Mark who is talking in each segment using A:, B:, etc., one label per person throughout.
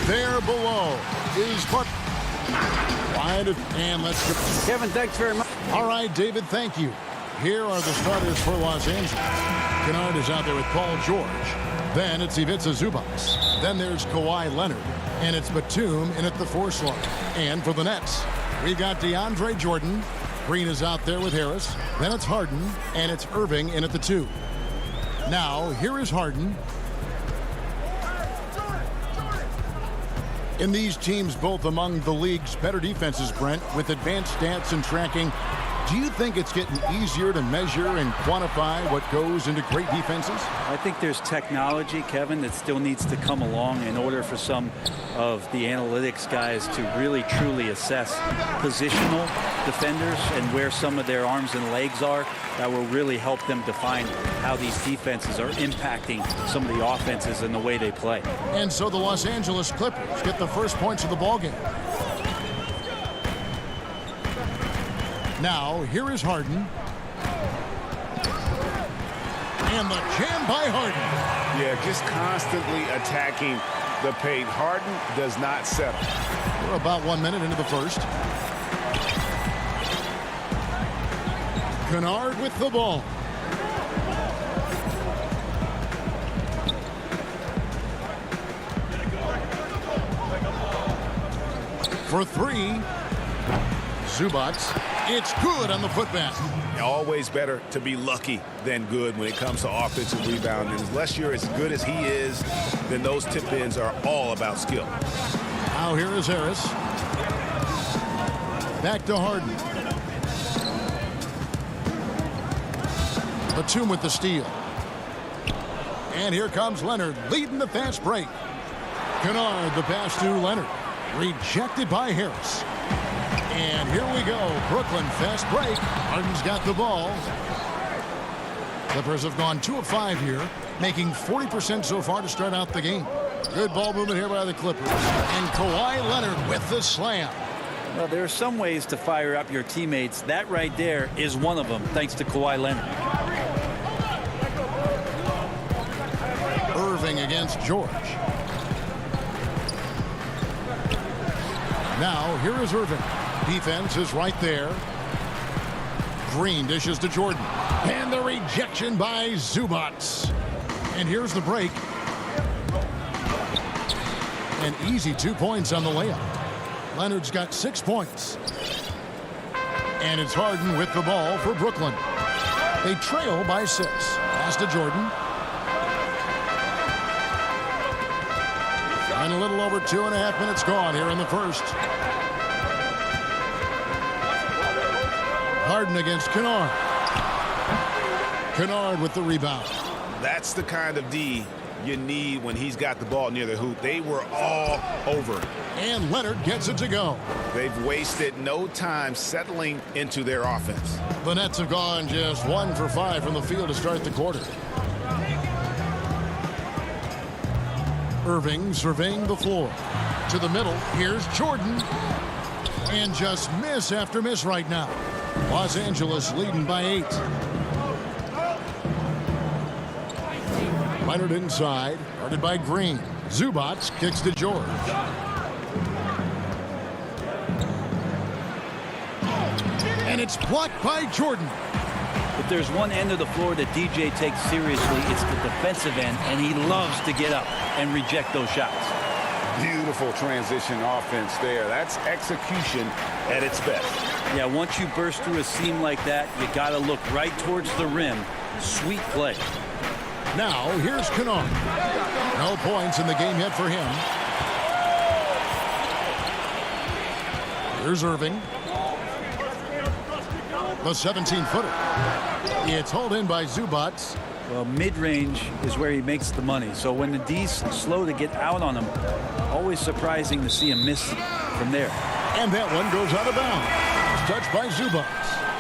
A: There below is but wide and let's go.
B: Kevin, thanks very much.
A: All right, David, thank you. Here are the starters for Los Angeles. Kennard is out there with Paul George. Then it's Ivica Zubac. Then there's Kawhi Leonard. And it's Batum in at the 4 slot. And for the Nets, we've got DeAndre Jordan. Green is out there with Harris. Then it's Harden. And it's Irving in at the 2. Now, here is Harden. In these teams, both among the league's better defenses, Brent, with advanced stats and tracking, do you think it's getting easier to measure and quantify what goes into great defenses?
B: I think there's technology, Kevin, that still needs to come along in order for some of the analytics guys to really truly assess positional defenders and where some of their arms and legs are. That will really help them define how these defenses are impacting some of the offenses and the way they play.
A: And so the Los Angeles Clippers get the first points of the ballgame. Now, here is Harden. And the jam by Harden.
C: Yeah, just constantly attacking the paint. Harden does not settle.
A: We're about 1 minute into the first. Kennard with the ball. For 3. Zubac. It's good on the putback.
C: Always better to be lucky than good when it comes to offensive rebounding. Unless you're as good as he is, then those tip-ins are all about skill.
A: Now here is Harris. Back to Harden. Batum with the steal. And here comes Leonard leading the fast break. Kennard, the pass to Leonard. Rejected by Harris. And here we go. Brooklyn fast break. Harden's got the ball. Clippers have gone 2 of 5 here, making 40% so far to start out the game. Good ball movement here by the Clippers. And Kawhi Leonard with the slam.
B: Well, there are some ways to fire up your teammates. That right there is one of them, thanks to Kawhi Leonard.
A: Irving against George. Now, here is Irving. Defense is right there. Green dishes to Jordan. And the rejection by Zubac. And here's the break. An easy 2 points on the layup. Leonard's got 6 points. And it's Harden with the ball for Brooklyn. They trail by 6. Pass to Jordan. And a little over 2.5 minutes gone here in the first. Harden against Kennard. Kennard with the rebound.
C: That's the kind of D you need when he's got the ball near the hoop. They were all over.
A: And Leonard gets it to go.
C: They've wasted no time settling into their offense.
A: The Nets have gone just 1 for 5 from the field to start the quarter. Irving surveying the floor. To the middle. Here's Jordan. And just miss after miss right now. Los Angeles leading by 8. Leonard inside. Guarded by Green. Zubac kicks to George. And it's blocked by Jordan.
B: If there's one end of the floor that DJ takes seriously, it's the defensive end, and he loves to get up and reject those shots.
C: Beautiful transition offense there. That's execution at its best.
B: Yeah, once you burst through a seam like that, you got to look right towards the rim. Sweet play.
A: Now, here's Kennard. No points in the game yet for him. Here's Irving. The 17-footer. It's hauled in by Zubac.
B: Well, mid-range is where he makes the money. So when the D's slow to get out on him, always surprising to see him miss from there.
A: And that one goes out of bounds. Touched by Zubac.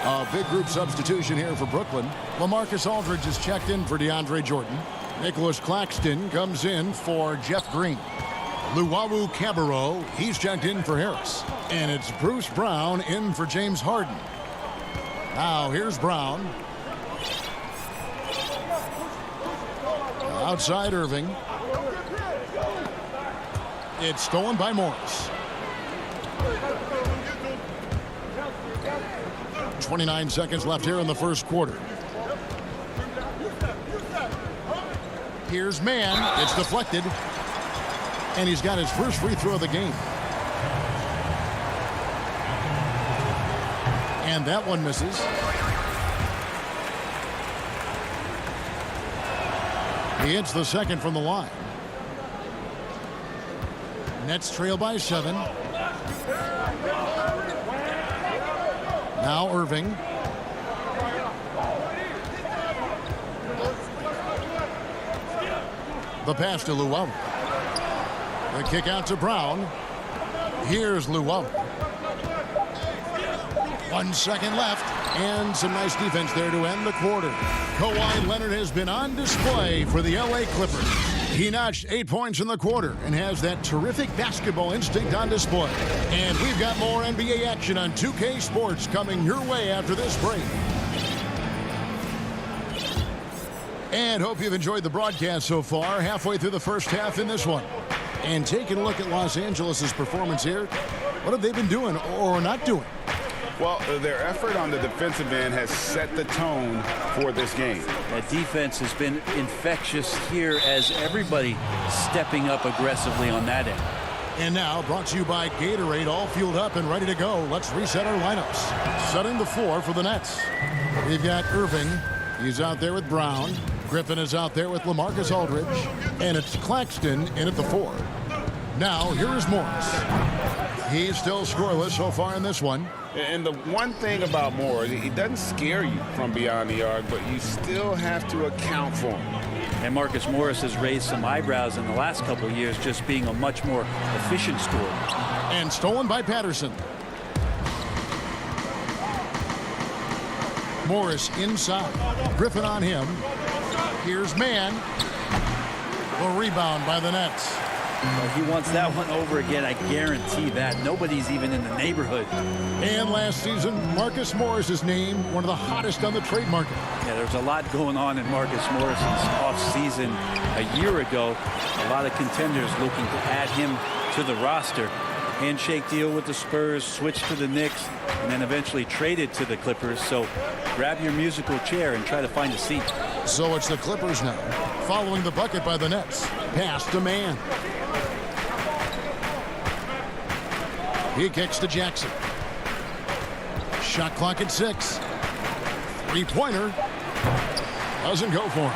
A: A big group substitution here for Brooklyn. LaMarcus Aldridge is checked in for DeAndre Jordan. Nicholas Claxton comes in for Jeff Green. Luwawu Cabarro, he's checked in for Harris. And it's Bruce Brown in for James Harden. Now here's Brown. Outside Irving. It's stolen by Morris. 29 seconds left here in the first quarter. Here's Mann. It's deflected. And he's got his first free throw of the game. And that one misses. He hits the second from the line. Nets trail by 7. Now Irving. The pass to Llewellyn. The kick out to Brown. Here's Llewellyn. 1 second left. And some nice defense there to end the quarter. Kawhi Leonard has been on display for the LA Clippers. He notched 8 points in the quarter and has that terrific basketball instinct on display. And we've got more NBA action on 2K Sports coming your way after this break. And hope you've enjoyed the broadcast so far, halfway through the first half in this one. And taking a look at Los Angeles' performance here, what have they been doing or not doing?
C: Well, their effort on the defensive end has set the tone for this game.
B: That defense has been infectious here as everybody stepping up aggressively on that end.
A: And now, brought to you by Gatorade, all fueled up and ready to go. Let's reset our lineups. Setting the floor for the Nets. We've got Irving. He's out there with Brown. Griffin is out there with LaMarcus Aldridge. And it's Claxton in at the 4. Now, here is Morris. He's still scoreless so far in this one.
C: And the one thing about Morris, he doesn't scare you from beyond the arc, but you still have to account for him.
B: And Marcus Morris has raised some eyebrows in the last couple of years, just being a much more efficient scorer.
A: And stolen by Patterson. Morris inside. Griffin on him. Here's Mann. The rebound by the Nets.
B: Well, he wants that one over again, I guarantee that. Nobody's even in the neighborhood.
A: And last season, Marcus Morris is named one of the hottest on the trade market.
B: Yeah, there's a lot going on in Marcus Morris's offseason a year ago. A lot of contenders looking to add him to the roster. Handshake deal with the Spurs, switch to the Knicks, and then eventually traded to the Clippers. So grab your musical chair and try to find a seat.
A: So it's the Clippers now, following the bucket by the Nets. Pass to Mann. He kicks to Jackson. Shot clock at 6. Three-pointer. Doesn't go for him.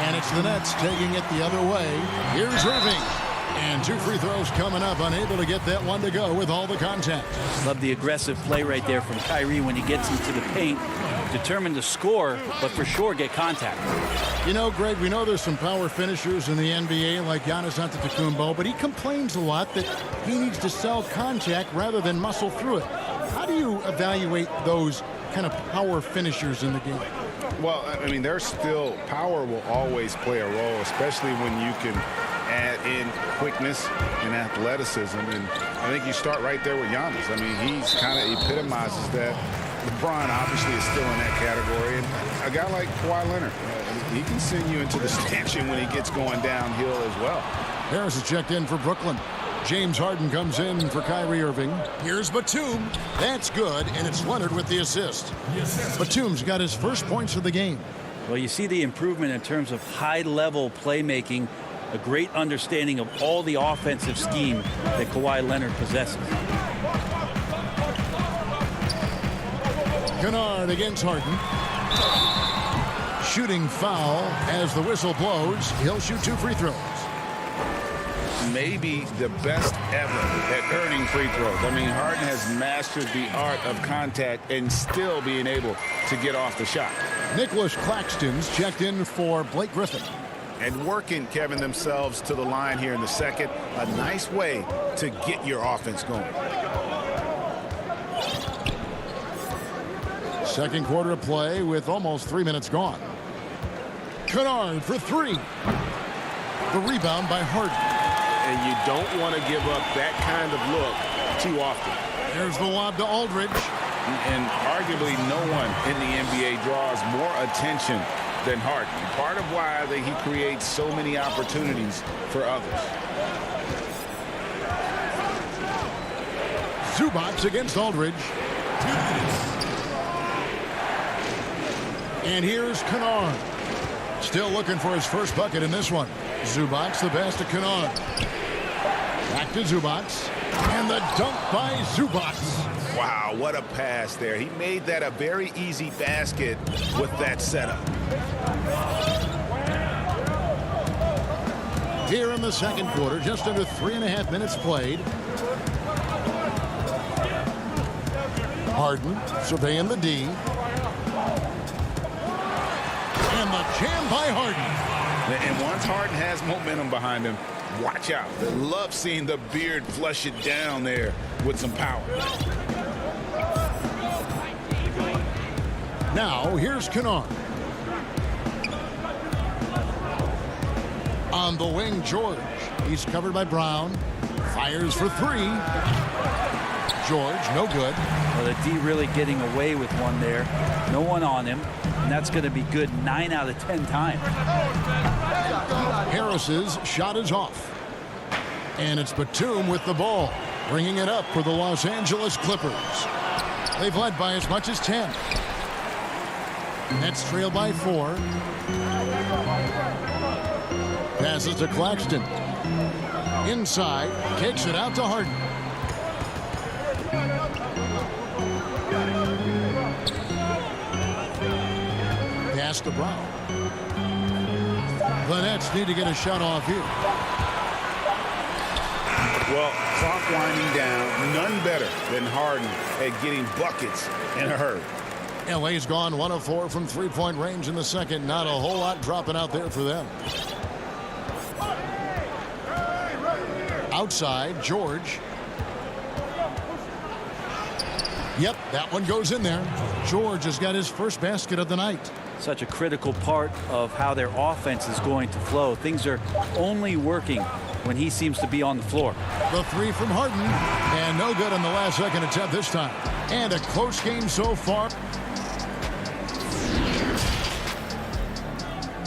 A: And it's the Nets taking it the other way. Here's Irving. And 2 free throws coming up. Unable to get that one to go with all the contact.
B: Love the aggressive play right there from Kyrie when he gets into the paint. Determined to score, but for sure get contact.
A: You know, Greg, we know there's some power finishers in the NBA like Giannis Antetokounmpo, but he complains a lot that he needs to sell contact rather than muscle through it. How do you evaluate those kind of power finishers in the game?
C: Well, I mean, there's still power will always play a role, especially when you can add in quickness and athleticism. And I think you start right there with Giannis. I mean, he's kind of epitomizes that. LeBron obviously is still in that category. And a guy like Kawhi Leonard, he can send you into the stanchion when he gets going downhill as well.
A: Harris is checked in for Brooklyn. James Harden comes in for Kyrie Irving. Here's Batum. That's good, and it's Leonard with the assist. Batum's got his first points of the game.
B: Well, you see the improvement in terms of high-level playmaking, a great understanding of all the offensive scheme that Kawhi Leonard possesses.
A: Kennard against Harden. Shooting foul as the whistle blows. He'll shoot 2 free throws.
C: Maybe the best ever at earning free throws. I mean, Harden has mastered the art of contact and still being able to get off the shot.
A: Nicholas Claxton's checked in for Blake Griffin.
C: And working, Kevin, themselves to the line here in the second. A nice way to get your offense going.
A: Second quarter of play with almost 3 minutes gone. Kennard for 3. The rebound by Harden.
C: And you don't want to give up that kind of look too often.
A: There's the lob to Aldridge.
C: And arguably no one in the NBA draws more attention than Harden. Part of why he creates so many opportunities for others.
A: Zubac against Aldridge. And here's Kennard. Still looking for his first bucket in this one. Zubac, the pass to Kennard. Back to Zubac. And the dunk by Zubac.
C: Wow, what a pass there. He made that a very easy basket with that setup.
A: Here in the second quarter, just under 3.5 minutes played. Harden surveying the D. And the jam by Harden.
C: And once Harden has momentum behind him, watch out. I love seeing the beard flush it down there with some power.
A: Now, here's Kennard. On the wing, George. He's covered by Brown. Fires for three. George, no good.
B: Well, the D really getting away with one there. No one on him. And that's going to be good 9 out of 10 times.
A: Harris's shot is off. And it's Batum with the ball, bringing it up for the Los Angeles Clippers. They've led by as much as 10. Nets trail by 4. Passes to Claxton. Inside, kicks it out to Harden. Pass to Brown. The Nets need to get a shot off here.
C: Well, clock winding down, none better than Harden at getting buckets in a hurry.
A: LA's gone 1 of 4 from three-point range in the second. Not a whole lot dropping out there for them. Outside, George. Yep, that one goes in there. George has got his first basket of the night.
B: Such a critical part of how their offense is going to flow. Things are only working when he seems to be on the floor.
A: The three from Harden, and no good on the last second attempt this time. And a close game so far.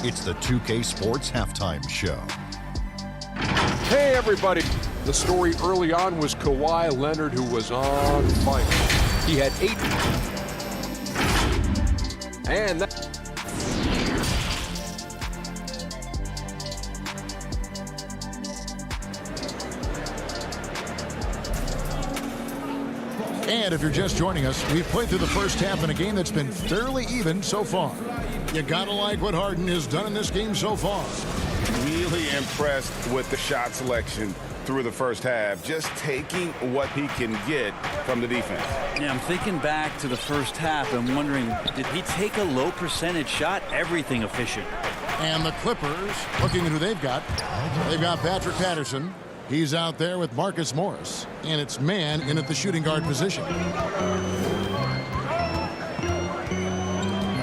D: It's the 2K Sports Halftime Show.
E: Hey, everybody. The story early on was Kawhi Leonard, who was on fire. He had 8. And that.
A: And if you're just joining us, we've played through the first half in a game that's been fairly even so far. You gotta like what Harden has done in this game so far.
C: Really impressed with the shot selection through the first half, just taking what he can get from the defense.
B: Yeah, I'm thinking back to the first half and wondering, did he take a low percentage shot? Everything efficient.
A: And the Clippers, looking at who they've got Patrick Patterson. He's out there with Marcus Morris, and it's man in at the shooting guard position.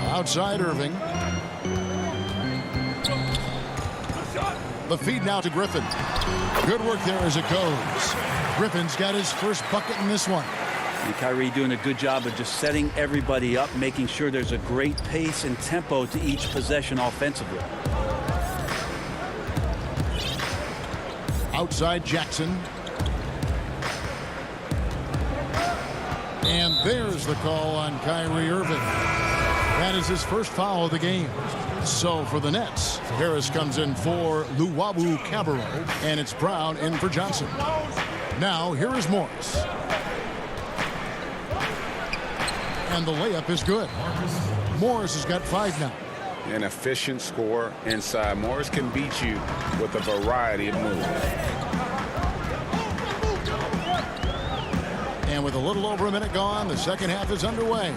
A: Outside Irving. The feed now to Griffin. Good work there as it goes. Griffin's got his first bucket in this one.
B: And Kyrie doing a good job of just setting everybody up, making sure there's a great pace and tempo to each possession offensively.
A: Outside Jackson. And there's the call on Kyrie Irving. That is his first foul of the game. So for the Nets, Harris comes in for Luwawu Cabarro, and it's Brown in for Johnson. Now here is Morris. And the layup is good. Morris has got 5 now.
C: An efficient score inside. Morris can beat you with a variety of moves.
A: And with a little over a minute gone, the second half is underway.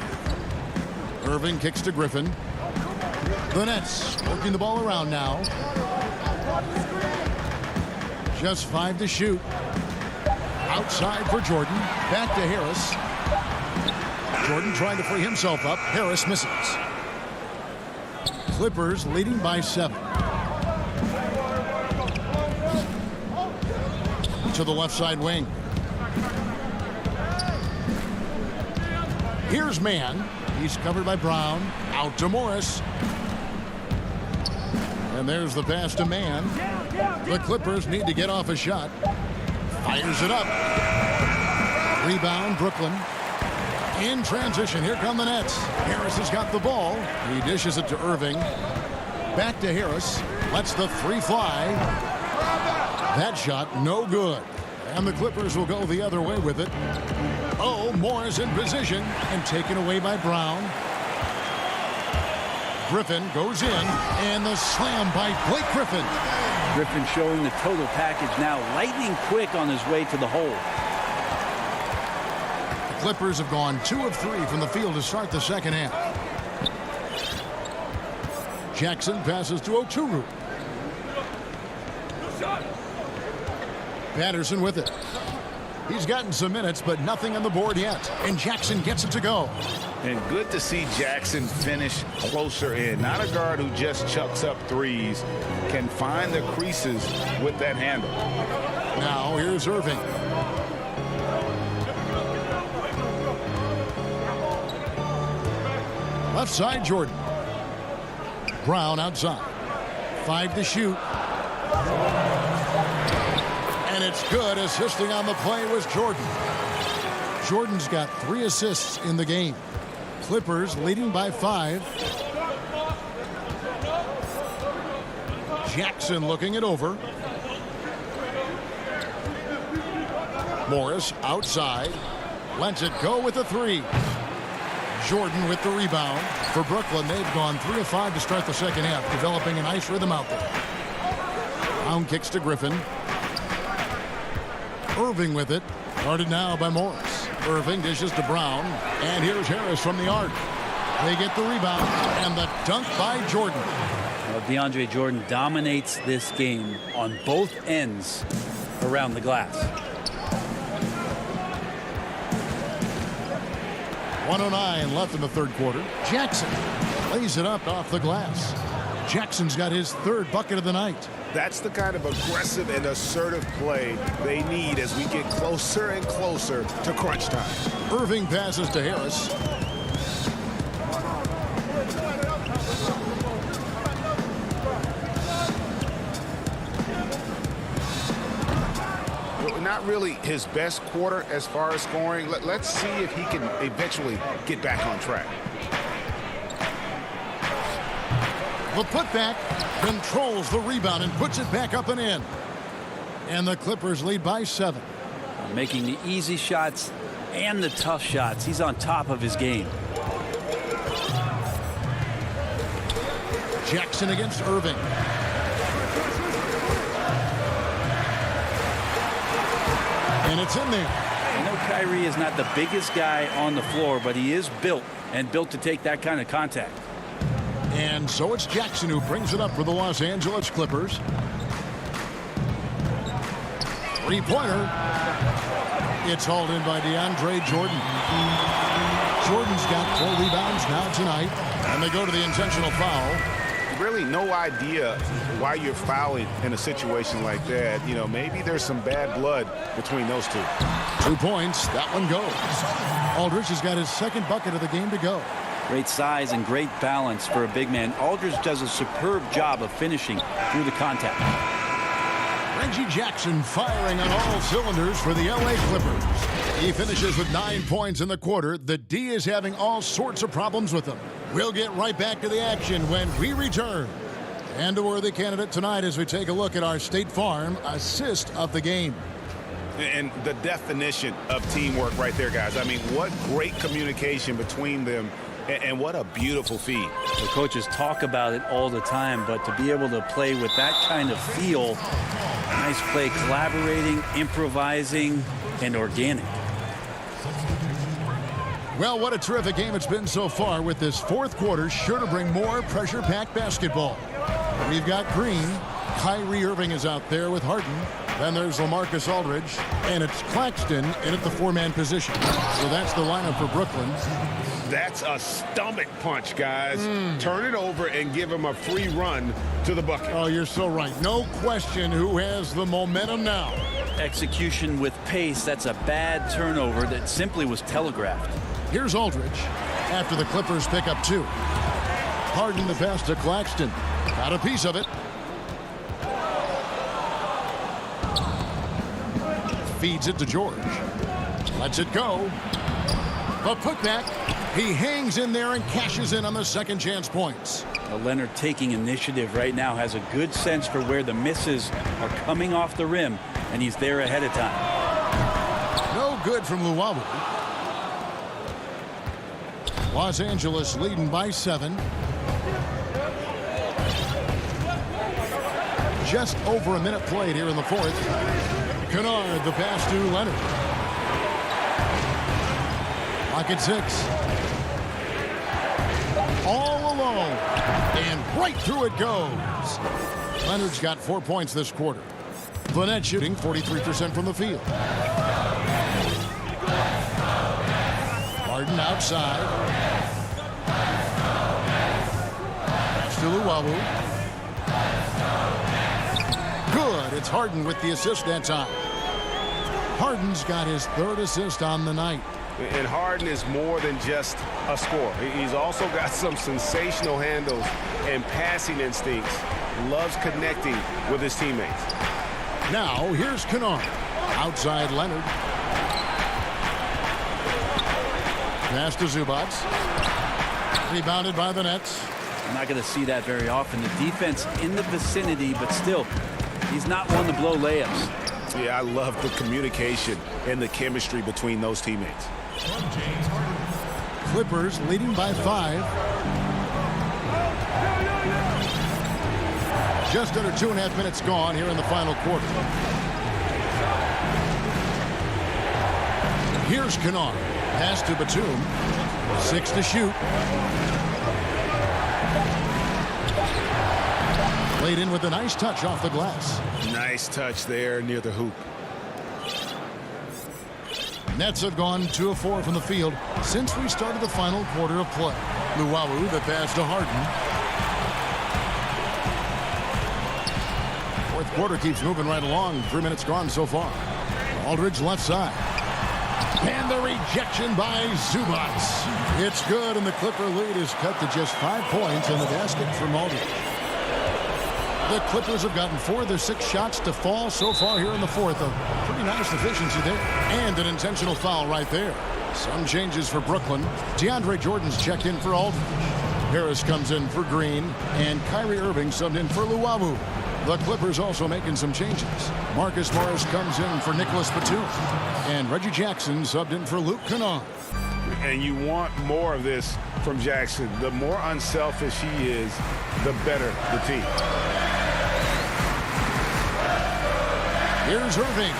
A: Irving kicks to Griffin. The Nets working the ball around now. Just 5 to shoot. Outside for Jordan. Back to Harris. Jordan trying to free himself up. Harris misses. Clippers leading by 7. To the left side wing. Here's Mann. He's covered by Brown. Out to Morris. And there's the pass to Mann. The Clippers need to get off a shot. Fires it up. Rebound, Brooklyn. In transition, here come the Nets. Harris has got the ball. He dishes it to Irving. Back to Harris. Lets the three fly. That shot, no good. And the Clippers will go the other way with it. Oh, Morris in position and taken away by Brown. Griffin goes in, and the slam by Blake Griffin.
B: Griffin showing the total package now, lightning quick on his way to the hole.
A: The Clippers have gone 2 of 3 from the field to start the second half. Jackson passes to Oturu. Patterson with it. He's gotten some minutes, but nothing on the board yet. And Jackson gets it to go.
C: And good to see Jackson finish closer in. Not a guard who just chucks up threes. Can find the creases with that handle.
A: Now here's Irving. Left side, Jordan. Brown outside. 5 to shoot. And it's good. Assisting on the play was Jordan. Jordan's got 3 assists in the game. Clippers leading by 5. Jackson looking it over. Morris outside. Lets it go with the 3. Jordan with the rebound. For Brooklyn, they've gone 3 of 5 to start the second half, developing a nice rhythm out there. Brown kicks to Griffin. Irving with it. Guarded now by Morris. Irving dishes to Brown. And here's Harris from the arc. They get the rebound. And the dunk by Jordan.
B: Well, DeAndre Jordan dominates this game on both ends around the glass.
A: 1:09 left in the third quarter. Jackson lays it up off the glass. Jackson's got his 3rd bucket of the night.
C: That's the kind of aggressive and assertive play they need as we get closer and closer to crunch time.
A: Irving passes to Harris.
C: Not really his best quarter as far as scoring. Let's see if he can eventually get back on track.
A: The putback controls the rebound and puts it back up and in. And the Clippers lead by 7.
B: Making the easy shots and the tough shots. He's on top of his game.
A: Jackson against Irving. And it's in there.
B: I know Kyrie is not the biggest guy on the floor, but he is built to take that kind of contact.
A: And so it's Jackson who brings it up for the Los Angeles Clippers. 3-pointer. It's hauled in by DeAndre Jordan. Jordan's got 4 rebounds now tonight. And they go to the intentional foul.
C: Really no idea why you're fouling in a situation like that. You know, maybe there's some bad blood between those 2.
A: 2 points. That one goes. Aldridge has got his 2nd bucket of the game to go.
B: Great size and great balance for a big man. Aldridge does a superb job of finishing through the contact.
A: Reggie Jackson firing on all cylinders for the LA Clippers. He finishes with 9 points in the quarter. The D is having all sorts of problems with him. We'll get right back to the action when we return. And a worthy candidate tonight as we take a look at our State Farm assist of the game.
C: And the definition of teamwork right there, guys. I mean, what great communication between them, and what a beautiful feed.
B: The coaches talk about it all the time, but to be able to play with that kind of feel, nice play, collaborating, improvising, and organic.
A: Well, what a terrific game it's been so far, with this 4th quarter sure to bring more pressure-packed basketball. We've got Green. Kyrie Irving is out there with Harden. Then there's LaMarcus Aldridge. And it's Claxton in at the 4-man position. So that's the lineup for Brooklyn.
C: That's a stomach punch, guys. Turn it over and give him a free run to the bucket.
A: Oh, you're so right. No question who has the momentum now.
B: Execution with pace. That's a bad turnover that simply was telegraphed.
A: Here's Aldridge after the Clippers pick up 2. Harden the pass to Claxton. Got a piece of it. Feeds it to George. Lets it go. The putback. He hangs in there and cashes in on the second chance points.
B: Well, Leonard taking initiative right now has a good sense for where the misses are coming off the rim, and he's there ahead of time.
A: No good from Luwawu. Los Angeles leading by 7. Just over a minute played here in the fourth. Kennard, the pass to Leonard. Clock at 6. All alone. And right through it goes. Leonard's got 4 points this quarter. Vanette shooting 43% from the field. Harden outside. Pass to Luwawu. Good. It's Harden with the assist that time. Harden's got his 3rd assist on the night.
C: And Harden is more than just a scorer. He's also got some sensational handles and passing instincts. Loves connecting with his teammates.
A: Now, here's Kennard. Outside Leonard. Pass to Zubac. Rebounded by the Nets.
B: I'm not going to see that very often. The defense in the vicinity, but still, he's not one to blow layups.
C: Yeah, I love the communication and the chemistry between those teammates.
A: Clippers leading by 5. Just under 2.5 minutes gone here in the final quarter. Here's Kennard. Pass to Batum. 6 to shoot. Laid in with a nice touch off the glass.
C: Nice touch there near the hoop.
A: Nets have gone 2 of 4 from the field since we started the final quarter of play. Luwawu, the pass to Harden. Fourth quarter keeps moving right along. 3 minutes gone so far. Aldridge left side. And the rejection by Zubac. It's good, and the Clipper lead is cut to just 5 points in the basket from Aldridge. The Clippers have gotten 4 of their 6 shots to fall so far here in the fourth. A pretty nice efficiency there. And an intentional foul right there. Some changes for Brooklyn. DeAndre Jordan's checked in for Aldridge. Harris comes in for Green. And Kyrie Irving subbed in for Luwawu. The Clippers also making some changes. Marcus Morris comes in for Nicholas Batum. And Reggie Jackson subbed in for Luke Kennard.
C: And you want more of this from Jackson. The more unselfish he is, the better the team.
A: Here's Irving.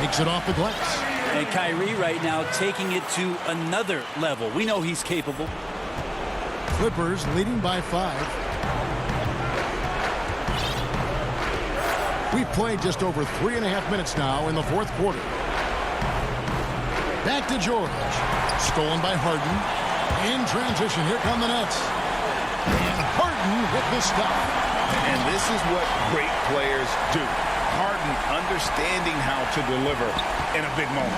A: Makes it off the glass.
B: And Kyrie right now taking it to another level. We know he's capable.
A: Clippers leading by 5. We've played just over 3.5 minutes now in the fourth quarter. Back to George. Stolen by Harden. In transition, here come the Nets. And Harden with the stop.
C: And this is what great players do. Harden understanding how to deliver in a big moment.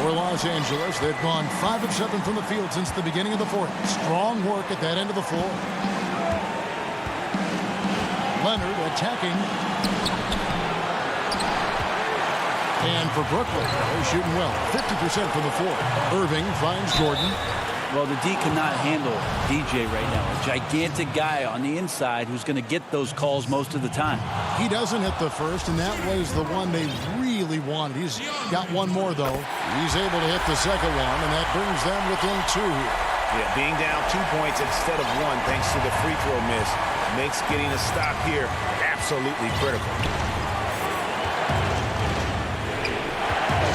A: For Los Angeles, they've gone 5 of 7 from the field since the beginning of the fourth. Strong work at that end of the floor. Leonard attacking. And for Brooklyn, they're shooting well. 50% from the floor. Irving finds Jordan.
B: Well, the D cannot handle DJ right now. A gigantic guy on the inside who's going to get those calls most of the time.
A: He doesn't hit the first, and that was the one they really wanted. He's got one more, though. He's able to hit the second one, and that brings them within 2 here.
C: Yeah, being down 2 points instead of 1 thanks to the free throw miss makes getting a stop here absolutely critical.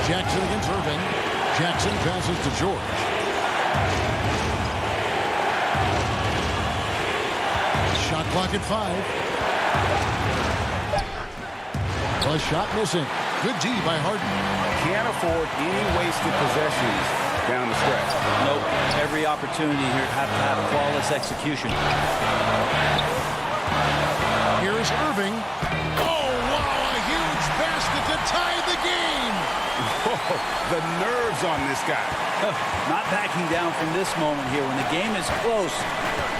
A: Jackson against Irving. Jackson passes to George. Shot clock at 5. A shot missing. Good D by Harden.
C: Can't afford any wasted possessions down the stretch.
B: Nope. Every opportunity here have to have flawless execution.
A: Here's Irving. Oh, wow, a huge basket to tie the game.
C: Whoa, the nerves on this guy.
B: Not backing down from this moment here. When the game is close,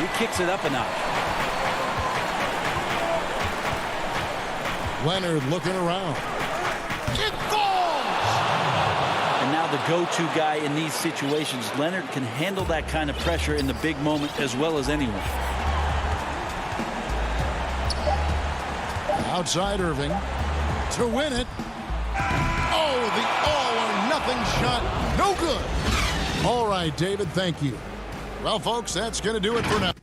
B: he kicks it up a notch.
A: Leonard looking around. It falls!
B: And now now the go-to guy in these situations. Leonard can handle that kind of pressure in the big moment as well as anyone.
A: Outside Irving to win it. Oh, the all-or-nothing shot. No good. All right, David, thank you. Well, folks, that's going to do it for now.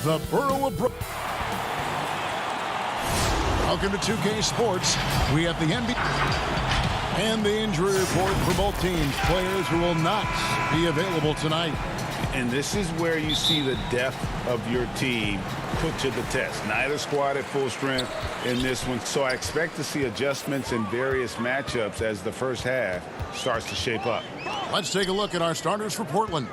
A: The Borough of Welcome to 2K Sports. We have the NBA and the injury report for both teams. Players who will not be available tonight.
C: And this is where you see the depth of your team put to the test. Neither squad at full strength in this one. So I expect to see adjustments in various matchups as the first half starts to shape up.
A: Let's take a look at our starters for Portland.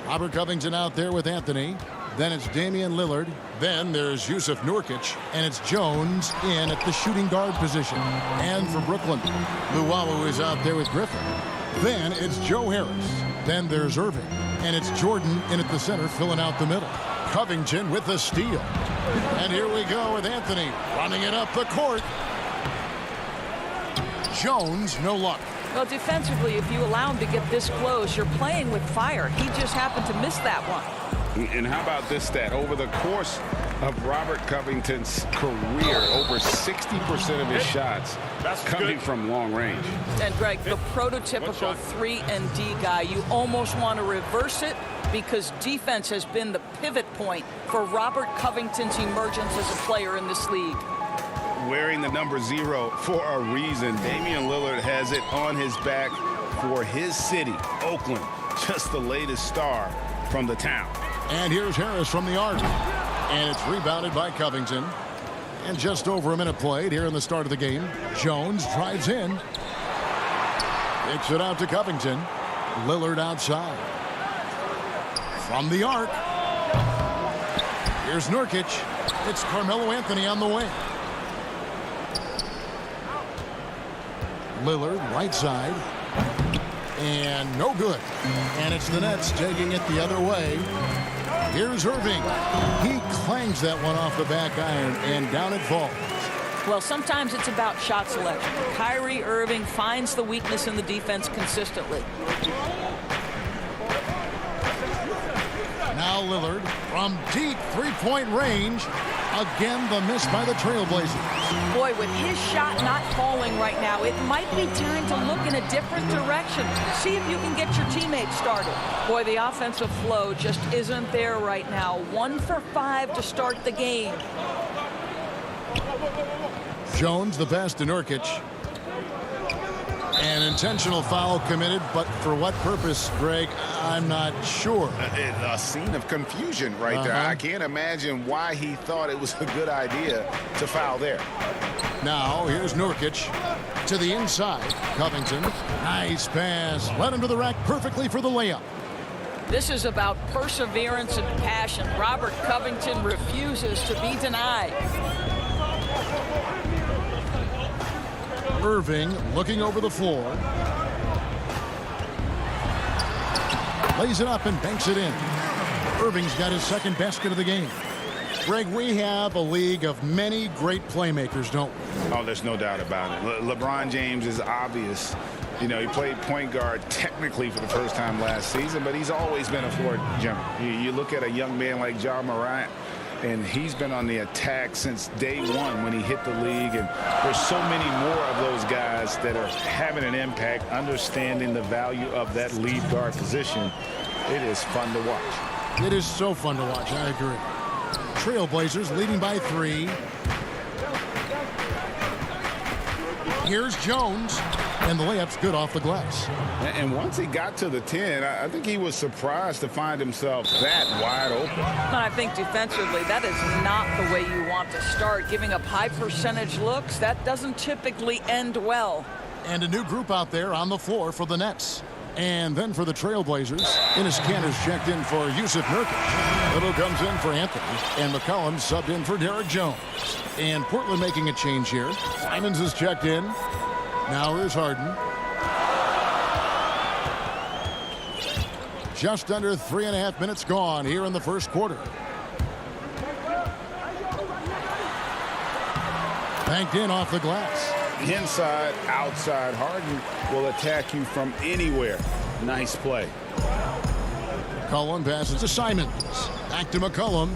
A: Robert Covington out there with Anthony. Then it's Damian Lillard. Then there's Yusuf Nurkic. And it's Jones in at the shooting guard position. And for Brooklyn, Luwawu is out there with Griffin. Then it's Joe Harris. Then there's Irving. And it's Jordan in at the center, filling out the middle. Covington with the steal. And here we go with Anthony running it up the court. Jones, no luck.
F: Well, defensively, if you allow him to get this close, you're playing with fire. He just happened to miss that one.
C: And how about this stat? Over the course of Robert Covington's career, over 60% of his shots coming from long range.
F: And Greg, the prototypical 3-and-D guy, you almost want to reverse it because defense has been the pivot point for Robert Covington's emergence as a player in this league.
C: Wearing the number 0 for a reason. Damian Lillard has it on his back for his city, Oakland. Just the latest star from the town.
A: And here's Harris from the arc. And it's rebounded by Covington. And just over a minute played here in the start of the game. Jones drives in. Kicks it out to Covington. Lillard outside. From the arc. Here's Nurkic. It's Carmelo Anthony on the way. Lillard right side. And no good. And it's the Nets taking it the other way. Here's Irving. He clangs that one off the back iron, and down it falls.
F: Well, sometimes it's about shot selection. Kyrie Irving finds the weakness in the defense consistently.
A: Now Lillard from deep three-point range. Again, the miss by the Trailblazers.
F: Boy, with his shot not falling right now, it might be time to look in a different direction. See if you can get your teammates started. Boy, the offensive flow just isn't there right now. 1 for 5 to start the game.
A: Jones, the pass to Nurkic. An intentional foul committed, but for what purpose, Greg? I'm not sure.
C: A scene of confusion right there. I can't imagine why he thought it was a good idea to foul there.
A: Now, here's Nurkic to the inside. Covington, nice pass. Led him to the rack perfectly for the layup.
F: This is about perseverance and passion. Robert Covington refuses to be denied.
A: Irving looking over the floor. Lays it up and banks it in. Irving's got his second basket of the game. Greg, we have a league of many great playmakers, don't we?
C: Oh, there's no doubt about it. LeBron James is obvious. You know, he played point guard technically for the first time last season, but he's always been a floor jumper. You look at a young man like Ja Morant, and he's been on the attack since day one when he hit the league. And there's so many more of those guys that are having an impact, understanding the value of that lead guard position. It is fun to watch.
A: It is so fun to watch. I agree. Trailblazers leading by 3. Here's Jones, and the layup's good off the glass.
C: And once he got to the 10, I think he was surprised to find himself that wide open.
F: And I think defensively, that is not the way you want to start. Giving up high percentage looks, that doesn't typically end well.
A: And a new group out there on the floor for the Nets. And then for the Trailblazers, Enes Kanter's checked in for Yusuf Nurkic. Little comes in for Anthony, and McCollum subbed in for Derek Jones. And Portland making a change here. Simons is checked in. Now here's Harden. Just under 3.5 minutes gone here in the first quarter. Banked in off the glass.
C: Inside, outside, Harden will attack you from anywhere. Nice play.
A: McCollum passes to Simons. Back to McCollum.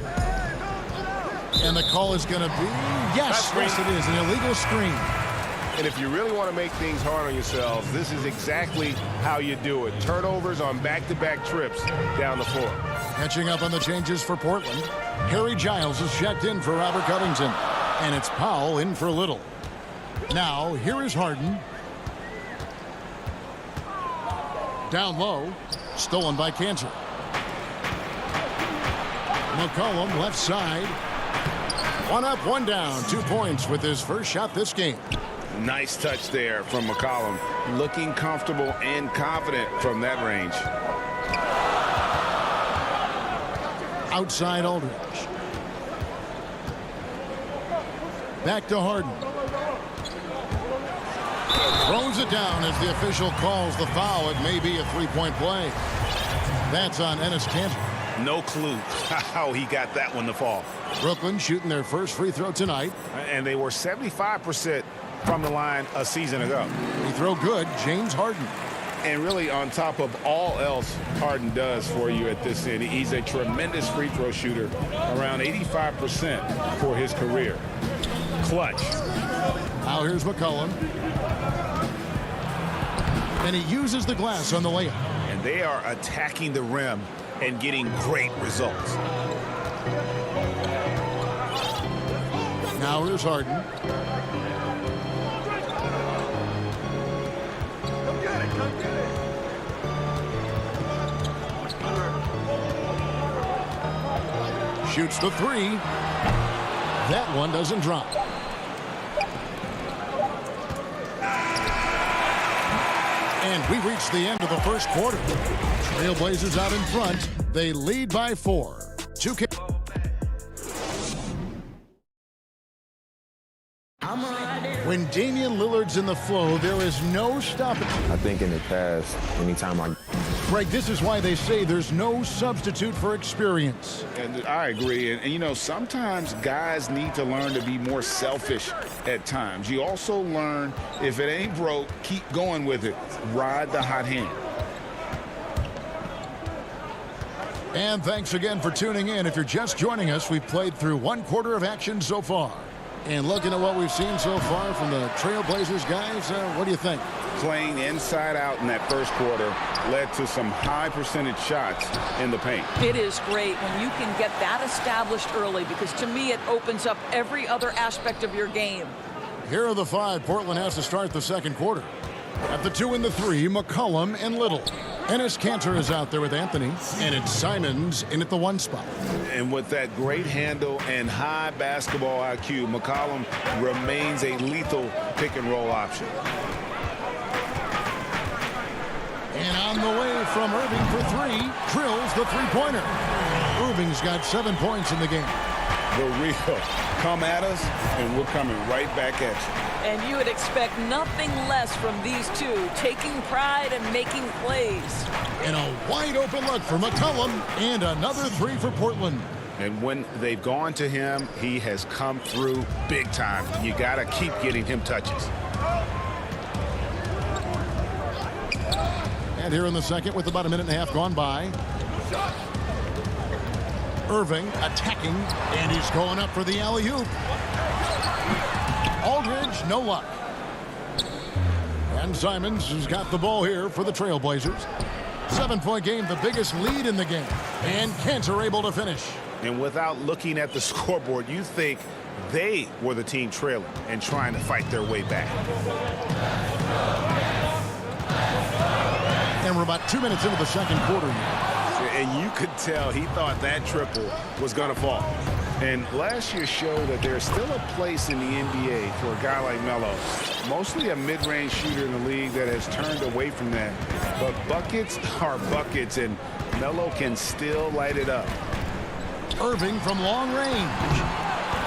A: And the call is going to be, yes, it is, an illegal screen.
G: And if you really want to make things hard on yourselves, this is exactly how you do it. Turnovers on back-to-back trips down the floor.
A: Catching up on the changes for Portland. Harry Giles is checked in for Robert Covington. And it's Powell in for Little. Now, here is Harden. Down low. Stolen by Kanter. McCollum left side. 1 up, 1 down. 2 points with his first shot this game.
C: Nice touch there from McCollum. Looking comfortable and confident from that range.
A: Outside Aldridge. Back to Harden. Throws it down as the official calls the foul. It may be a 3-point play. That's on Enes Kanter.
C: No clue how he got that one to fall.
A: Brooklyn shooting their first free throw tonight.
C: And they were 75% from the line a season ago.
A: Free throw good, James Harden.
C: And really on top of all else Harden does for you at this end, he's a tremendous free throw shooter, around 85% for his career. Clutch.
A: Now here's McCollum. And he uses the glass on the layup.
C: And they are attacking the rim and getting great results.
A: Now here's Harden. Shoots the 3. That one doesn't drop. And we reached the end of the first quarter. Trailblazers out in front. They lead by 4. 2K. When Damian Lillard's in the flow, there is no stopping.
H: I think in the past, anytime
A: Greg, this is why they say there's no substitute for experience.
C: And I agree. And you know, sometimes guys need to learn to be more selfish at times. You also learn, if it ain't broke, keep going with it. Ride the hot hand.
A: And thanks again for tuning in. If you're just joining us, we've played through 1/4 of action so far. And looking at what we've seen so far from the Trailblazers guys, what do you think?
C: Playing inside out in that first quarter led to some high percentage shots in the paint.
F: It is great when you can get that established early, because to me it opens up every other aspect of your game.
A: Here are the 5 Portland has to start the second quarter. At the 2 and the 3, McCollum and Little. Ennis Cantor is out there with Anthony, and it's Simons in at the 1 spot.
C: And with that great handle and high basketball IQ, McCollum remains a lethal pick-and-roll option.
A: And on the way from Irving for 3, drills the three-pointer. Irving's got 7 points in the game.
C: The real come at us, and we're coming right back at you.
F: And you would expect nothing less from these two, taking pride and making plays.
A: And a wide-open look for McCollum, and another 3 for Portland.
C: And when they've gone to him, he has come through big time. You got to keep getting him touches.
A: And here in the second, with about a minute and a half gone by, Irving attacking, and he's going up for the alley-oop. Aldridge, no luck. And Simons has got the ball here for the Trailblazers. 7-point game, the biggest lead in the game. And Cantor able to finish.
C: And without looking at the scoreboard, you think they were the team trailing and trying to fight their way back.
A: And we're about 2 minutes into the second quarter now.
C: And you could tell he thought that triple was going to fall. And last year showed that there's still a place in the NBA for a guy like Melo. Mostly a mid-range shooter in the league that has turned away from that. But buckets are buckets, and Melo can still light it up.
A: Irving from long range.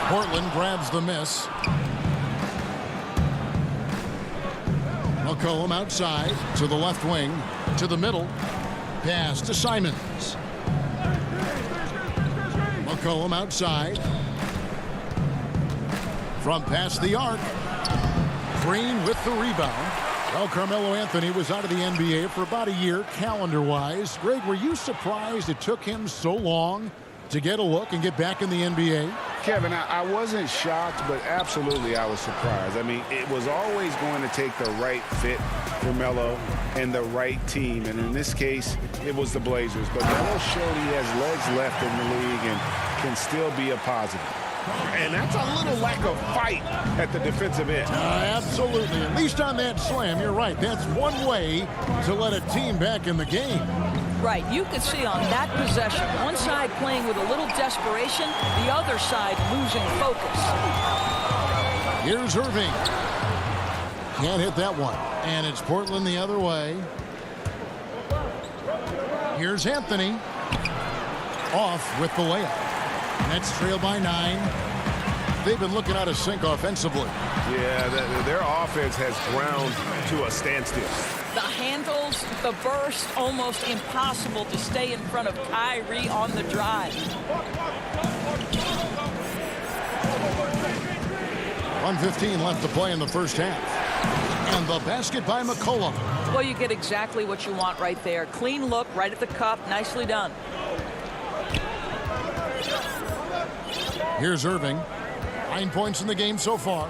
A: Portland grabs the miss. McCollum outside to the left wing, to the middle. Pass to Simons. McCollum outside. From past the arc. Green with the rebound. Well, Carmelo Anthony was out of the NBA for about a year, calendar-wise. Greg, were you surprised it took him so long to get a look and get back in the NBA?
C: Kevin, I wasn't shocked, but absolutely I was surprised. I mean, it was always going to take the right fit for Melo and the right team. And in this case, it was the Blazers. But Melo showed he has legs left in the league and can still be a positive. And that's a little lack of fight at the defensive end.
A: Absolutely. At least on that slam, you're right. That's one way to let a team back in the game.
F: Right, you could see on that possession, one side playing with a little desperation, the other side losing focus.
A: Here's Irving. Can't hit that one. And it's Portland the other way. Here's Anthony. Off with the layup. Nets trail by 9. They've been looking out of sync offensively.
G: Yeah, their offense has ground to a standstill.
F: The handles, the burst, almost impossible to stay in front of Kyrie on the drive.
A: 1:15 left to play in the first half. And the basket by McCollum.
F: Well, you get exactly what you want right there. Clean look, right at the cup. Nicely done.
A: Here's Irving. 9 points in the game so far.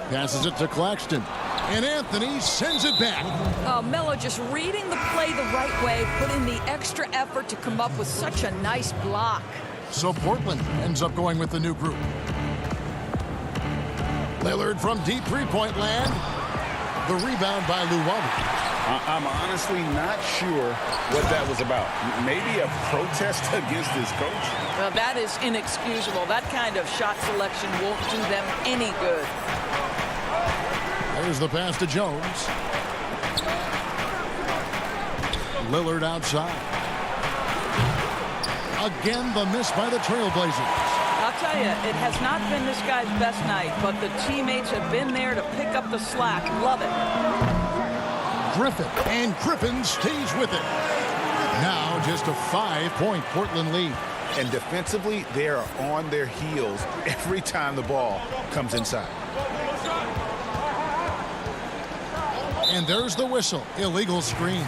A: Passes it to Claxton. And Anthony sends it back.
F: Melo just reading the play the right way, put in the extra effort to come up with such a nice block.
A: So Portland ends up going with the new group. Lillard from deep three-point land. The rebound by Luwawu.
C: I'm honestly not sure what that was about. Maybe a protest against his coach?
F: Well, that is inexcusable. That kind of shot selection won't do them any good.
A: There's the pass to Jones. Lillard outside. Again, the miss by the Trailblazers.
F: I'll tell you, it has not been this guy's best night, but the teammates have been there to pick up the slack. Love it.
A: Griffin, and Griffin stays with it. Now just a 5-point Portland lead.
C: And defensively, they are on their heels every time the ball comes inside.
A: And there's the whistle. Illegal screen.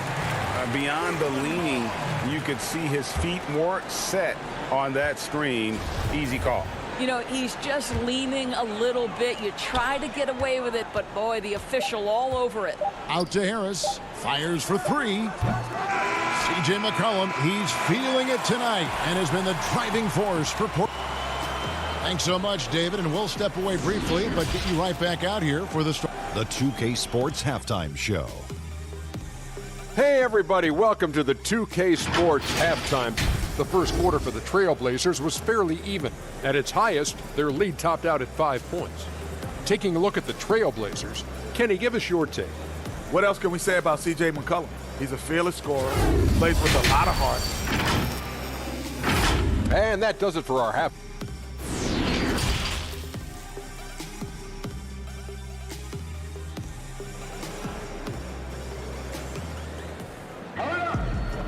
C: Beyond the leaning, you could see his feet weren't set on that screen. Easy call.
F: You know, he's just leaning a little bit. You try to get away with it, but boy, the official all over it.
A: Out to Harris. Fires for three. C.J. McCollum, he's feeling it tonight and has been the driving force for Portland. Thanks so much, David, and we'll step away briefly, but get you right back out here for the start.
D: The 2K Sports Halftime Show.
E: Hey, everybody, welcome to the 2K Sports Halftime. The first quarter for the Trailblazers was fairly even. At its highest, their lead topped out at 5 points. Taking a look at the Trailblazers, Kenny, give us your take.
I: What else can we say about C.J. McCollum? He's a fearless scorer, plays with a lot of heart.
E: And that does it for our half.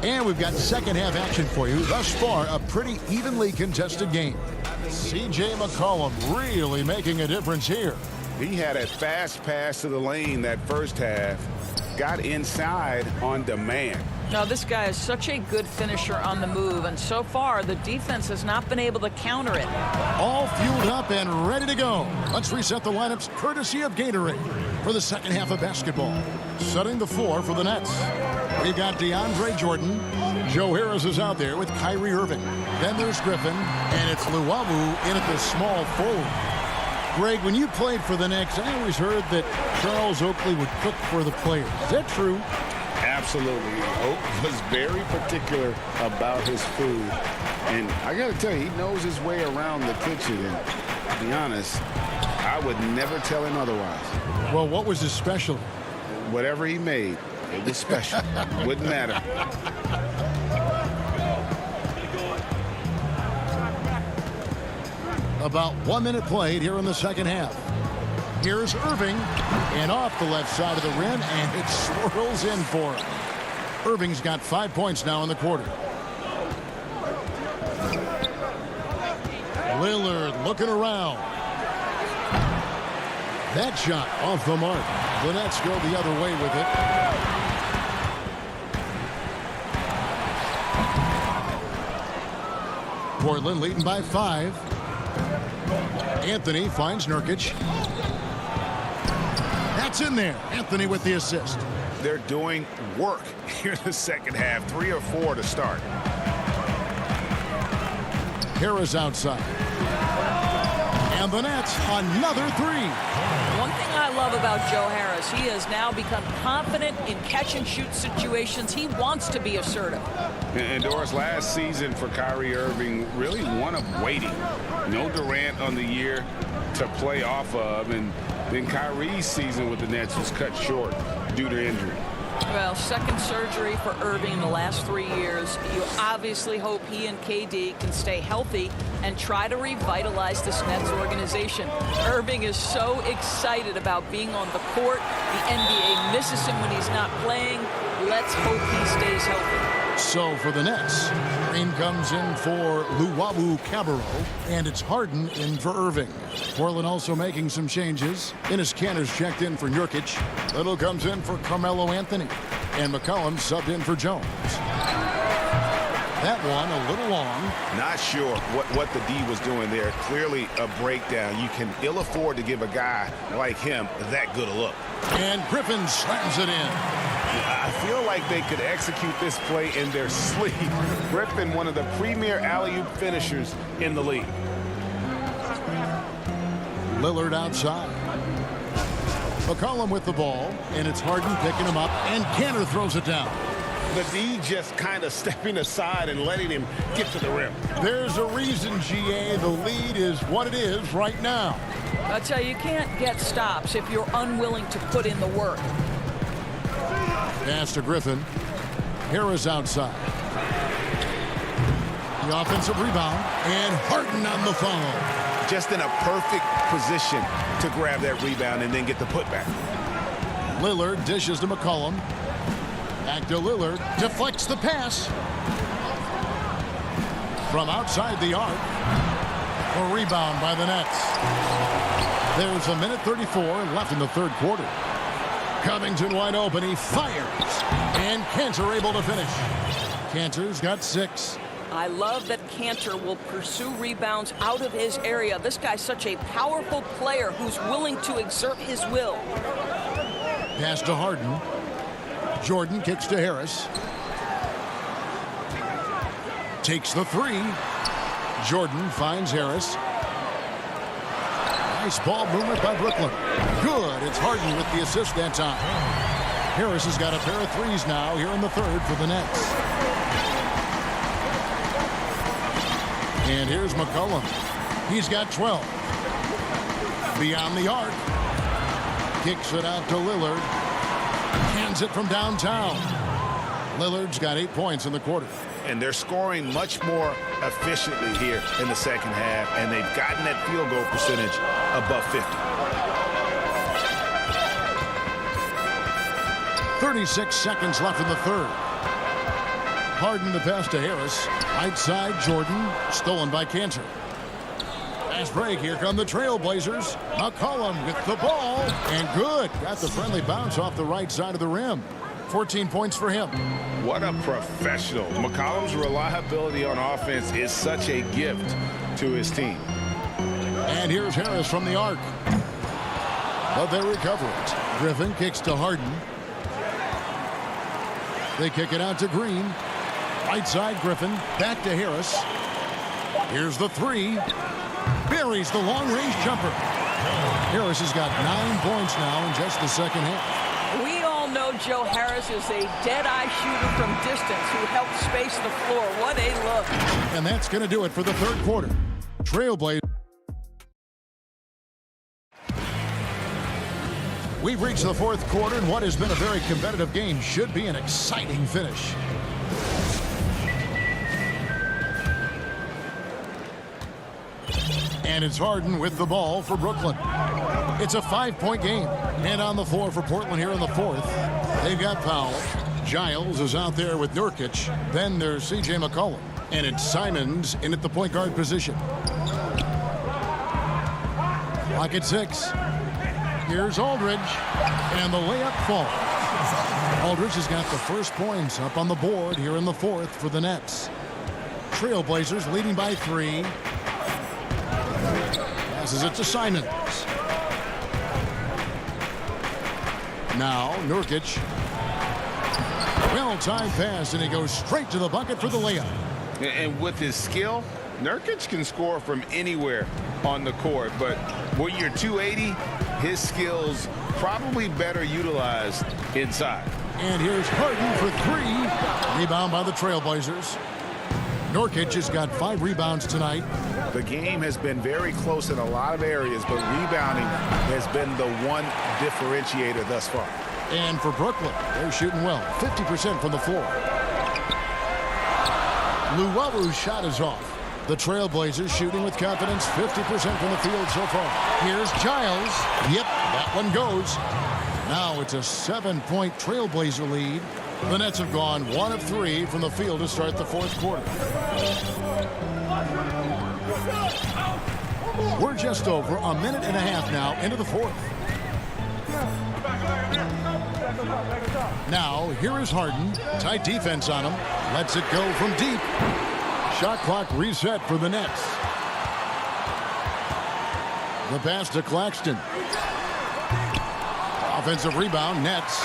A: And we've got second half action for you. Thus far, a pretty evenly contested game. C.J. McCollum really making a difference here.
C: He had a fast pass to the lane that first half. Got inside on demand.
F: Now, this guy is such a good finisher on the move, and so far, the defense has not been able to counter it.
A: All fueled up and ready to go. Let's reset the lineups courtesy of Gatorade for the second half of basketball. Setting the floor for the Nets. We've got DeAndre Jordan. Joe Harris is out there with Kyrie Irving. Then there's Griffin, and it's Luwawu in at the small forward. Greg, when you played for the Knicks, I always heard that Charles Oakley would cook for the players. Is that true?
C: Absolutely. Oak was very particular about his food. And I got to tell you, he knows his way around the kitchen. And to be honest, I would never tell him otherwise.
A: Well, what was his specialty?
C: Whatever he made, it was special. Wouldn't matter.
A: About 1 minute played here in the second half. Here's Irving, and off the left side of the rim, and it swirls in for him. Irving's got 5 points now in the quarter. Lillard looking around. That shot off the mark. The Nets go the other way with it. Portland leading by 5. Anthony finds Nurkic. That's in there. Anthony with the assist.
C: They're doing work here in the second half. 3 or 4 to start.
A: Harris outside. And the Nets, another 3.
F: One thing I love about Joe Harris, he has now become confident in catch-and-shoot situations. He wants to be assertive.
C: And Doris, last season for Kyrie Irving, really one of waiting. No Durant on the year to play off of, and then Kyrie's season with the Nets was cut short due to injury.
F: Well, second surgery for Irving in the last 3 years. You obviously hope he and KD can stay healthy and try to revitalize this Nets organization. Irving is so excited about being on the court. The NBA misses him when he's not playing. Let's hope he stays healthy.
A: So for the Nets, Green comes in for Luwawu Cabarro, and it's Harden in for Irving. Portland also making some changes. Enes Kanter's checked in for Nurkic. Little comes in for Carmelo Anthony. And McCollum subbed in for Jones. That one a little long.
C: Not sure what the D was doing there. Clearly a breakdown. You can ill afford to give a guy like him that good a look.
A: And Griffin slams it in.
C: I feel like they could execute this play in their sleep. Griffin, one of the premier alley-oop finishers in the league.
A: Lillard outside. McCollum with the ball, and it's Harden picking him up, and Kanter throws it down.
C: The D just kind of stepping aside and letting him get to the rim.
A: There's a reason, GA, the lead is what it is right now.
F: I tell you, you can't get stops if you're unwilling to put in the work.
A: Pass to Griffin. Harris outside. The offensive rebound, and Harden on the foul.
C: Just in a perfect position to grab that rebound and then get the putback.
A: Lillard dishes to McCollum. Back to Lillard. Deflects the pass. From outside the arc. A rebound by the Nets. There's a minute 34 left in the third quarter. Covington wide open. He fires. And Cantor able to finish. Cantor's got 6.
F: I love that Cantor will pursue rebounds out of his area. This guy's such a powerful player who's willing to exert his will.
A: Pass to Harden. Jordan kicks to Harris. Takes the 3. Jordan finds Harris. Nice ball movement by Brooklyn. Good. It's Harden with the assist that time. Harris has got a pair of 3s now here in the 3rd for the Nets. And here's McCollum. He's got 12. Beyond the arc. Kicks it out to Lillard. Hands it from downtown. Lillard's got 8 points in the quarter.
C: And they're scoring much more efficiently here in the second half, and they've gotten that field goal percentage above 50.
A: 36 seconds left in the 3rd. Harden the pass to Harris. Right side, Jordan. Stolen by Cantor. Fast break. Here come the Trailblazers. McCollum with the ball. And good. Got the friendly bounce off the right side of the rim. 14 points for him.
C: What a professional. McCollum's reliability on offense is such a gift to his team.
A: And here's Harris from the arc. But they recover it. Griffin kicks to Harden. They kick it out to Green. Right side, Griffin. Back to Harris. Here's the 3. Buries the long-range jumper. Harris has got 9 points now in just the second half.
F: We all know Joe Harris is a dead-eye shooter from distance who helps space the floor. What a look.
A: And that's going to do it for the 3rd quarter. Trailblazers. We've reached the 4th quarter, and what has been a very competitive game should be an exciting finish. And it's Harden with the ball for Brooklyn. It's a 5-point game. And on the floor for Portland here in the 4th. They've got Powell. Giles is out there with Nurkic. Then there's C.J. McCollum. And it's Simons in at the point guard position. Clock at 6. Here's Aldridge. And the layup falls. Aldridge has got the first points up on the board here in the 4th for the Nets. Trailblazers leading by 3. Passes it to Simons. Now Nurkic. Well-timed pass, and he goes straight to the bucket for the layup.
C: And with his skill, Nurkic can score from anywhere on the court. But when you're 280, his skills probably better utilized inside.
A: And here's Harden for 3. Rebound by the Trailblazers. Nurkic has got 5 rebounds tonight.
C: The game has been very close in a lot of areas, but rebounding has been the one differentiator thus far.
A: And for Brooklyn, they're shooting well, 50% from the floor. Luwalu's shot is off. The Trailblazers shooting with confidence, 50% from the field so far. Here's Giles. Yep, that one goes. Now it's a 7-point Trailblazer lead. The Nets have gone 1 of 3 from the field to start the 4th quarter. We're just over a minute and a half now into the 4th. Now, here is Harden. Tight defense on him. Lets it go from deep. Shot clock reset for the Nets. The pass to Claxton. Offensive rebound, Nets.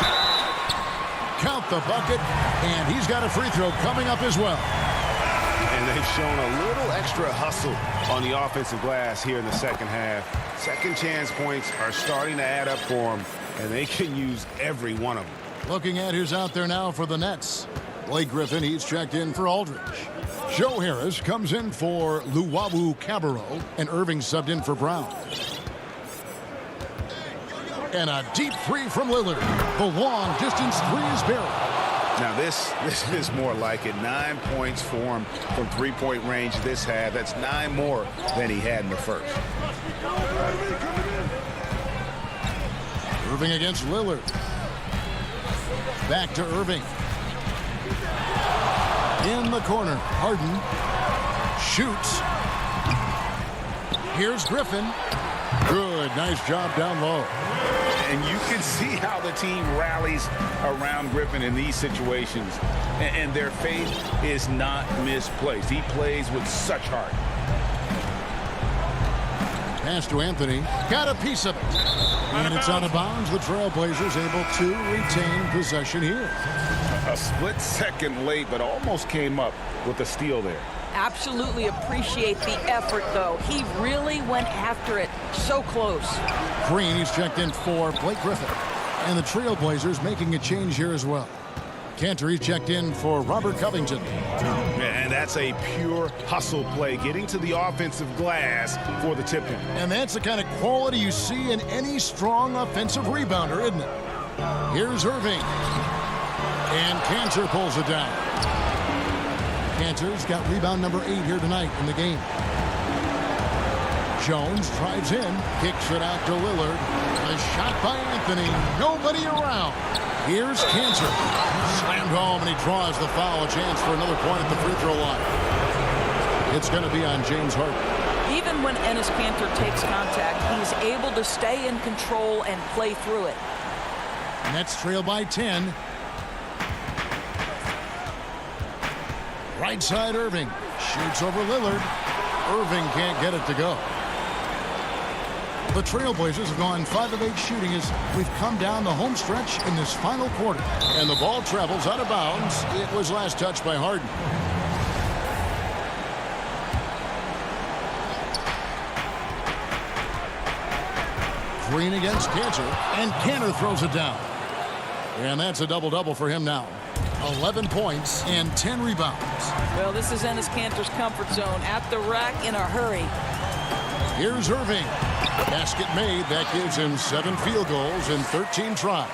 A: Count the bucket, and he's got a free throw coming up as well.
C: And they've shown a little extra hustle on the offensive glass here in the second half. Second chance points are starting to add up for them, and they can use every one of them.
A: Looking at who's out there now for the Nets. Blake Griffin, he's checked in for Aldridge. Joe Harris comes in for Luwawu-Cabarrot, and Irving subbed in for Brown. And a deep 3 from Lillard. The long-distance 3 is buried.
C: Now this is more like it. 9 points for him from three-point range this half. That's 9 more than he had in the first.
A: Irving against Lillard. Back to Irving. In the corner, Harden shoots. Here's Griffin. Good, nice job down low.
C: And you can see how the team rallies around Griffin in these situations. And their faith is not misplaced. He plays with such heart.
A: Pass to Anthony. Got a piece of it. And it's out of bounds. The Trailblazers able to retain possession here.
C: A split second late, but almost came up with a steal there.
F: Absolutely appreciate the effort, though. He really went after it. So close.
A: Green, he's checked in for Blake Griffin. And the Trailblazers making a change here as well. Cantor, he's checked in for Robert Covington.
C: And that's a pure hustle play, getting to the offensive glass for the tip-in.
A: And that's the kind of quality you see in any strong offensive rebounder, isn't it? Here's Irving. And Cantor pulls it down. Cantor's got rebound number 8 here tonight in the game. Jones drives in, kicks it out to Lillard. A shot by Anthony. Nobody around. Here's Cantor. Slammed home, and he draws the foul. A chance for another point at the free throw line. It's going to be on James Harden.
F: Even when Enes Kanter takes contact, he's able to stay in control and play through it.
A: Nets trail by 10. Right side, Irving. Shoots over Lillard. Irving can't get it to go. The Trailblazers have gone 5 of 8 shooting as we've come down the home stretch in this final quarter. And the ball travels out of bounds. It was last touched by Harden. Green against Cantor, and Cantor throws it down. And that's a double-double for him now. 11 points and 10 rebounds.
F: Well, this is Enes Kanter's comfort zone. At the rack in a hurry.
A: Here's Irving. Basket made. That gives him 7 field goals in 13 tries.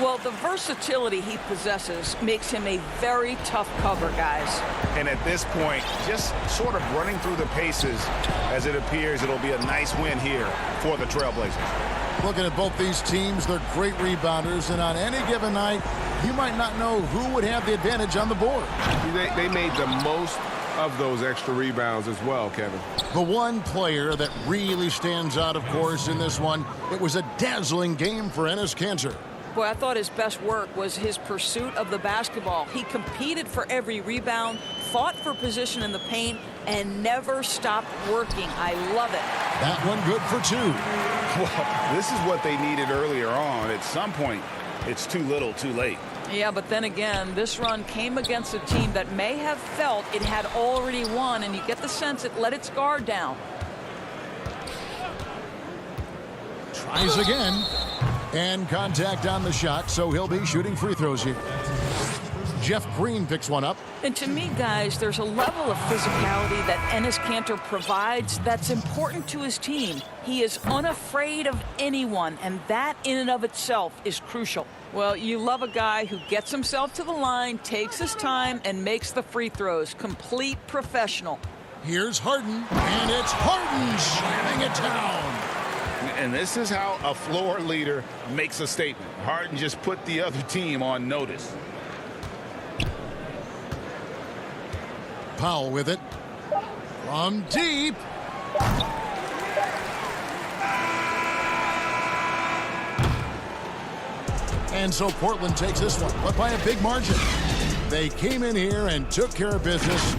F: Well, the versatility he possesses makes him a very tough cover, guys.
C: And at this point, just sort of running through the paces, as it appears it'll be a nice win here for the Trailblazers.
A: Looking at both these teams, they're great rebounders, and on any given night, you might not know who would have the advantage on the board.
G: They made the most of those extra rebounds as well, Kevin.
A: The one player that really stands out, of course, in this one, it was a dazzling game for Enes Kanter.
F: Boy, I thought his best work was his pursuit of the basketball. He competed for every rebound, fought for position in the paint, and never stopped working. I love it.
A: That one good for 2.
C: Well, this is what they needed earlier on. At some point, it's too little, too late.
F: Yeah, but then again, this run came against a team that may have felt it had already won, and you get the sense it let its guard down.
A: Tries again. And contact on the shot, so he'll be shooting free throws here. Jeff Green picks one up.
F: And to me, guys, there's a level of physicality that Enes Kanter provides that's important to his team. He is unafraid of anyone, and that in and of itself is crucial. Well, you love a guy who gets himself to the line, takes his time, and makes the free throws. Complete professional.
A: Here's Harden, and it's Harden slamming it down.
C: And this is how a floor leader makes a statement. Harden just put the other team on notice.
A: Powell with it. From deep. And so Portland takes this one, but by a big margin. They came in here and took care of business.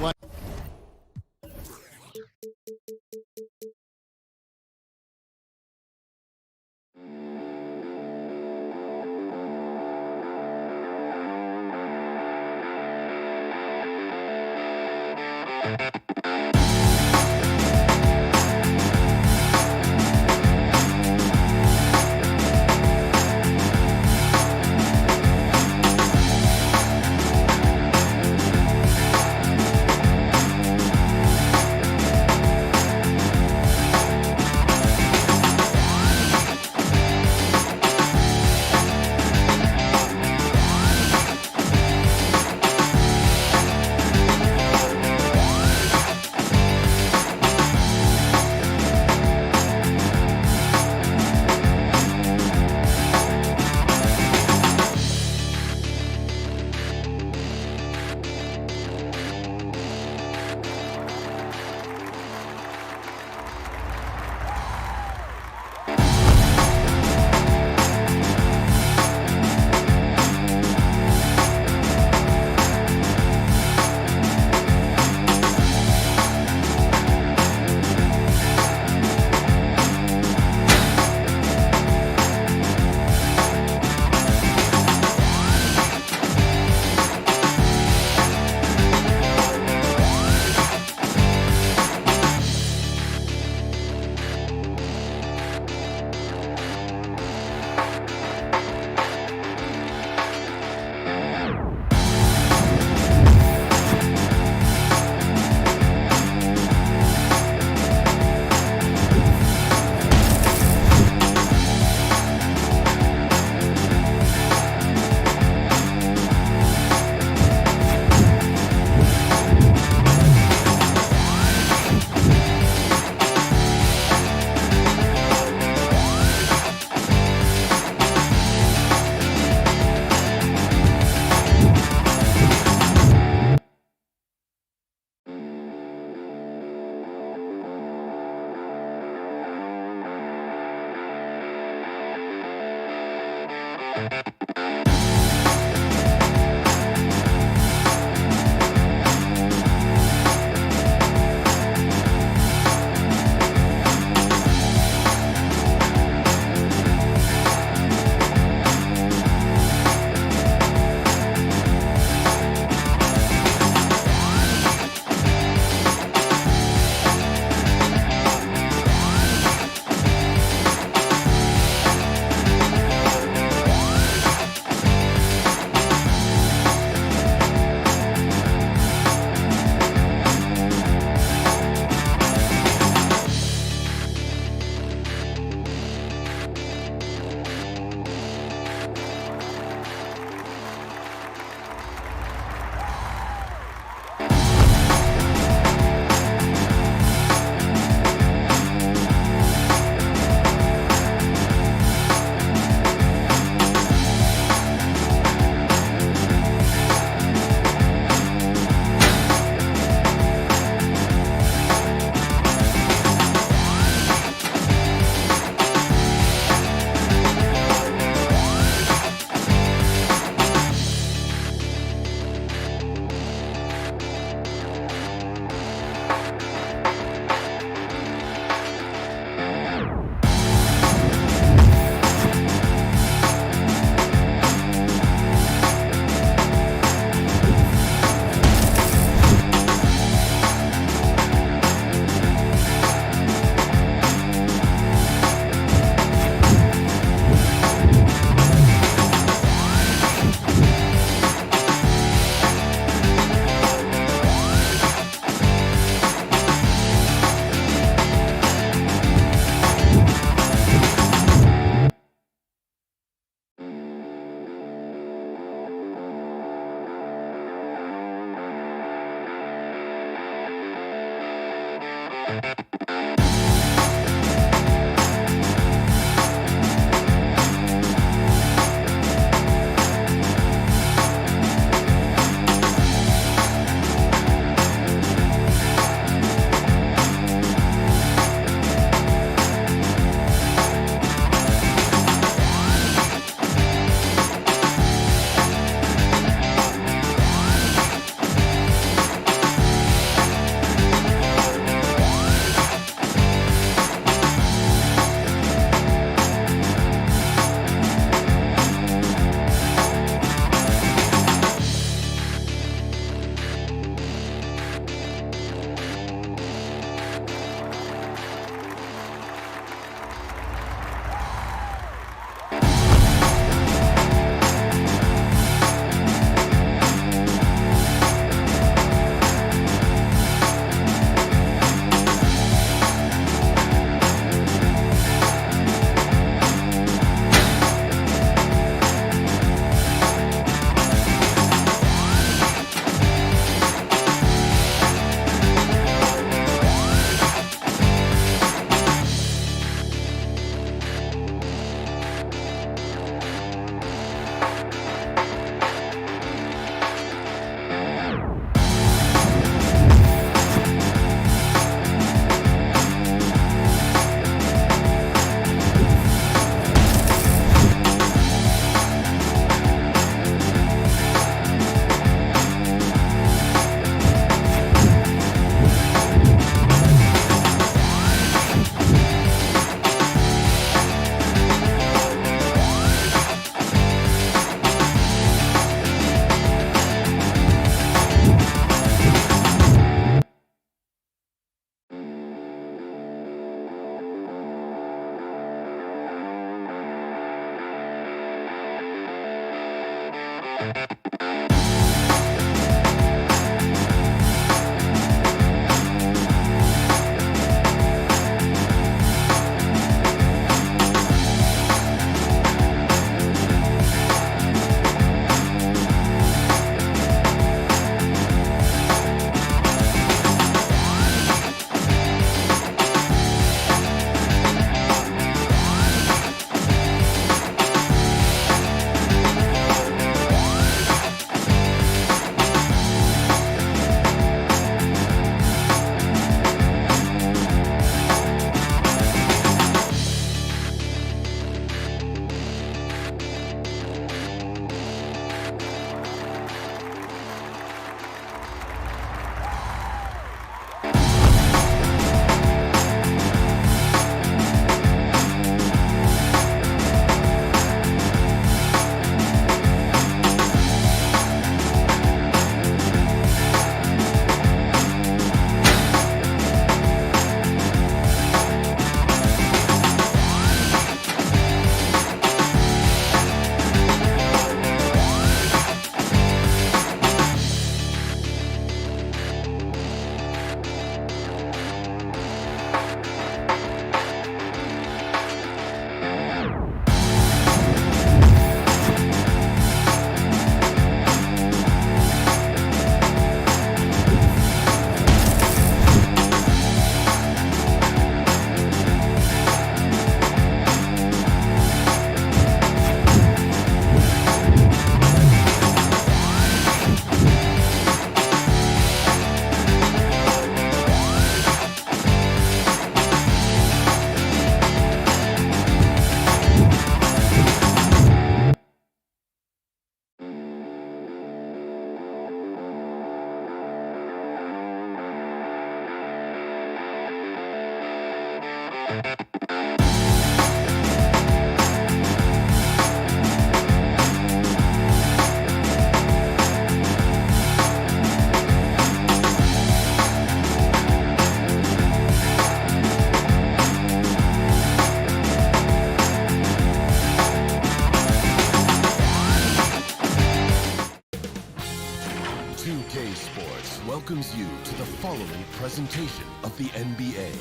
J: Welcomes you to the following presentation of the NBA.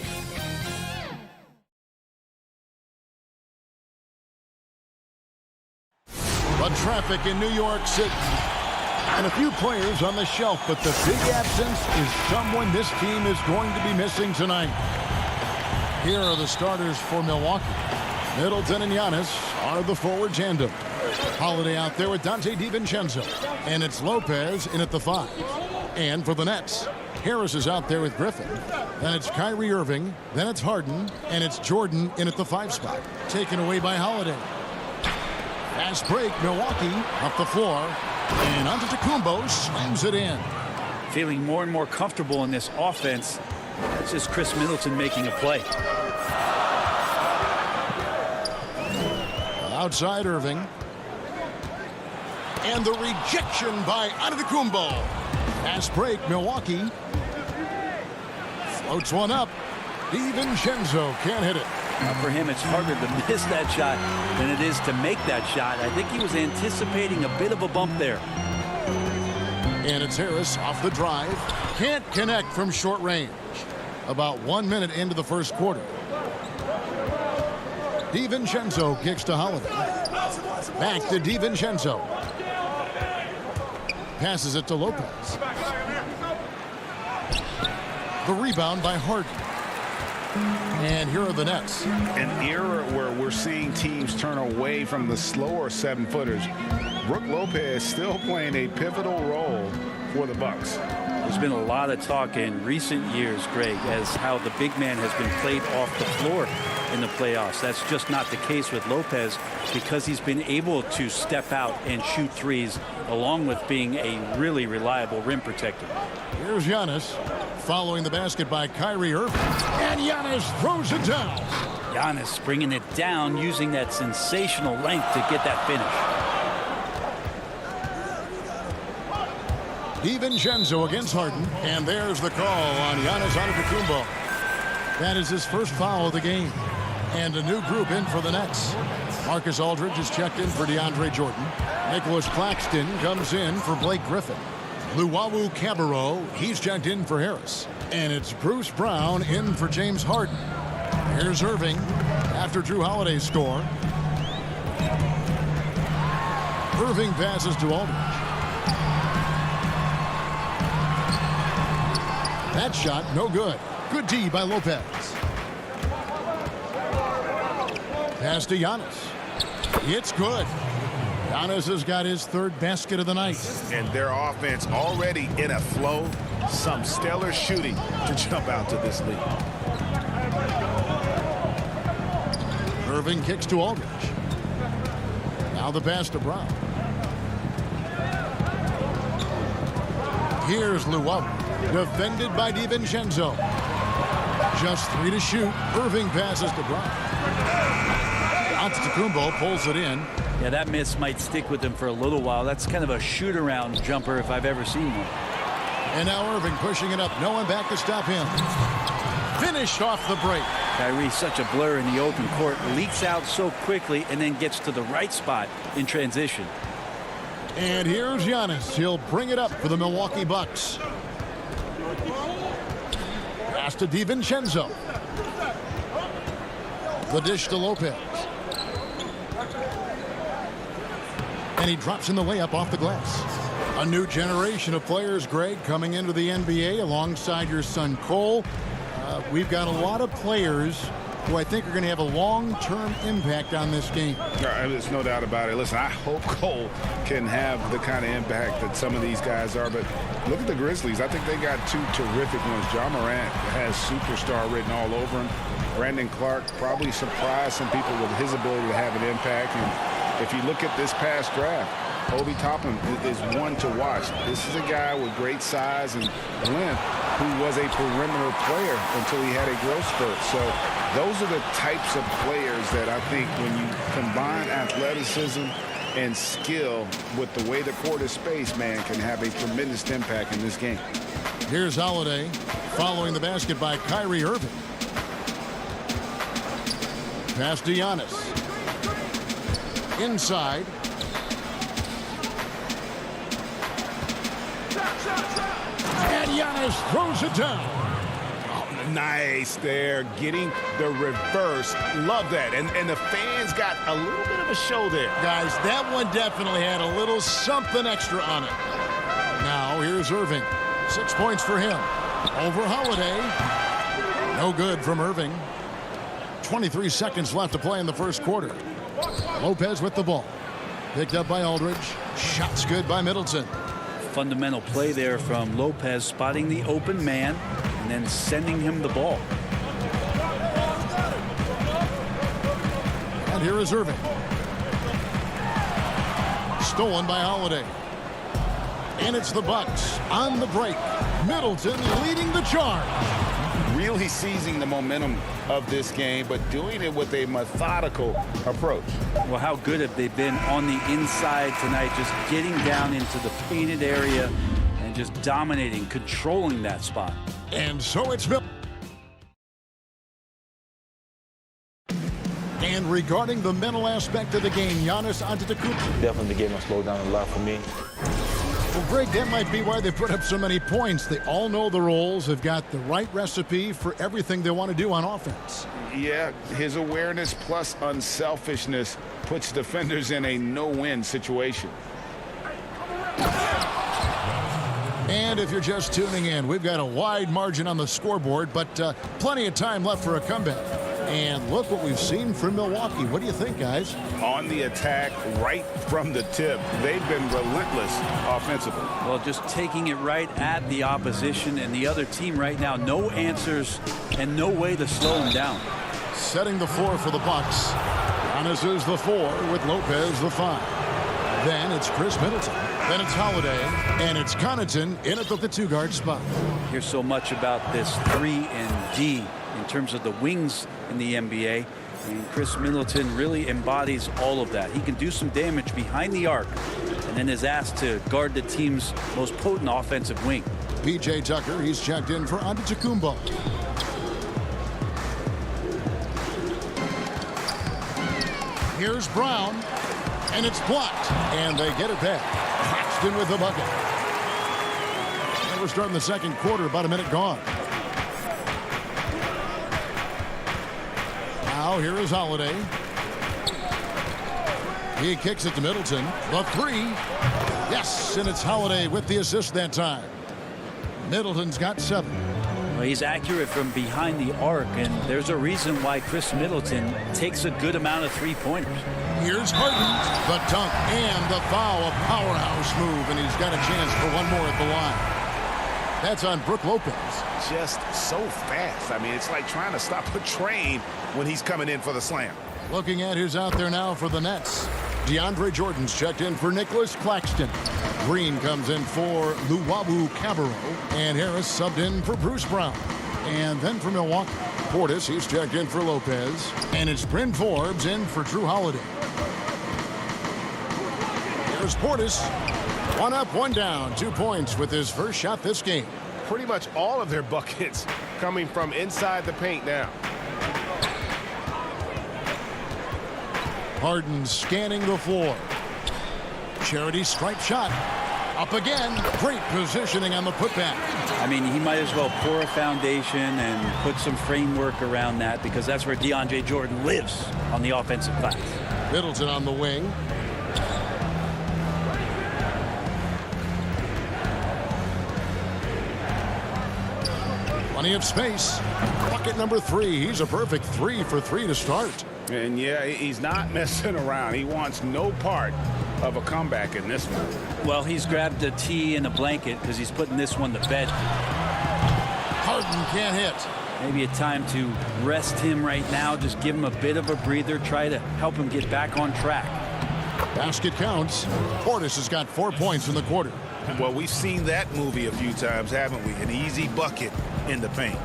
A: But traffic in New York City. And a few players on the shelf, but the big absence is someone this team is going to be missing tonight. Here are the starters for Milwaukee. Middleton and Giannis are the forward tandem. Holiday out there with Dante DiVincenzo. And it's Lopez in at the 5. And for the Nets, Harris is out there with Griffin. Then it's Kyrie Irving. Then it's Harden. And it's Jordan in at the 5 spot. Taken away by Holiday. Fast break, Milwaukee up the floor. And Antetokounmpo slams it in.
B: Feeling more and more comfortable in this offense. That's just Chris Middleton making a play.
A: Outside Irving. And the rejection by Antetokounmpo. Fast break, Milwaukee. Floats one up. DiVincenzo can't hit it.
B: Now for him, it's harder to miss that shot than it is to make that shot. I think he was anticipating a bit of a bump there.
A: And it's Harris off the drive. Can't connect from short range. About 1 minute into the first quarter. DiVincenzo kicks to Holiday. Back to DiVincenzo. Passes it to Lopez. The rebound by Harden. And here are the Nets.
C: An era where we're seeing teams turn away from the slower 7-footers. Brook Lopez still playing a pivotal role for the Bucks.
B: There's been a lot of talk in recent years, Greg, as how the big man has been played off the floor in the playoffs. That's just not the case with Lopez because he's been able to step out and shoot threes along with being a really reliable rim protector.
A: Here's Giannis following the basket by Kyrie Irving. And Giannis throws it down.
B: Giannis bringing it down using that sensational length to get that finish.
A: DiVincenzo against Harden. And there's the call on Giannis Antetokounmpo. That is his first foul of the game. And a new group in for the Nets. Marcus Aldridge is checked in for DeAndre Jordan. Nicholas Claxton comes in for Blake Griffin. Luwawu Cabarrot, he's checked in for Harris. And it's Bruce Brown in for James Harden. Here's Irving after Drew Holiday's score. Irving passes to Aldridge. That shot, no good. Good D by Lopez. Pass to Giannis. It's good. Giannis has got his third basket of the night.
C: And their offense already in a flow. Some stellar shooting to jump out to this lead.
A: Irving kicks to Aldridge. Now the pass to Brown. Here's Luwawu. Defended by DiVincenzo. Just 3 to shoot. Irving passes to Brown. Antetokounmpo pulls it in.
B: Yeah, that miss might stick with him for a little while. That's kind of a shoot-around jumper if I've ever seen one.
A: And now Irving pushing it up. No one back to stop him. Finished off the break.
B: Kyrie's such a blur in the open court. Leaks out so quickly and then gets to the right spot in transition.
A: And here's Giannis. He'll bring it up for the Milwaukee Bucks. Pass to DiVincenzo. The dish to Lopez. And he drops in the layup off the glass. A new generation of players, Greg, coming into the NBA alongside your son Cole. We've got a lot of players who I think are going to have a long-term impact on this game.
C: There's no doubt about it. Listen, I hope Cole can have the kind of impact that some of these guys are. But look at the Grizzlies. I think they got 2 terrific ones. John Morant has superstar written all over him. Brandon Clark probably surprised some people with his ability to have an impact. And if you look at this past draft, Obi Toppin is one to watch. This is a guy with great size and length who was a perimeter player until he had a growth spurt. So those are the types of players that I think when you combine athleticism and skill with the way the court is spaced, man, can have a tremendous impact in this game.
A: Here's Holiday following the basket by Kyrie Irving. Pass to Giannis. Inside. And Giannis throws it down.
G: Oh, nice there, getting the reverse. Love that. And the fans got a little bit of a show there.
A: Guys, that one definitely had a little something extra on it. Now here's Irving. 6 points for him. Over Holiday. No good from Irving. 23 seconds left to play in the first quarter. Lopez with the ball. Picked up by Aldridge. Shots good by Middleton.
B: Fundamental play there from Lopez, spotting the open man and then sending him the ball.
A: And here is Irving. Stolen by Holiday. And it's the Bucks on the break. Middleton leading the charge.
C: Really seizing the momentum of this game, but doing it with a methodical approach.
B: Well, how good have they been on the inside tonight, just getting down into the painted area and just dominating, controlling that spot.
A: And so it's Middleton. And regarding the mental aspect of the game, Giannis Antetokounmpo.
H: Definitely the game has slowed down a lot for me.
A: Well, Greg, that might be why they put up so many points. They all know the roles. They've got the right recipe for everything they want to do on offense.
C: Yeah, his awareness plus unselfishness puts defenders in a no-win situation.
A: And if you're just tuning in, we've got a wide margin on the scoreboard, but plenty of time left for a comeback. And look what we've seen from Milwaukee. What do you think, guys?
C: On the attack right from the tip. They've been relentless offensively.
B: Well, just taking it right at the opposition and the other team right now. No answers and no way to slow them down.
A: Setting the floor for the Bucks. Giannis is the 4 with Lopez the 5. Then it's Chris Middleton. Then it's Holiday. And it's Connaughton in at the 2-guard spot.
B: Here's so much about this 3 and D in terms of the wings in the NBA. And Chris Middleton really embodies all of that. He can do some damage behind the arc and then is asked to guard the team's most potent offensive wing.
A: P.J. Tucker, he's checked in for Antetokounmpo. Here's Brown, and it's blocked, and they get it back. Paxton with the bucket. And we're starting the second quarter, about a minute gone. Now here is Holiday. He kicks it to Middleton. The 3. Yes, and it's Holiday with the assist that time. Middleton's got 7.
B: Well, he's accurate from behind the arc, and there's a reason why Chris Middleton takes a good amount of 3-pointers.
A: Here's Harden, the dunk, and the foul, a powerhouse move, and he's got a chance for one more at the line. That's on Brook Lopez.
G: Just so fast. I mean, it's like trying to stop a train when he's coming in for the slam.
A: Looking at who's out there now for the Nets. DeAndre Jordan's checked in for Nicholas Claxton. Green comes in for Luwawu Cabarro. And Harris subbed in for Bruce Brown. And then for Milwaukee, Portis, he's checked in for Lopez. And it's Bryn Forbes in for Drew Holiday. Here's Portis. 1 up, 1 down. 2 points with his first shot this game.
G: Pretty much all of their buckets coming from inside the paint now.
A: Harden scanning the floor. Charity stripe shot. Up again. Great positioning on the putback.
B: I mean, he might as well pour a foundation and put some framework around that, because that's where DeAndre Jordan lives on the offensive glass.
A: Middleton on the wing. Plenty of space. Bucket number 3. He's a perfect 3 for 3 to start.
C: And yeah, he's not messing around. He wants no part of a comeback in this one.
B: Well, he's grabbed a tee and a blanket because he's putting this one to bed.
A: Harden can't hit.
B: Maybe a time to rest him right now. Just give him a bit of a breather. Try to help him get back on track.
A: Basket counts. Portis has got 4 points in the quarter.
G: Well, we've seen that movie a few times, haven't we? An easy bucket in the paint.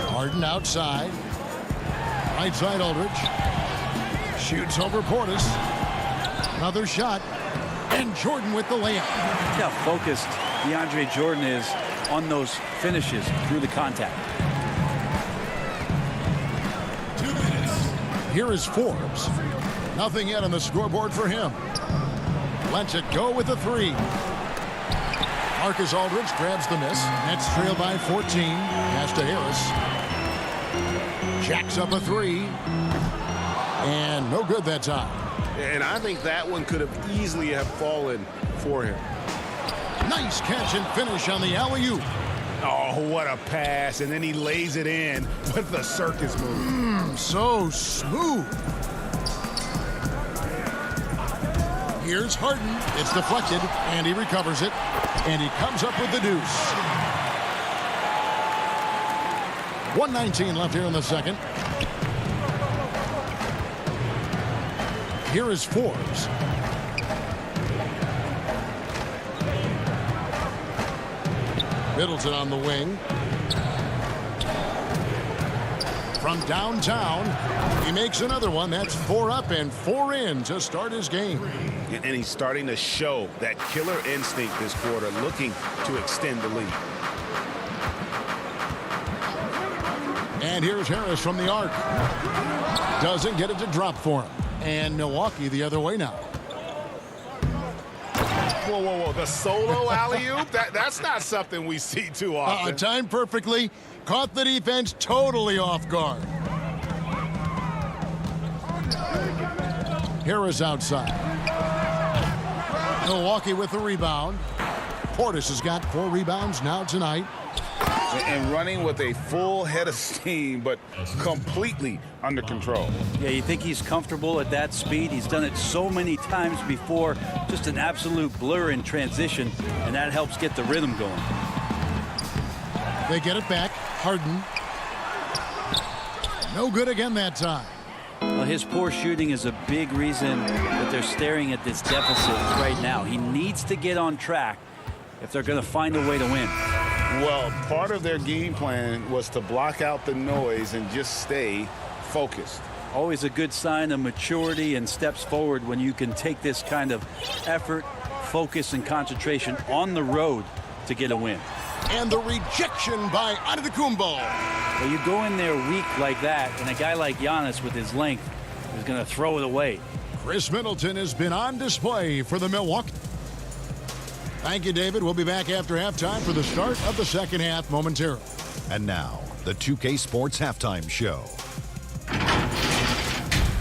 A: Harden outside. Right side Aldridge. Shoots over Portis. Another shot. And Jordan with the layup.
B: Look how focused DeAndre Jordan is on those finishes through the contact.
A: 2 minutes. Here is Forbes. Nothing yet on the scoreboard for him. Lets it go with the 3. Marcus Aldridge grabs the miss. Nets trail by 14. Pass to Harris. Jacks up a 3. And no good that time.
G: And I think that one could have easily have fallen for him.
A: Nice catch and finish on the alley-oop.
G: Oh, what a pass. And then he lays it in with the circus move.
A: So smooth. Here's Harden. It's deflected, and he recovers it. And he comes up with the deuce. 1:19 left here in the second. Here is Forbes. Middleton on the wing. From downtown, he makes another one. That's 4 up and 4 in to start his game.
G: And he's starting to show that killer instinct this quarter, looking to extend the lead.
A: And here's Harris from the arc. Doesn't get it to drop for him. And Milwaukee the other way now.
G: Whoa, whoa, whoa. The solo alley-oop? That's not something we see too often.
A: Timed perfectly. Caught the defense totally off guard. Harris outside. Milwaukee with the rebound. Portis has got 4 rebounds now tonight.
G: And running with a full head of steam, but completely under control.
B: Yeah, you think he's comfortable at that speed. He's done it so many times before. Just an absolute blur in transition, and that helps get the rhythm going.
A: They get it back. Harden. No good again that time.
B: Well, his poor shooting is a big reason that they're staring at this deficit right now. He needs to get on track if they're going to find a way to win.
G: Well, part of their game plan was to block out the noise and just stay focused.
B: Always a good sign of maturity and steps forward when you can take this kind of effort, focus, and concentration on the road to get a win.
A: And the rejection by Antetokounmpo.
B: Well, you go in there weak like that, and a guy like Giannis with his length is going to throw it away.
A: Chris Middleton has been on display for the Milwaukee. Thank you, David. We'll be back after halftime for the start of the second half momentarily.
D: And now, the 2K Sports Halftime Show.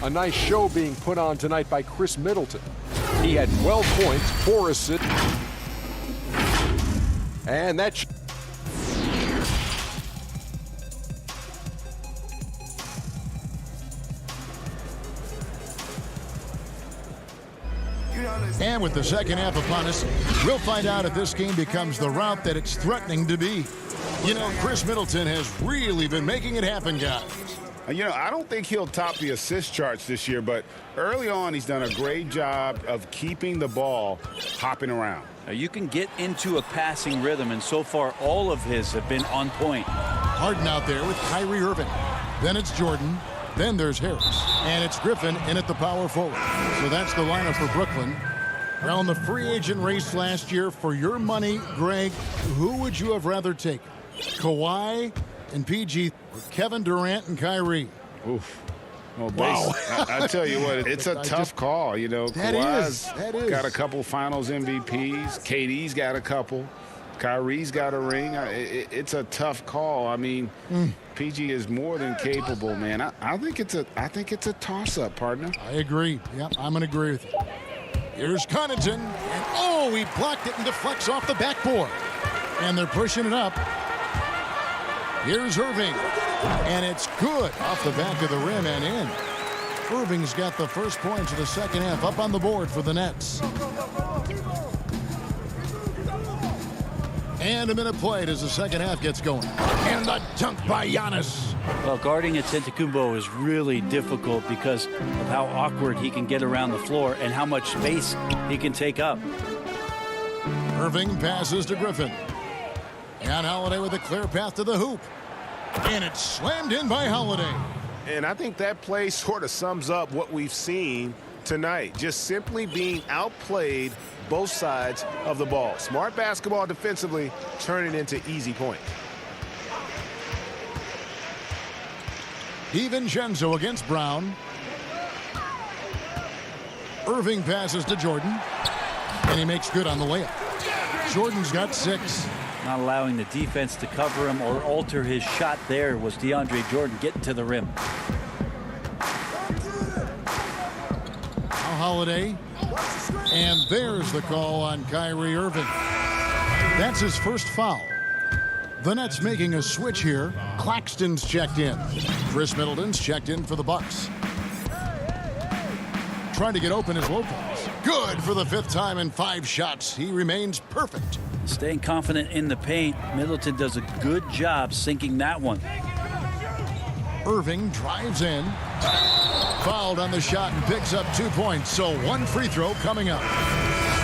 E: A nice show being put on tonight by Chris Middleton. He had 12 points, 4 assists, and that's...
A: And with the second half upon us, we'll find out if this game becomes the route that it's threatening to be. You know, Chris Middleton has really been making it happen, guys.
G: You know, I don't think he'll top the assist charts this year, but early on he's done a great job of keeping the ball hopping around.
B: Now, you can get into a passing rhythm, and so far all of his have been on point.
A: Harden out there with Kyrie Irving. Then it's Jordan. Then there's Harris. And it's Griffin in at the power forward. So that's the lineup for Brooklyn. Well, in the free agent race last year, for your money, Greg, who would you have rather taken? Kawhi and PG, or Kevin Durant and Kyrie?
G: Oof. Well,
A: wow.
G: I tell you what, it's a tough call. You know, Kawhi's got a couple finals MVPs. KD's got a couple. Kyrie's got a ring. It's a tough call. I mean, PG is more than capable, man. I think it's a toss-up, partner.
A: I agree. Yep, I'm going to agree with you. Here's Connaughton, and oh, he blocked it and deflects off the backboard. And they're pushing it up. Here's Irving, and it's good off the back of the rim and in. Irving's got the first points of the second half up on the board for the Nets. And a minute played as the second half gets going. And the dunk by Giannis.
B: Well, guarding Antetokounmpo is really difficult because of how awkward he can get around the floor and how much space he can take up.
A: Irving passes to Griffin. And Holiday with a clear path to the hoop. And it's slammed in by Holiday.
G: And I think that play sort of sums up what we've seen tonight. Just simply being outplayed both sides of the ball. Smart basketball defensively, turning into easy points.
A: DiVincenzo against Brown. Irving passes to Jordan. And he makes good on the layup. Jordan's got 6.
B: Not allowing the defense to cover him or alter his shot there was DeAndre Jordan getting to the rim.
A: Now Holiday. And there's the call on Kyrie Irving. That's his first foul. The Nets making a switch here. Claxton's checked in. Chris Middleton's checked in for the Bucks. Trying to get open is Lopez. Good for the 5th time in 5 shots. He remains perfect.
B: Staying confident in the paint. Middleton does a good job sinking that one.
A: Irving drives in. Fouled on the shot and picks up 2 points. So 1 free throw coming up.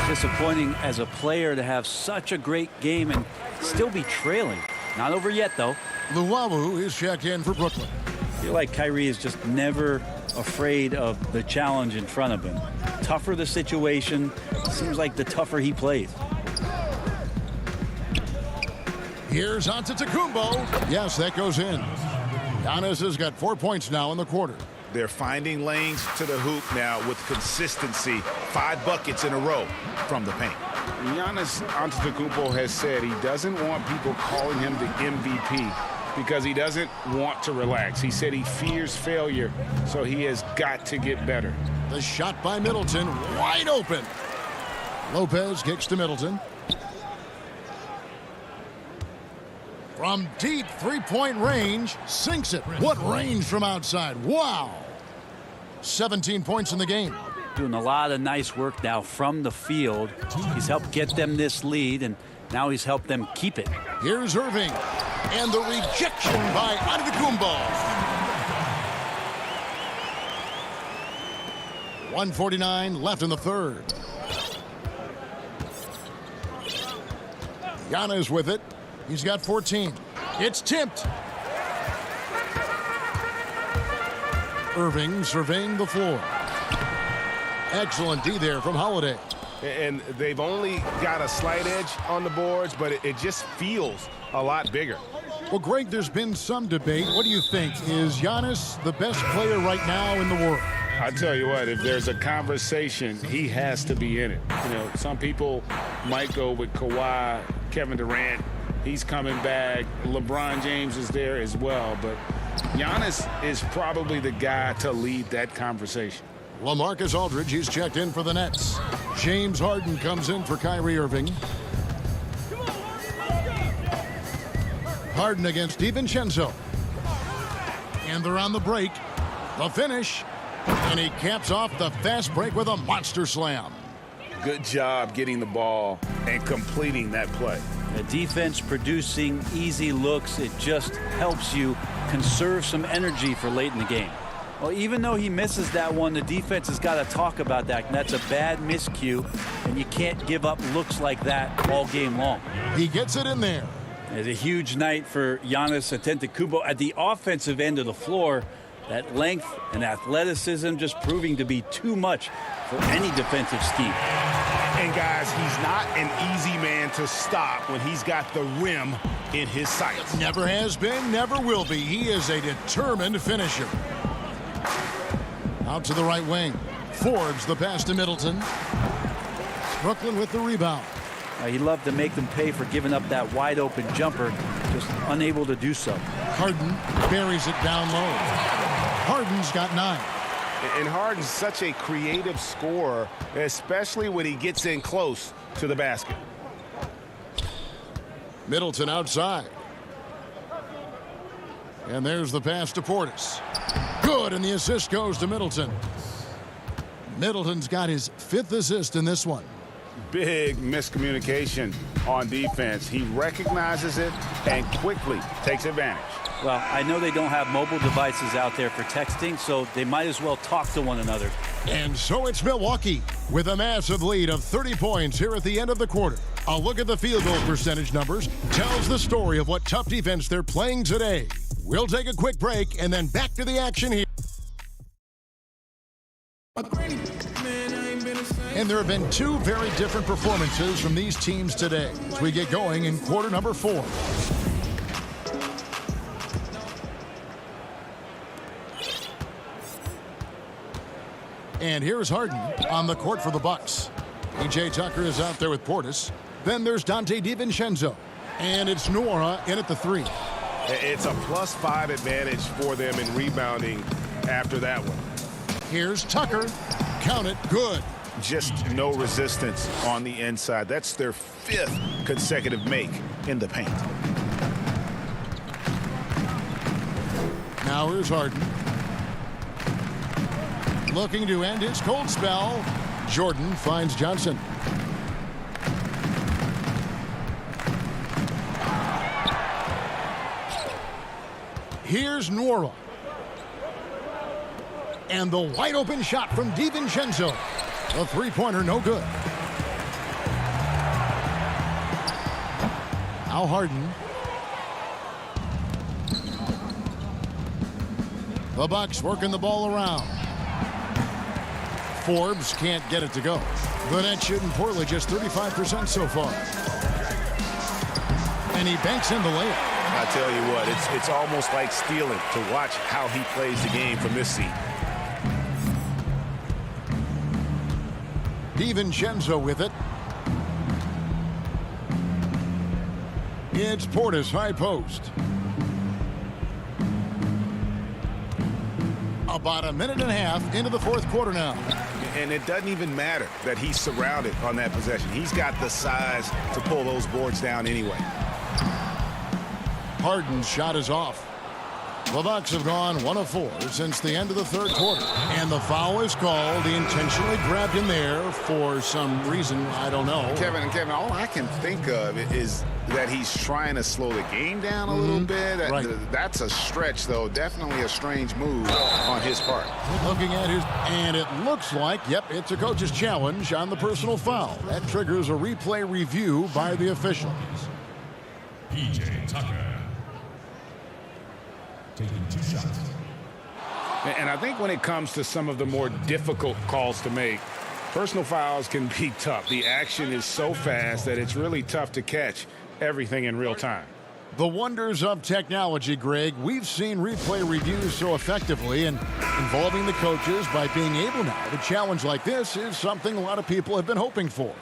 B: Disappointing as a player to have such a great game and still be trailing. Not over yet, though.
A: Luwawu is checked in for Brooklyn.
B: I feel like Kyrie is just never afraid of the challenge in front of him. Tougher the situation, seems like the tougher he plays.
A: Here's Antetokounmpo. Yes, that goes in. Giannis has got 4 points now in the quarter.
G: They're finding lanes to the hoop now with consistency. 5 buckets in a row from the paint. Giannis Antetokounmpo has said he doesn't want people calling him the MVP because he doesn't want to relax. He said he fears failure, so he has got to get better.
A: The shot by Middleton, wide open. Lopez kicks to Middleton. From deep 3-point range, sinks it. What range from outside? Wow. 17 points in the game.
B: Doing a lot of nice work now from the field. He's helped get them this lead, and now he's helped them keep it.
A: Here's Irving. And the rejection by Antetokounmpo. 1:49 left in the third. Giannis with it. He's got 14. It's tipped. Irving surveying the floor. Excellent D there from Holiday.
G: And they've only got a slight edge on the boards, but it just feels a lot bigger.
A: Well, Greg, there's been some debate. What do you think? Is Giannis the best player right now in the world?
G: I tell you what, if there's a conversation, he has to be in it. You know, some people might go with Kawhi, Kevin Durant. He's coming back. LeBron James is there as well. But Giannis is probably the guy to lead that conversation.
A: LaMarcus Aldridge, he's checked in for the Nets. James Harden comes in for Kyrie Irving. Harden against DiVincenzo. And they're on the break. The finish. And he caps off the fast break with a monster slam.
G: Good job getting the ball and completing that play.
B: The defense producing easy looks. It just helps you conserve some energy for late in the game. Well, even though he misses that one, the defense has got to talk about that. That's a bad miscue, and you can't give up looks like that all game long.
A: He gets it in there.
B: It's a huge night for Giannis Antetokounmpo at the offensive end of the floor. That length and athleticism just proving to be too much for any defensive scheme.
G: And guys, he's not an easy man to stop when he's got the rim in his sights.
A: Never has been, never will be. He is a determined finisher. Out to the right wing. Forbes the pass to Middleton. Brooklyn with the rebound.
B: He loved to make them pay for giving up that wide open jumper, just unable to do so.
A: Harden buries it down low. Harden's got 9.
G: And Harden's such a creative scorer, especially when he gets in close to the basket.
A: Middleton outside. And there's the pass to Portis. Good, and the assist goes to Middleton. Middleton's got his 5th assist in this one.
G: big miscommunication on defense. He recognizes it and quickly takes advantage.
B: Well, I know they don't have mobile devices out there for texting, so they might as well talk to one another.
A: And so it's Milwaukee with a massive lead of 30 points here at the end of the quarter. A look at the field goal percentage numbers tells the story of what tough defense they're playing today. We'll take a quick break and then back to the action here. And there have been two very different performances from these teams today as we get going in quarter number 4. And here's Harden on the court for the Bucks. P.J. Tucker is out there with Portis. Then there's Dante DiVincenzo. And it's Nwora in at the 3.
C: It's a +5 advantage for them in rebounding after that one.
A: Here's Tucker. Count it. Good.
G: Just no resistance on the inside. That's their 5th consecutive make in the paint.
A: Now here's Harden. Looking to end his cold spell. Jordan finds Johnson. Here's Nwora. And the wide open shot from DiVincenzo. A three-pointer, no good. Now Harden. The Bucks working the ball around. Forbes can't get it to go. The net shooting poorly, just 35% so far. And he banks in the layup.
G: I tell you what, it's almost like stealing to watch how he plays the game from this seat.
A: DiVincenzo with it. It's Portis, high post. About a minute and a half into the fourth quarter now.
G: And it doesn't even matter that he's surrounded on that possession. He's got the size to pull those boards down anyway.
A: Harden's shot is off. The Bucks have gone 1 of 4 since the end of the third quarter. And the foul is called. He intentionally grabbed him there for some reason. I don't know.
G: Kevin, all I can think of is that he's trying to slow the game down a little bit.
A: Right.
G: That's a stretch, though. Definitely a strange move on his part.
A: Looking at his, and it looks like, yep, it's a coach's challenge on the personal foul. That triggers a replay review by the officials.
J: P.J. Tucker. Taking 2 shots.
C: And I think when it comes to some of the more difficult calls to make, personal fouls can be tough. The action is so fast that it's really tough to catch everything in real time.
A: The wonders of technology, Greg. We've seen replay reviews so effectively, and involving the coaches by being able now to challenge like this is something a lot of people have been hoping for.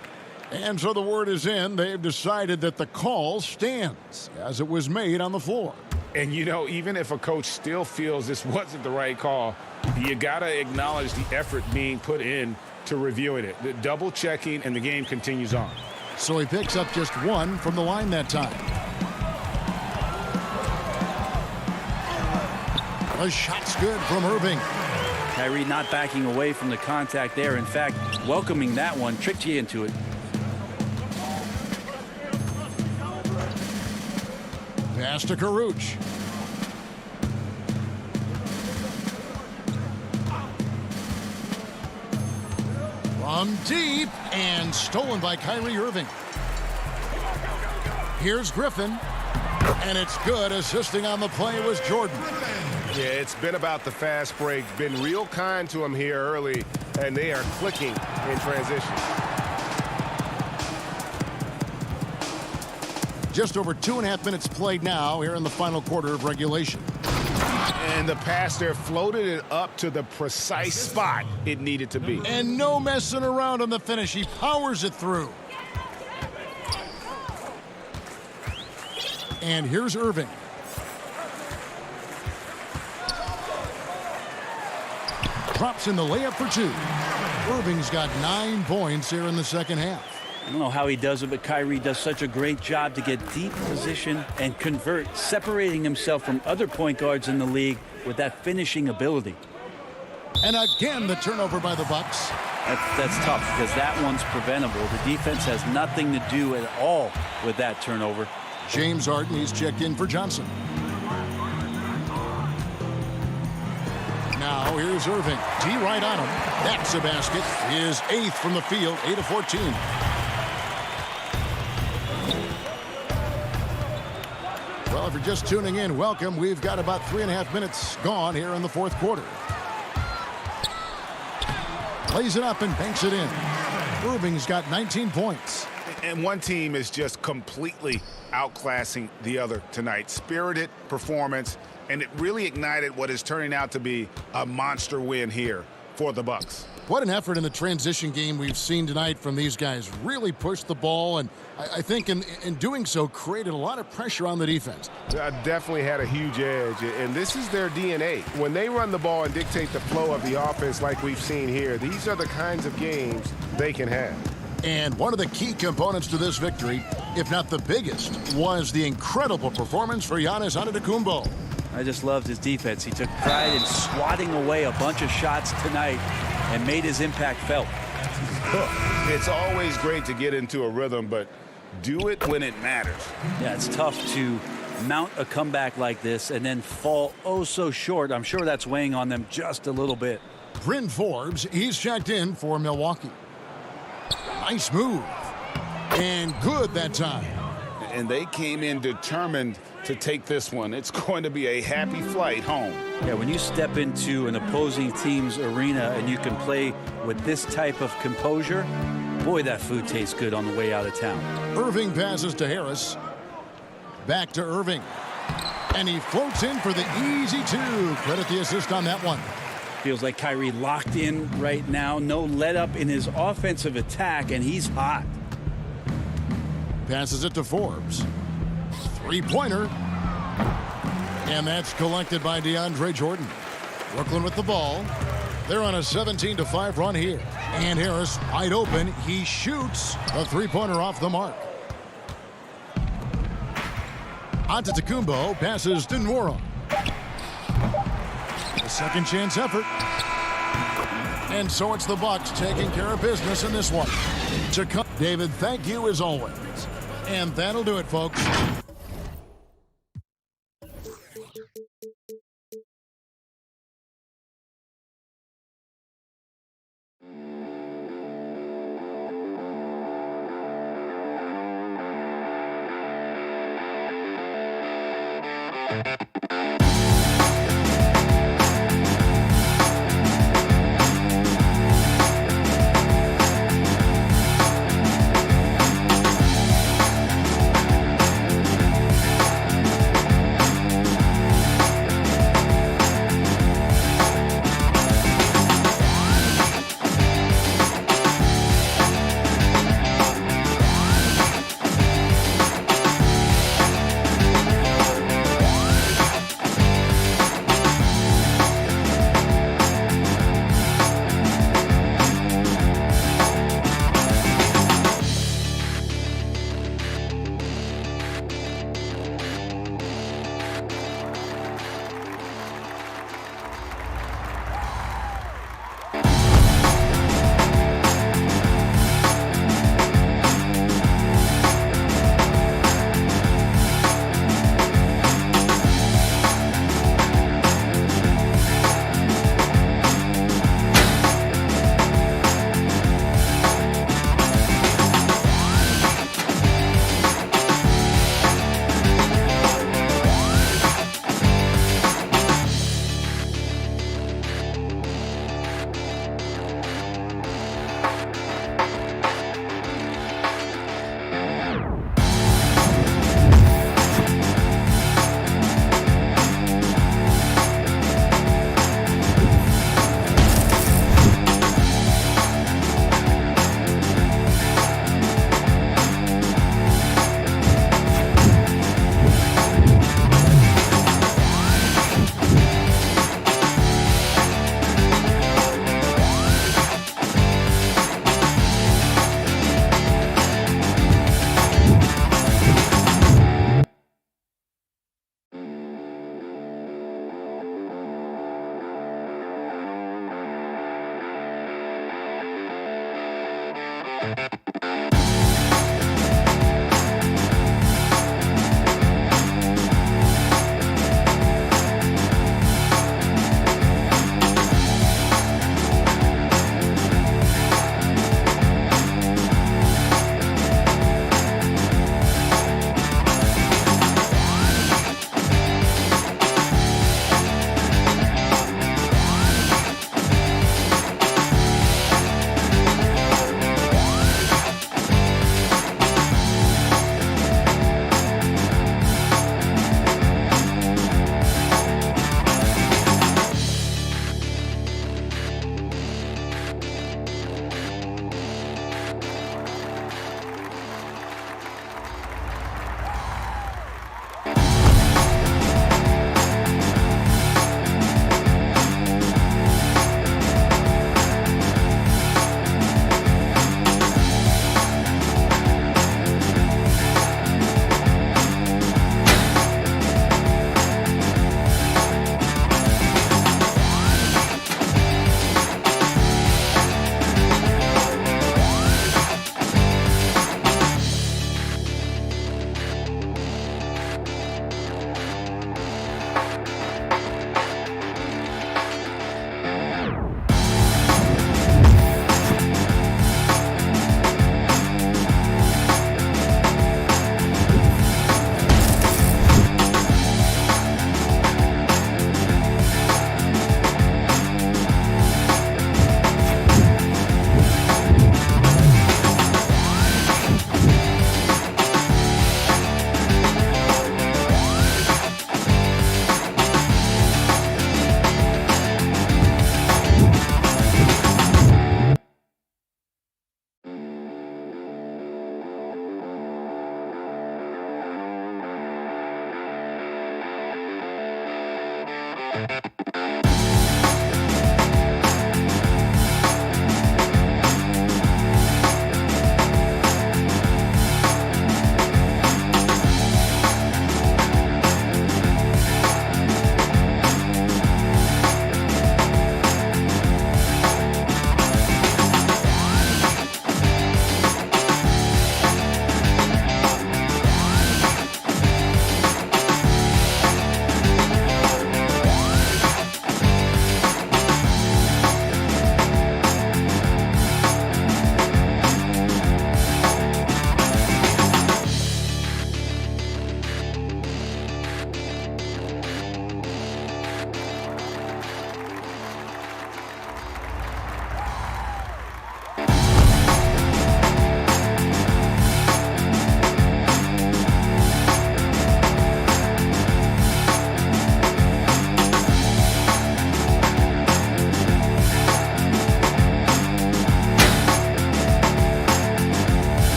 A: And so the word is in. They've decided that the call stands as it was made on the floor.
C: And, you know, even if a coach still feels this wasn't the right call, you got to acknowledge the effort being put in to reviewing it. The double checking, and the game continues on.
A: So he picks up just 1 from the line that time. The shot's good from Irving.
B: Kyrie not backing away from the contact there. In fact, welcoming that one, tricked you into it.
A: Pass to Karuch. From deep, and stolen by Kyrie Irving. Here's Griffin, and it's good. Assisting on the play was Jordan.
C: Yeah, it's been about the fast break. Been real kind to him here early, and they are clicking in transition.
A: Just over 2.5 minutes played now here in the final quarter of regulation.
G: And the pass there floated it up to the precise spot it needed to be.
A: And no messing around on the finish. He powers it through. And here's Irving. Drops in the layup for 2. Irving's got 9 points here in the second half.
B: I don't know how he does it, but Kyrie does such a great job to get deep position and convert, separating himself from other point guards in the league with that finishing ability.
A: And again, the turnover by the Bucks.
B: That's tough because that one's preventable. The defense has nothing to do at all with that turnover.
A: James Harden, he's checked in for Johnson. Now here's Irving. D right on him. That's a basket. His 8th from the field, 8 of 14. Well, if you're just tuning in, welcome. We've got about 3.5 minutes gone here in the fourth quarter. Plays it up and banks it in. Irving's got 19 points.
G: And one team is just completely outclassing the other tonight. Spirited performance, and it really ignited what is turning out to be a monster win here for the Bucks.
A: What an effort in the transition game we've seen tonight from these guys. Really pushed the ball, and I think in doing so created a lot of pressure on the defense.
K: Definitely had a huge edge, and this is their DNA. When they run the ball and dictate the flow of the offense like we've seen here, these are the kinds of games they can have.
A: And one of the key components to this victory, if not the biggest, was the incredible performance for Giannis Antetokounmpo.
B: I just loved his defense. He took pride in swatting away a bunch of shots tonight and made his impact felt.
G: It's always great to get into a rhythm, but do it when it matters.
B: Yeah, it's tough to mount a comeback like this and then fall oh so short. I'm sure that's weighing on them just a little bit.
A: Bryn Forbes, he's checked in for Milwaukee. Nice move. And good that time.
G: And they came in determined to take this one. It's going to be a happy flight home.
B: Yeah, when you step into an opposing team's arena and you can play with this type of composure, boy, that food tastes good on the way out of town.
A: Irving passes to Harris. Back to Irving. And he floats in for the easy 2. Credit the assist on that one.
B: Feels like Kyrie locked in right now. No let up in his offensive attack, and he's hot.
A: Passes it to Forbes. 3-pointer. And that's collected by DeAndre Jordan. Brooklyn with the ball. They're on a 17-5 run here. And Harris wide open. He shoots a 3-pointer off the mark. Antetokounmpo passes to Nwora. A second chance effort. And so it's the Bucks taking care of business in this one. David, thank you as always. And that'll do it, folks.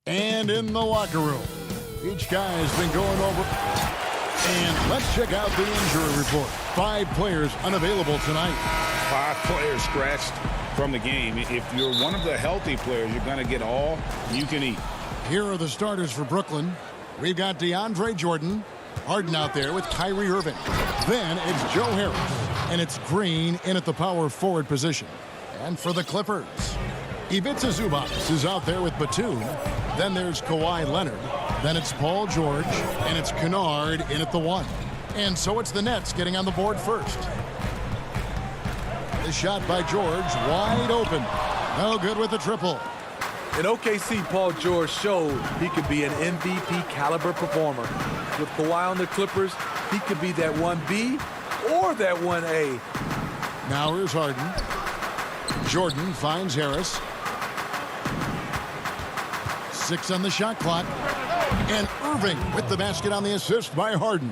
A: And in the locker room, each guy has been going over. And let's check out the injury report. 5 players unavailable tonight.
G: 5 players scratched from the game. If you're one of the healthy players, you're going to get all you can eat.
A: Here are the starters for Brooklyn. We've got DeAndre Jordan, Harden out there with Kyrie Irving. Then it's Joe Harris, and it's Green in at the power forward position. And for the Clippers, Ivica Zubac is out there with Batum. Then there's Kawhi Leonard. Then it's Paul George, and it's Kennard in at the 1. And so it's the Nets getting on the board first. The shot by George, wide open. No good with the triple.
I: In OKC, Paul George showed he could be an MVP caliber performer. With Kawhi on the Clippers, he could be that 1B or that 1A.
A: Now here's Harden. Jordan finds Harris. 6 on the shot clock. And Irving with the basket on the assist by Harden.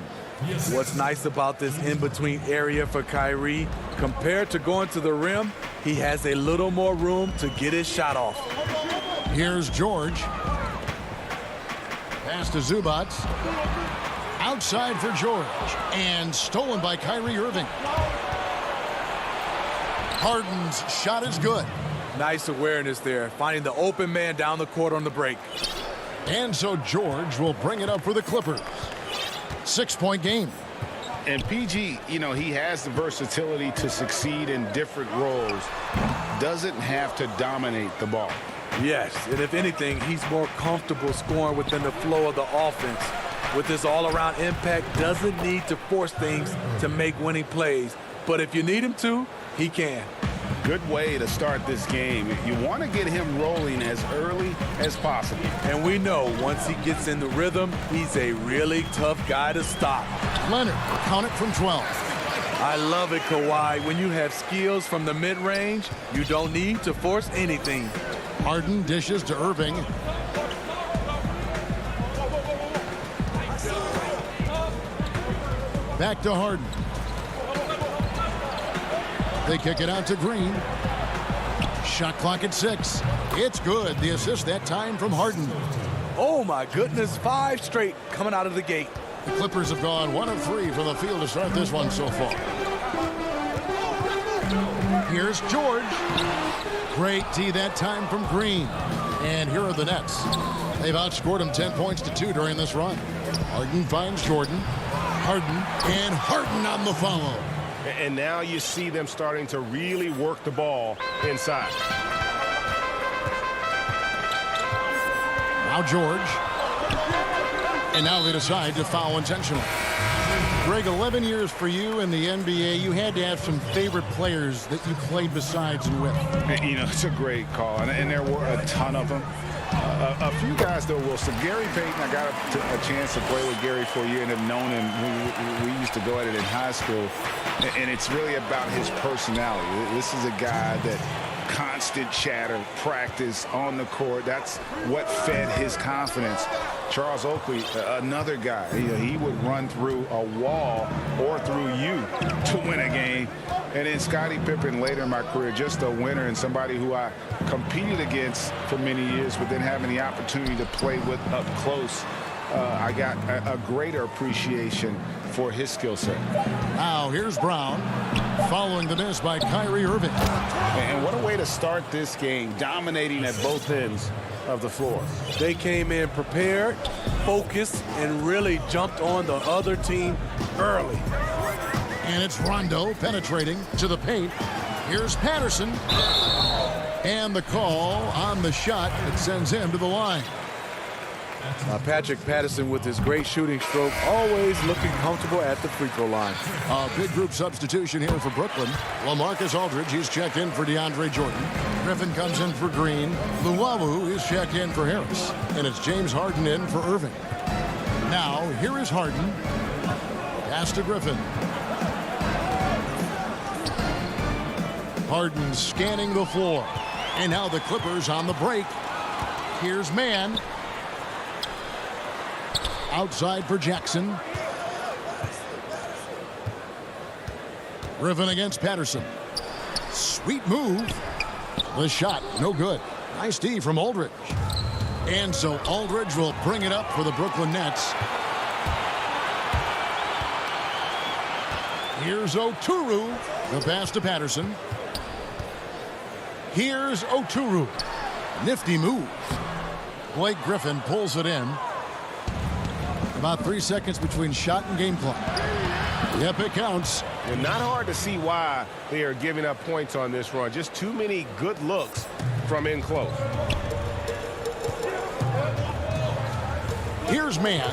I: What's nice about this in-between area for Kyrie, compared to going to the rim, he has a little more room to get his shot off.
A: Here's George. Pass to Zubac. Outside for George. And stolen by Kyrie Irving. Harden's shot is good.
I: Nice awareness there, finding the open man down the court on the break.
A: And so George will bring it up for the Clippers. 6-point game.
G: And PG, you know, he has the versatility to succeed in different roles. Doesn't have to dominate the ball.
I: Yes, and if anything, he's more comfortable scoring within the flow of the offense. With his all-around impact, doesn't need to force things to make winning plays. But if you need him to, he can.
G: Good way to start this game. You want to get him rolling as early as possible.
I: And we know once he gets in the rhythm, he's a really tough guy to stop.
A: Leonard, count it from 12.
I: I love it, Kawhi. When you have skills from the mid-range, you don't need to force anything.
A: Harden dishes to Irving. Back to Harden. They kick it out to Green. Shot clock at 6. It's good. The assist that time from Harden.
I: Oh, my goodness. 5 straight coming out of the gate.
A: The Clippers have gone 1 of 3 from the field to start this one so far. Here's George. Great D that time from Green. And here are the Nets. They've outscored him 10 points to 2 during this run. Harden finds Jordan. Harden and Harden on the follow.
K: And now you see them starting to really work the ball inside.
A: Now George. And now they decide to foul intentionally. Greg, 11 years for you in the NBA. You had to have some favorite players that you played besides and with.
G: You know, it's a great call, and there were a ton of them. A few guys, though, Wilson. Gary Payton, I got a chance to play with Gary for a year and have known him. We used to go at it in high school, and it's really about his personality. This is a guy that constant chatter, practice on the court. That's what fed his confidence. Charles Oakley, another guy, he would run through a wall or through you to win a game. And then Scottie Pippen later in my career, just a winner and somebody who I competed against for many years, but then having the opportunity to play with up close, I got a greater appreciation for his skill set.
A: Now here's Brown following the miss by Kyrie Irving.
G: And what a way to start this game, dominating at both ends of the floor.
I: They came in prepared, focused, and really jumped on the other team early.
A: And it's Rondo penetrating to the paint. Here's Patterson. And the call on the shot that sends him to the line.
I: Patrick Patterson with his great shooting stroke, always looking comfortable at the free throw line.
A: A big group substitution here for Brooklyn. LaMarcus Aldridge, he's checked in for DeAndre Jordan. Griffin comes in for Green. Luwawu is checked in for Harris. And it's James Harden in for Irving. Now, here is Harden. Pass to Griffin. Harden scanning the floor. And now the Clippers on the break. Here's Mann. Outside for Jackson. Griffin against Patterson. Sweet move. The shot, no good. Nice D from Aldridge. And so Aldridge will bring it up for the Brooklyn Nets. Here's Oturu. The pass to Patterson. Here's Oturu. Nifty move. Blake Griffin pulls it in. About 3 seconds between shot and game clock. Yep, it counts.
K: And not hard to see why they are giving up points on this run. Just too many good looks from in close.
A: Here's Mann.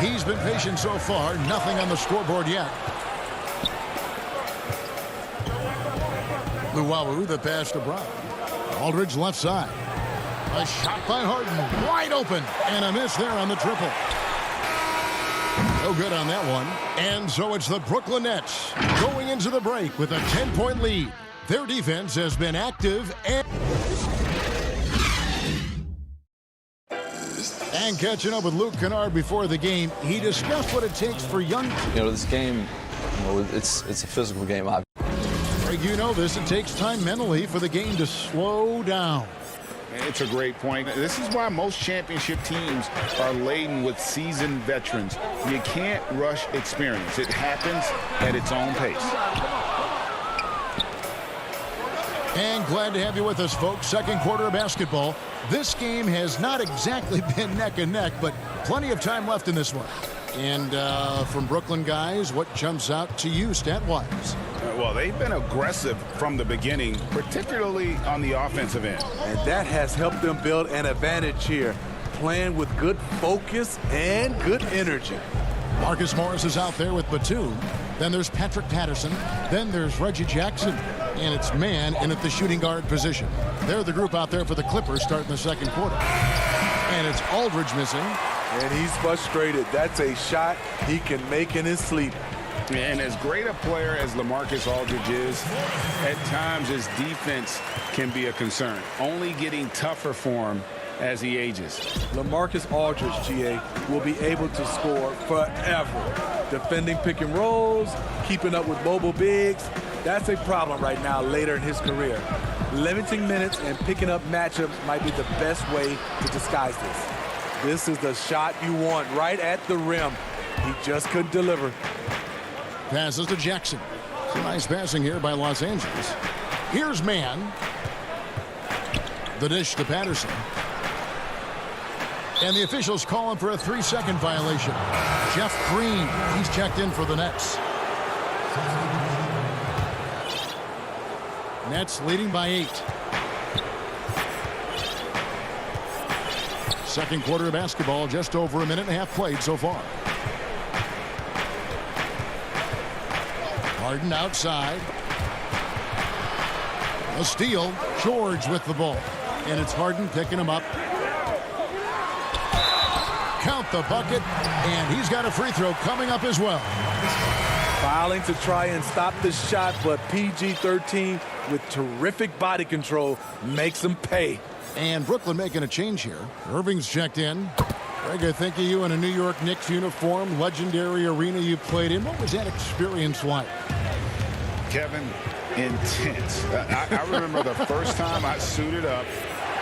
A: He's been patient so far. Nothing on the scoreboard yet. Luwawu, the pass to Brown. Aldridge left side. A shot by Harden. Wide open. And a miss there on the triple. No good on that one. And so it's the Brooklyn Nets going into the break with a 10-point lead. Their defense has been active and catching up with Luke Kennard before the game. He discussed what it takes for young.
L: This game, it's a physical game.
A: Greg, you know this. It takes time mentally for the game to slow down.
G: It's a great point. This is why most championship teams are laden with seasoned veterans. You can't rush experience. It happens at its own pace.
A: And glad to have you with us, folks. Second quarter of basketball. This game has not exactly been neck and neck, but plenty of time left in this one. And from Brooklyn guys, what jumps out to you stat-wise?
G: Well, they've been aggressive from the beginning, particularly on the offensive end.
I: And that has helped them build an advantage here, playing with good focus and good energy.
A: Marcus Morris is out there with Batum. Then there's Patrick Patterson. Then there's Reggie Jackson. And it's Mann in at the shooting guard position. They're the group out there for the Clippers starting the second quarter. And it's Aldridge missing.
I: And he's frustrated. That's a shot he can make in his sleep.
G: And as great a player as LaMarcus Aldridge is, at times his defense can be a concern, only getting tougher for him as he ages.
I: LaMarcus Aldridge, GA, will be able to score forever. Defending pick and rolls, keeping up with mobile bigs, that's a problem right now later in his career. Limiting minutes and picking up matchups might be the best way to disguise this. This is the shot you want right at the rim. He just couldn't deliver.
A: Passes to Jackson. Some nice passing here by Los Angeles. Here's Mann. The dish to Patterson. And the officials calling for a 3-second violation. Jeff Green, he's checked in for the Nets. Nets leading by 8. Second quarter of basketball, just over a minute and a half played so far. Harden outside. A steal. George with the ball. And it's Harden picking him up. Count the bucket. And he's got a free throw coming up as well.
I: Fouling to try and stop the shot, but PG-13 with terrific body control makes him pay.
A: And Brooklyn making a change here. Irving's checked in. Greg, I think of you in a New York Knicks uniform, legendary arena you played in. What was that experience like?
G: Kevin, intense. I remember the first time I suited up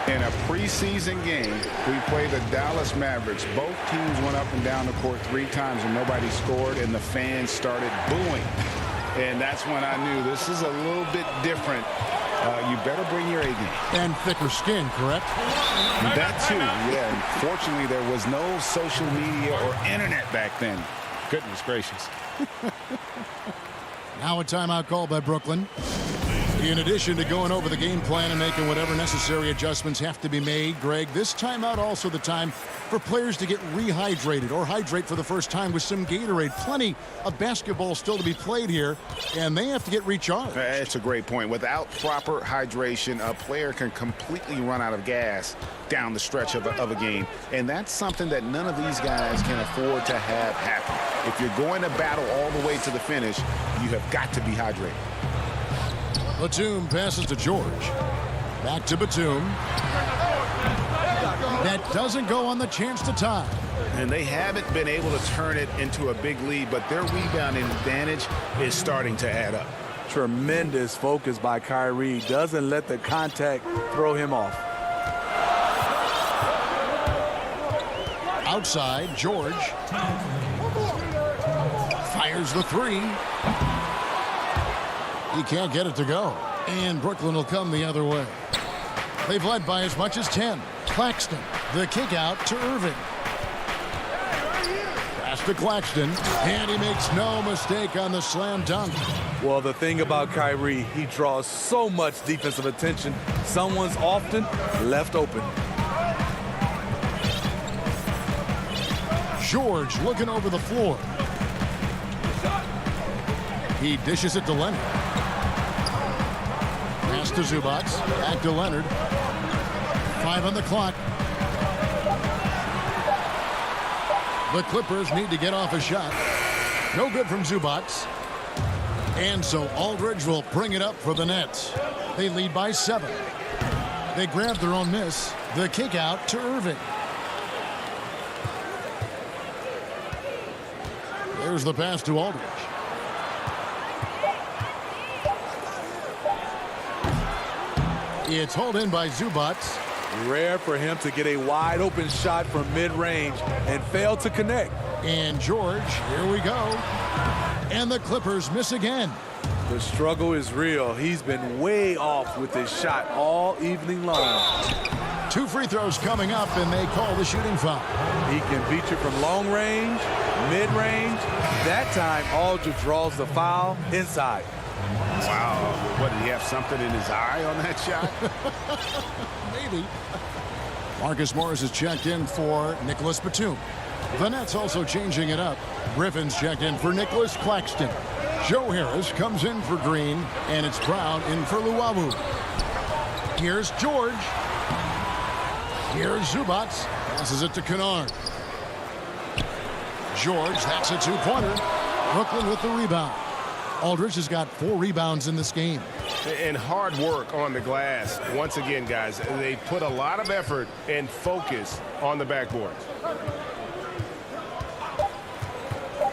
G: in a preseason game. We played the Dallas Mavericks. Both teams went up and down the court 3 times and nobody scored, and the fans started booing. And that's when I knew this is a little bit different. You better bring your A game.
A: And thicker skin, correct?
G: That too, yeah. Unfortunately, there was no social media or internet back then. Goodness gracious.
A: Now a timeout call by Brooklyn. In addition to going over the game plan and making whatever necessary adjustments have to be made, Greg, this timeout also the time for players to get rehydrated or hydrate for the first time with some Gatorade. Plenty of basketball still to be played here, and they have to get recharged.
G: That's a great point. Without proper hydration, a player can completely run out of gas down the stretch of a game, and that's something that none of these guys can afford to have happen. If you're going to battle all the way to the finish, you have got to be hydrated.
A: Batum passes to George. Back to Batum. That doesn't go on the chance to tie.
G: And they haven't been able to turn it into a big lead, but their rebounding advantage is starting to add up.
I: Tremendous focus by Kyrie. Doesn't let the contact throw him off.
A: Outside, George fires the three. He can't get it to go. And Brooklyn will come the other way. They've led by as much as 10. Claxton, the kick out to Irving. Pass to Claxton, and he makes no mistake on the slam dunk.
I: Well, the thing about Kyrie, he draws so much defensive attention. Someone's often left open.
A: George looking over the floor. He dishes it to Leonard. Pass to Zubac. Back to Leonard. 5 on the clock. The Clippers need to get off a shot. No good from Zubac. And so Aldridge will bring it up for the Nets. They lead by 7. They grab their own miss. The kick out to Irving. There's the pass to Aldridge. It's hauled in by Zubac.
I: Rare for him to get a wide open shot from mid-range and fail to connect.
A: And George, here we go. And the Clippers miss again.
I: The struggle is real. He's been way off with his shot all evening long.
A: 2 free throws coming up, and they call the shooting foul.
I: He can beat you from long range, mid-range. That time, Aldridge draws the foul inside.
G: Wow. What, did he have something in his eye on that shot?
A: Maybe. Marcus Morris is checked in for Nicholas Batum. The Nets also changing it up. Griffin's checked in for Nicholas Claxton. Joe Harris comes in for Green, and it's Brown in for Luawu. Here's George. Here's Zubac. Passes it to Kennard. George, that's a 2-pointer. Brooklyn with the rebound. Aldridge has got 4 rebounds in this game.
K: And hard work on the glass. Once again, guys, they put a lot of effort and focus on the backboard.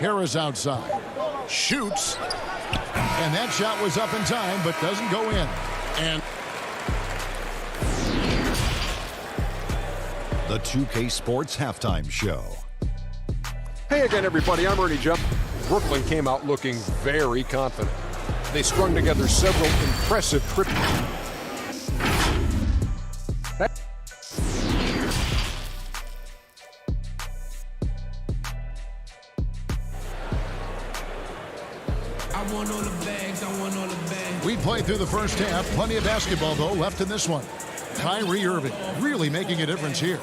A: Harris outside. Shoots. And that shot was up in time, but doesn't go in. And
D: the 2K Sports Halftime Show.
E: Hey again, everybody. I'm Ernie Jupp. Brooklyn came out looking very confident. They strung together several impressive triples.
A: We played through the first half. Plenty of basketball, though, left in this one. Kyrie Irving really making a difference here.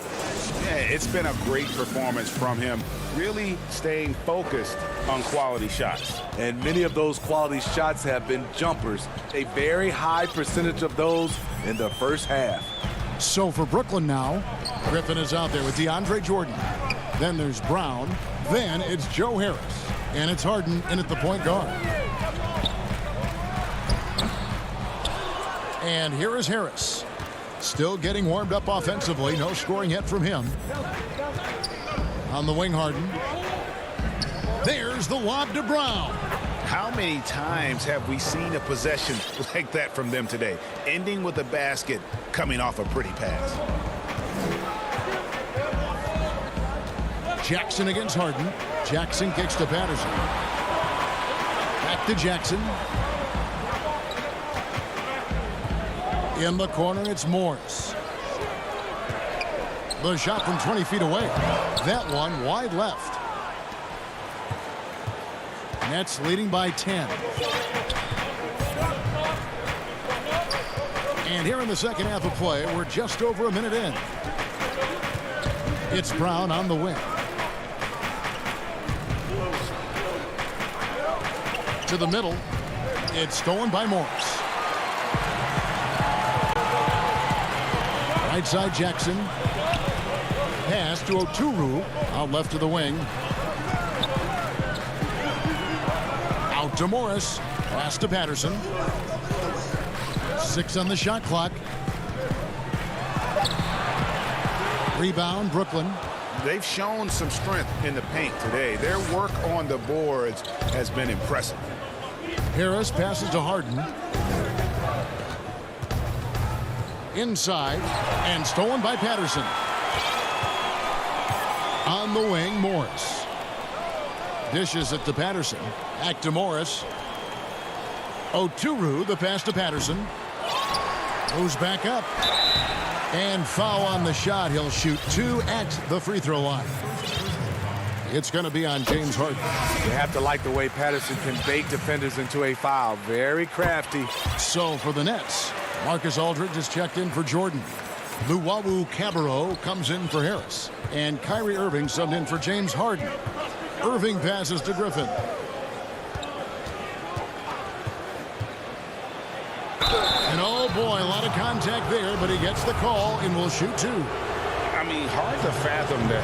G: Yeah, it's been a great performance from him. Really staying focused on quality shots.
I: And many of those quality shots have been jumpers. A very high percentage of those in the first half.
A: So for Brooklyn now, Griffin is out there with DeAndre Jordan. Then there's Brown. Then it's Joe Harris. And it's Harden in at the point guard. And here is Harris. Still getting warmed up offensively. No scoring yet from him. On the wing, Harden. There's the lob to Brown.
G: How many times have we seen a possession like that from them today? Ending with a basket, coming off a pretty pass.
A: Jackson against Harden. Jackson kicks to Patterson. Back to Jackson. In the corner, it's Morris. The shot from 20 feet away. That one wide left. Nets leading by 10. And here in the second half of play, we're just over a minute in. It's Brown on the wing. To the middle. It's stolen by Morris. Right side Jackson. Pass to Oturu. Out left to the wing. Out to Morris. Pass to Patterson. 6 on the shot clock. Rebound, Brooklyn.
C: They've shown some strength in the paint today. Their work on the boards has been impressive.
A: Harris passes to Harden. Inside, and stolen by Patterson. On the wing, Morris. Dishes it to Patterson. Back to Morris. Oturu, the pass to Patterson. Goes back up. And foul on the shot. He'll shoot 2 at the free throw line. It's going to be on James Harden.
I: You have to like the way Patterson can bait defenders into a foul. Very crafty.
A: So for the Nets, Marcus Aldridge is checked in for Jordan. Luwawu Cabarrot comes in for Harris. And Kyrie Irving subbed in for James Harden. Irving passes to Griffin. And oh boy, a lot of contact there, but he gets the call and will shoot 2.
C: I mean, hard to fathom that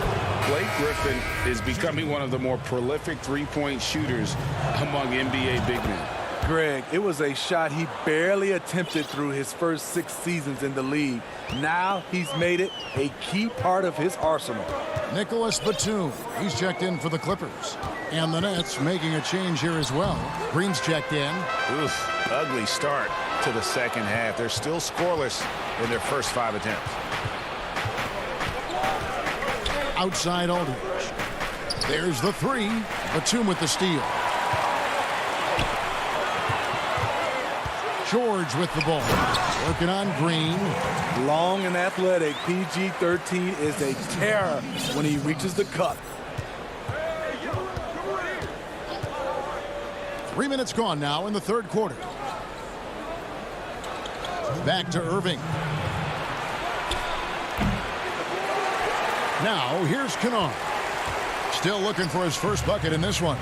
C: Blake Griffin is becoming one of the more prolific three-point shooters among NBA big men.
I: Greg, it was a shot he barely attempted through his first 6 seasons in the league. Now he's made it a key part of his arsenal.
A: Nicholas Batum, he's checked in for the Clippers. And the Nets making a change here as well. Green's checked in.
C: Oof, ugly start to the second half. They're still scoreless in their first 5 attempts.
A: Outside Aldridge. There's the 3. Batum with the steal. George with the ball. Working on Green.
I: Long and athletic. PG-13 is a terror when he reaches the cup.
A: 3 minutes gone now in the third quarter. Back to Irving. Now here's Kennard. Still looking for his first bucket in this one.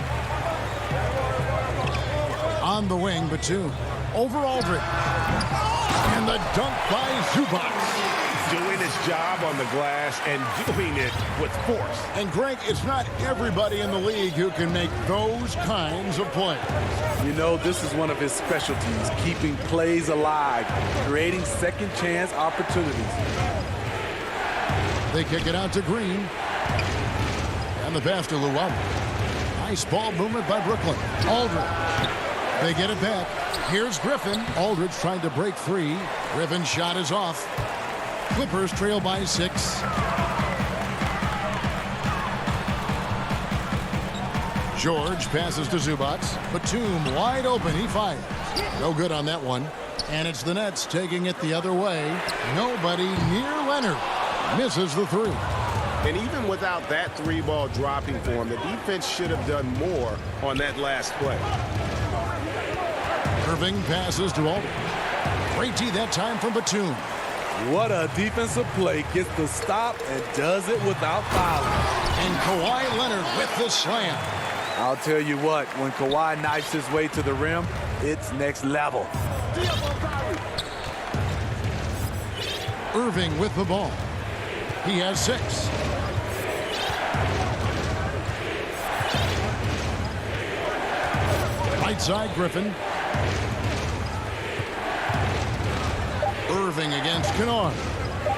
A: On the wing, Batum. Over Aldridge. And the dunk by Zubac.
K: Doing his job on the glass and doing it with force.
A: And Greg, it's not everybody in the league who can make those kinds of plays.
I: You know, this is one of his specialties, keeping plays alive, creating second chance opportunities.
A: They kick it out to Green. And the pass to Luwawu. Nice ball movement by Brooklyn. Aldridge. They get it back. Here's Griffin. Aldridge trying to break free. Griffin's shot is off. Clippers trail by 6. George passes to Zubac. Batum wide open. He fires. No good on that one. And it's the Nets taking it the other way. Nobody near Leonard. Misses the 3.
K: And even without that 3-ball dropping for him, the defense should have done more on that last play.
A: Irving passes to Aldridge. Great D that time from Batum.
I: What a defensive play. Gets the stop and does it without fouling.
A: And Kawhi Leonard with the slam.
I: I'll tell you what, when Kawhi knifes his way to the rim, it's next level.
A: Irving with the ball. He has 6. Right side, Griffin. Irving against Kennard.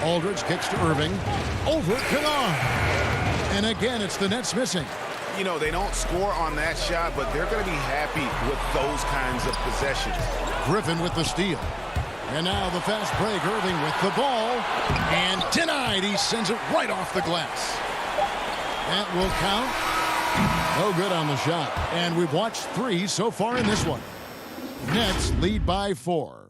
A: Aldridge kicks to Irving. Over Kennard. And again, it's the Nets missing.
C: You know, they don't score on that shot, but they're going to be happy with those kinds of possessions.
A: Griffin with the steal. And now the fast break. Irving with the ball. And denied. He sends it right off the glass. That will count. No good on the shot. And we've watched 3 so far in this one. Nets lead by 4.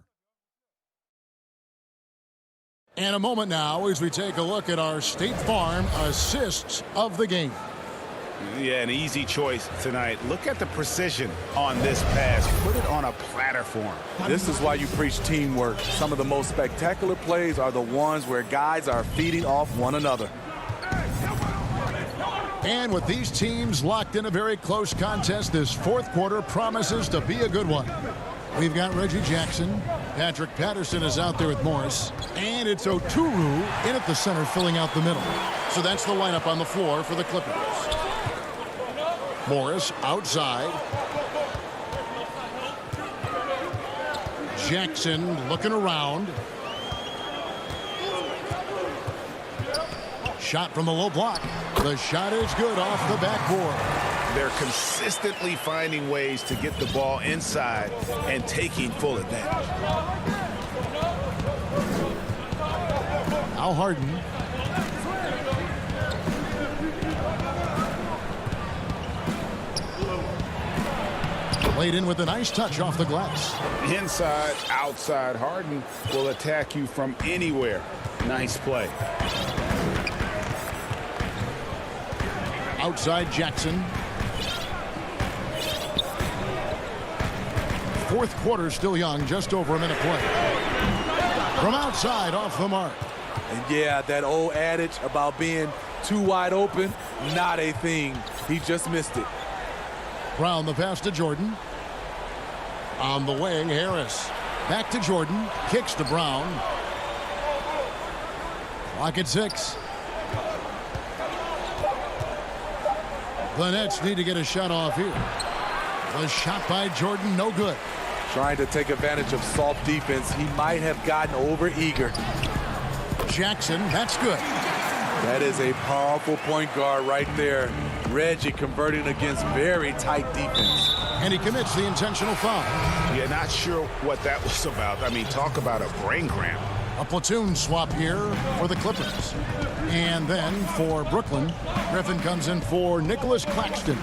A: And a moment now as we take a look at our State Farm assists of the game.
G: Yeah, an easy choice tonight. Look at the precision on this pass. Put it on a platter for him.
I: This is why you preach teamwork. Some of the most spectacular plays are the ones where guys are feeding off one another.
A: And with these teams locked in a very close contest, this fourth quarter promises to be a good one. We've got Reggie Jackson. Patrick Patterson is out there with Morris. And it's Oturu in at the center, filling out the middle. So that's the lineup on the floor for the Clippers. Morris outside. Jackson looking around. Shot from the low block. The shot is good off the backboard.
G: They're consistently finding ways to get the ball inside and taking full advantage.
A: Al Harden. Laid in with a nice touch off the glass.
G: Inside, outside, Harden will attack you from anywhere. Nice play.
A: Outside Jackson. Fourth quarter still young, just over a minute play. From outside, off the mark.
I: And yeah, that old adage about being too wide open, not a thing. He just missed it.
A: Brown the pass to Jordan. On the wing, Harris. Back to Jordan. Kicks to Brown. Clock at 6. The Nets need to get a shot off here. The shot by Jordan, no good.
I: Trying to take advantage of soft defense. He might have gotten over eager.
A: Jackson, that's good.
I: That is a powerful point guard right there. Reggie converting against very tight defense.
A: And he commits the intentional foul.
G: Yeah, not sure what that was about. I mean, talk about a brain cramp.
A: A platoon swap here for the Clippers. And then for Brooklyn, Griffin comes in for Nicholas Claxton.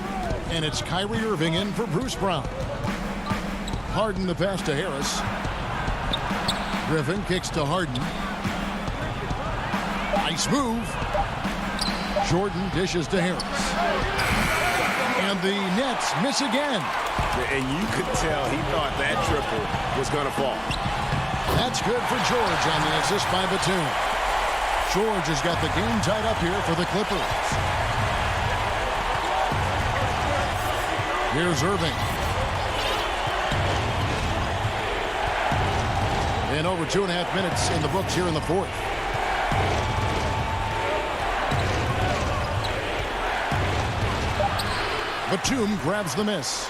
A: And it's Kyrie Irving in for Bruce Brown. Harden the pass to Harris. Griffin kicks to Harden. Nice move. Jordan dishes to Harris. And the Nets miss again.
G: And you could tell he thought that triple was going to fall.
A: That's good for George on the assist by Batum. George has got the game tied up here for the Clippers. Here's Irving. And over 2.5 minutes in the books here in the fourth. Batum grabs the miss.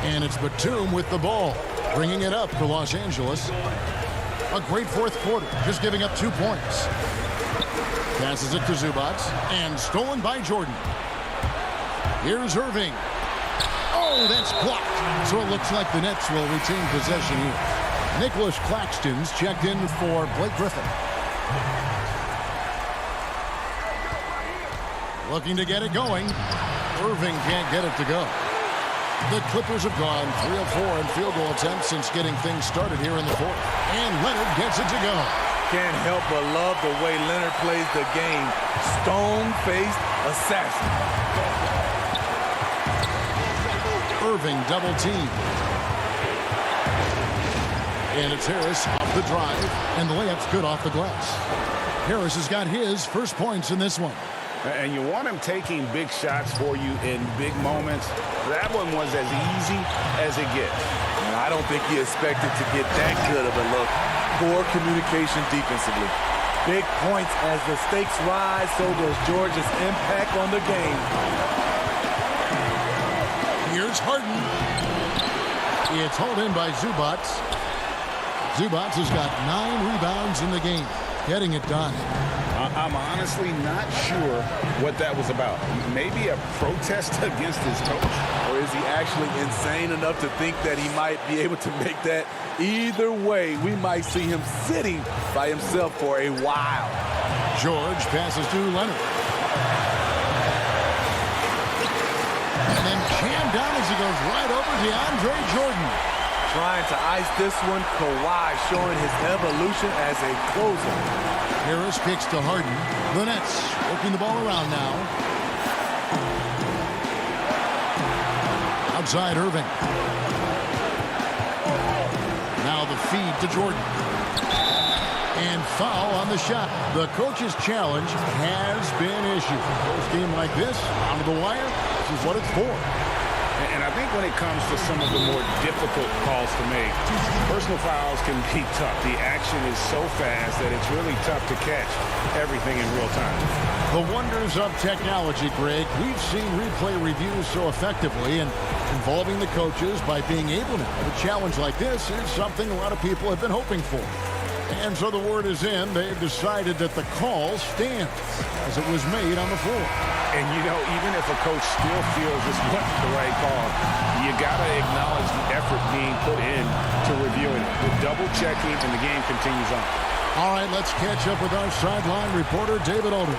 A: And it's Batum with the ball, bringing it up to Los Angeles. A great fourth quarter, just giving up 2 points. Passes it to Zubac, and stolen by Jordan. Here's Irving. Oh, that's blocked. So it looks like the Nets will retain possession here. Nicholas Claxton's checked in for Blake Griffin. Looking to get it going. Irving can't get it to go. The Clippers have gone 3 of 4 in field goal attempts since getting things started here in the fourth. And Leonard gets it to go.
I: Can't help but love the way Leonard plays the game. Stone-faced assassin.
A: Irving double team. And it's Harris off the drive. And the layup's good off the glass. Harris has got his first points in this one.
G: And you want him taking big shots for you in big moments. That one was as easy as it gets.
I: And I don't think he expected to get that good of a look. Poor communication defensively. Big points as the stakes rise, so does George's impact on the game.
A: Here's Harden. It's hauled in by Zubac. Zubac has got 9 rebounds in the game, getting it done.
G: I'm honestly not sure what that was about. Maybe a protest against his coach.
I: Or is he actually insane enough to think that he might be able to make that? Either way, we might see him sitting by himself for a while.
A: George passes to Leonard. And then jammed down as he goes right over DeAndre Jordan.
I: Trying to ice this one, Kawhi showing his evolution as a closer.
A: Harris kicks to Harden. The Nets working the ball around now. outside Irving. Now the feed to Jordan. And foul on the shot. The coach's challenge has been issued. First game like this, down to the wire, this is what it's for.
G: And I think when it comes to some of the more difficult calls to make, personal fouls can be tough. The action is so fast that it's really tough to catch everything in real time.
A: The wonders of technology, Greg. We've seen replay reviews so effectively, and involving the coaches by being able to have a challenge like this is something a lot of people have been hoping for. And so the word is in. They've decided that the call stands as it was made on the floor.
G: And, you know, even if a coach still feels this wasn't the right call, you got to acknowledge the effort being put in to reviewing it. The double checking, and the game continues on.
A: All right, let's catch up with our sideline reporter, David Older.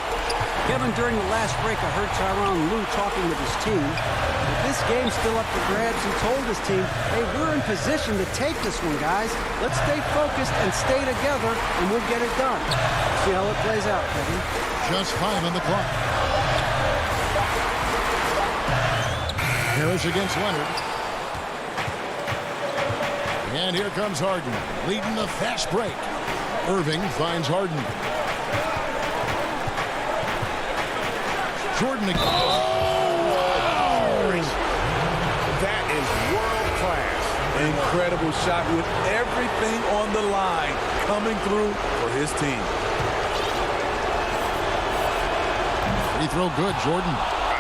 M: Kevin, during the last break, I heard Tyronn Lue talking with his team. But this game's still up for grabs. He told his team, hey, we're in position to take this one, guys. Let's stay focused and stay together, and we'll get it done. See how it plays out, Kevin.
A: Just 5 on the clock. Harris against Leonard. And here comes Harden, leading the fast break. Irving finds Harden. Jordan again.
G: That is world class.
I: Incredible shot with everything on the line coming through for his team.
A: Free throw good, Jordan.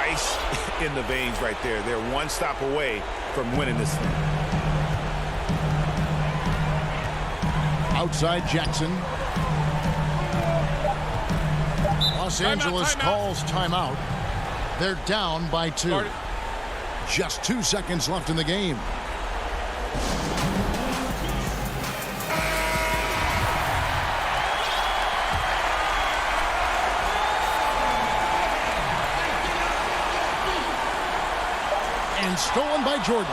G: Ice in the veins right there. They're one stop away from winning this thing.
A: Outside Jackson. Los Angeles calls timeout. They're down by 2. Just 2 seconds left in the game. And stolen by Jordan.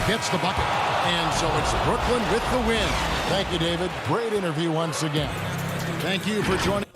A: Gets the bucket. And so it's Brooklyn with the win. Thank you, David. Great interview once again. Thank you for joining.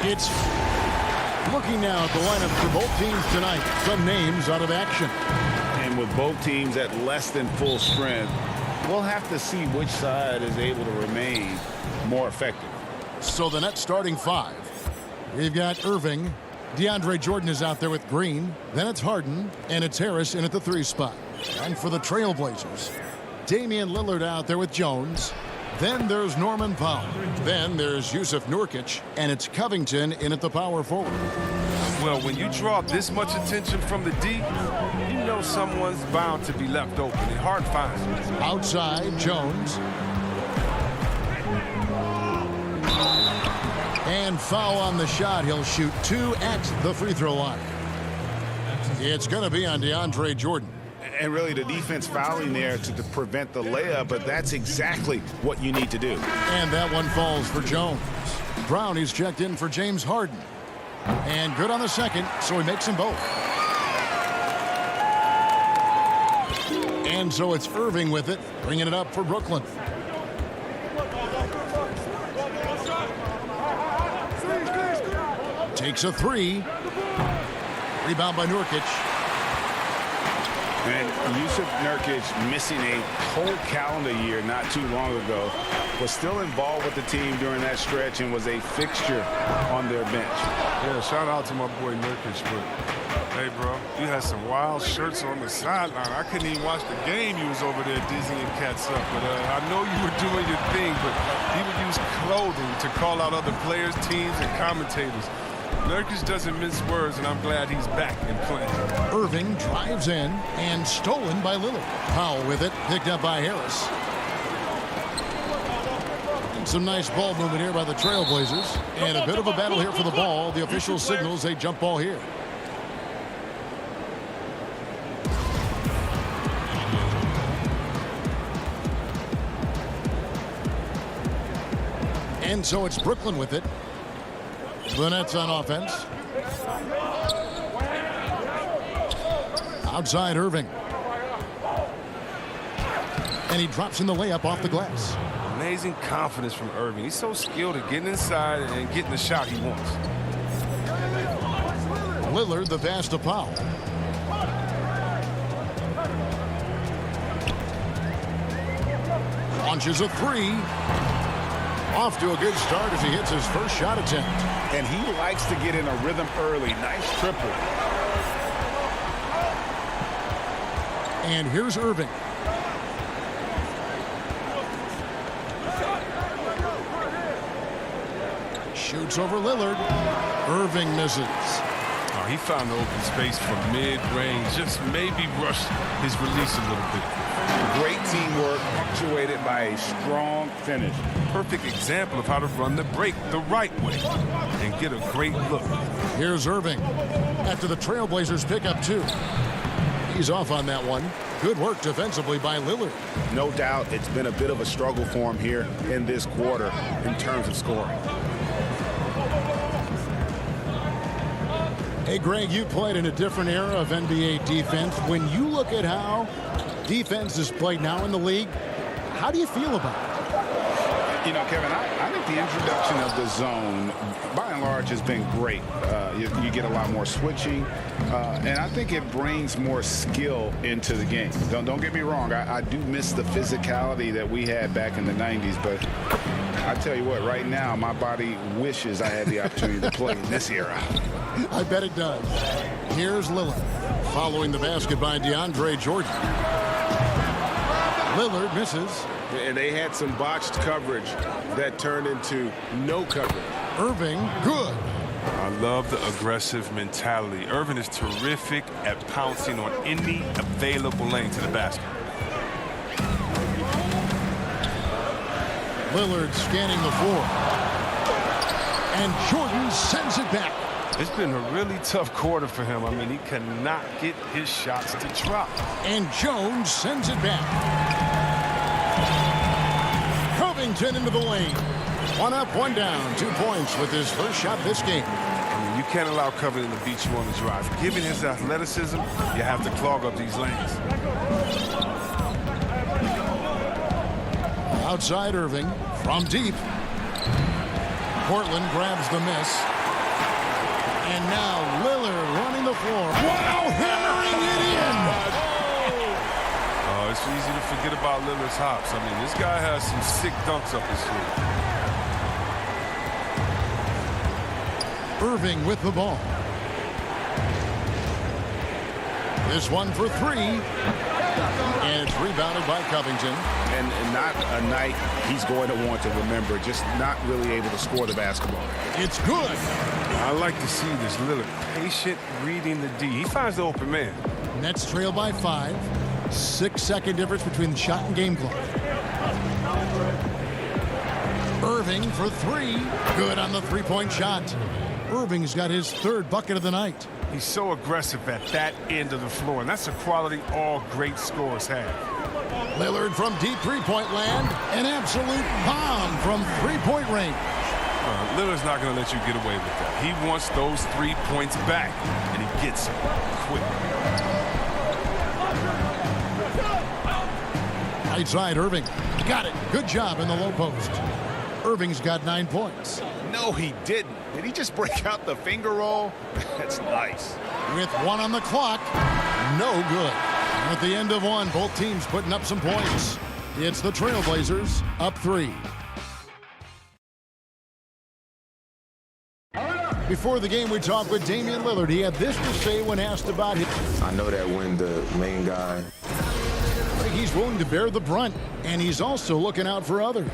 A: It's looking now at the lineup for both teams tonight. Some names out of action.
G: And with both teams at less than full strength, we'll have to see which side is able to remain more effective.
A: So the net starting five. We've got Irving. DeAndre Jordan is out there with Green. Then it's Harden. And it's Harris in at the 3 spot. And for the Trailblazers, Damian Lillard out there with Jones. Then there's Norman Powell. Then there's Yusuf Nurkic. And it's Covington in at the power forward.
N: Well, when you draw this much attention from the D, you know someone's bound to be left open. And Harden finds it.
A: Outside, Jones. And foul on the shot. He'll shoot 2 at the free throw line. It's going to be on DeAndre Jordan.
G: And really the defense fouling there to prevent the layup, but that's exactly what you need to do.
A: And that one falls for Jones. Brownie's checked in for James Harden. And good on the second, so he makes them both. And so it's Irving with it, bringing it up for Brooklyn. Takes a 3. Rebound by Nurkic.
G: And Yusuf Nurkic, missing a whole calendar year not too long ago, was still involved with the team during that stretch and was a fixture on their bench.
N: Yeah, shout out to my boy Nurkic, but hey, bro, you had some wild shirts on the sideline. I couldn't even watch the game. You was over there dizzying cats up. But I know you were doing your thing, but he would use clothing to call out other players, teams, and commentators. Nurkic doesn't mince words, and I'm glad he's back and playing.
A: Irving drives in and stolen by Lillard. Powell with it, picked up by Harris. Some nice ball movement here by the Trailblazers. And a bit of a battle here for the ball. The official signals a jump ball here. And so it's Brooklyn with it. The Nets on offense. Outside Irving. And he drops in the layup off the glass.
N: Amazing confidence from Irving. He's so skilled at getting inside and getting the shot he wants.
A: Lillard, the pass to Powell. Launches a 3. Off to a good start as he hits his first shot attempt.
G: And he likes to get in a rhythm early. Nice triple.
A: And here's Irving. Shoots over Lillard. Irving misses.
N: Oh, he found the open space from mid-range. Just maybe rushed his release a little bit.
G: Great teamwork, punctuated by a strong finish.
N: Perfect example of how to run the break the right way and get a great look.
A: Here's Irving after the Trailblazers pick up 2. He's off on that one. Good work defensively by Lillard.
G: No doubt it's been a bit of a struggle for him here in this quarter in terms of scoring.
A: Hey, Greg, you played in a different era of NBA defense. When you look at how defense is played now in the league, how do you feel about it?
G: You know, Kevin, I think the introduction of the zone, by and large, has been great. You get a lot more switching, and I think it brings more skill into the game. Don't get me wrong. I do miss the physicality that we had back in the 90s, but I tell you what, right now, my body wishes I had the opportunity to play in this era.
A: I bet it does. Here's Lillard, following the basket by DeAndre Jordan. Lillard misses.
K: And they had some botched coverage that turned into no coverage.
A: Irving, good.
N: I love the aggressive mentality. Irving is terrific at pouncing on any available lane to the basket.
A: Lillard scanning the floor. And Jordan sends it back.
N: It's been a really tough quarter for him. I mean, he cannot get his shots to drop.
A: And Jones sends it back. Covington into the lane. 1 up, 1 down. 2 points with his first shot this game.
N: I mean, you can't allow Covington to beat you on the drive. Given his athleticism, you have to clog up these lanes.
A: Outside Irving from deep. Portland grabs the miss. And now Lillard running the floor. Wow, hammering it in.
N: Oh, it's easy to forget about Lillard's hops. I mean, this guy has some sick dunks up his sleeve.
A: Irving with the ball. This one for three. And it's rebounded by Covington.
G: And not a night he's going to want to remember, just not really able to score the basketball.
A: It's good.
N: I like to see this Lillard patient reading the D. He finds the open man.
A: Nets trail by 5. 6-second difference between the shot and game clock. Irving for three. Good on the three-point shot. Irving's got his third bucket of the night.
N: He's so aggressive at that end of the floor, and that's a quality all great scorers have.
A: Lillard from deep three-point land. An absolute bomb from three-point range.
N: Lillard's not going to let you get away with that. He wants those 3 points back, and he gets them quick.
A: Right side, Irving. Got it. Good job in the low post. Irving's got 9 points.
G: No, he didn't. Did he just break out the finger roll? That's nice.
A: With 1 on the clock, no good. At the end of 1, both teams putting up some points. It's the Trailblazers up 3. Before the game, we talked with Damian Lillard. He had this to say when asked about him.
H: I know that when the main guy,
A: he's willing to bear the brunt, and he's also looking out for others.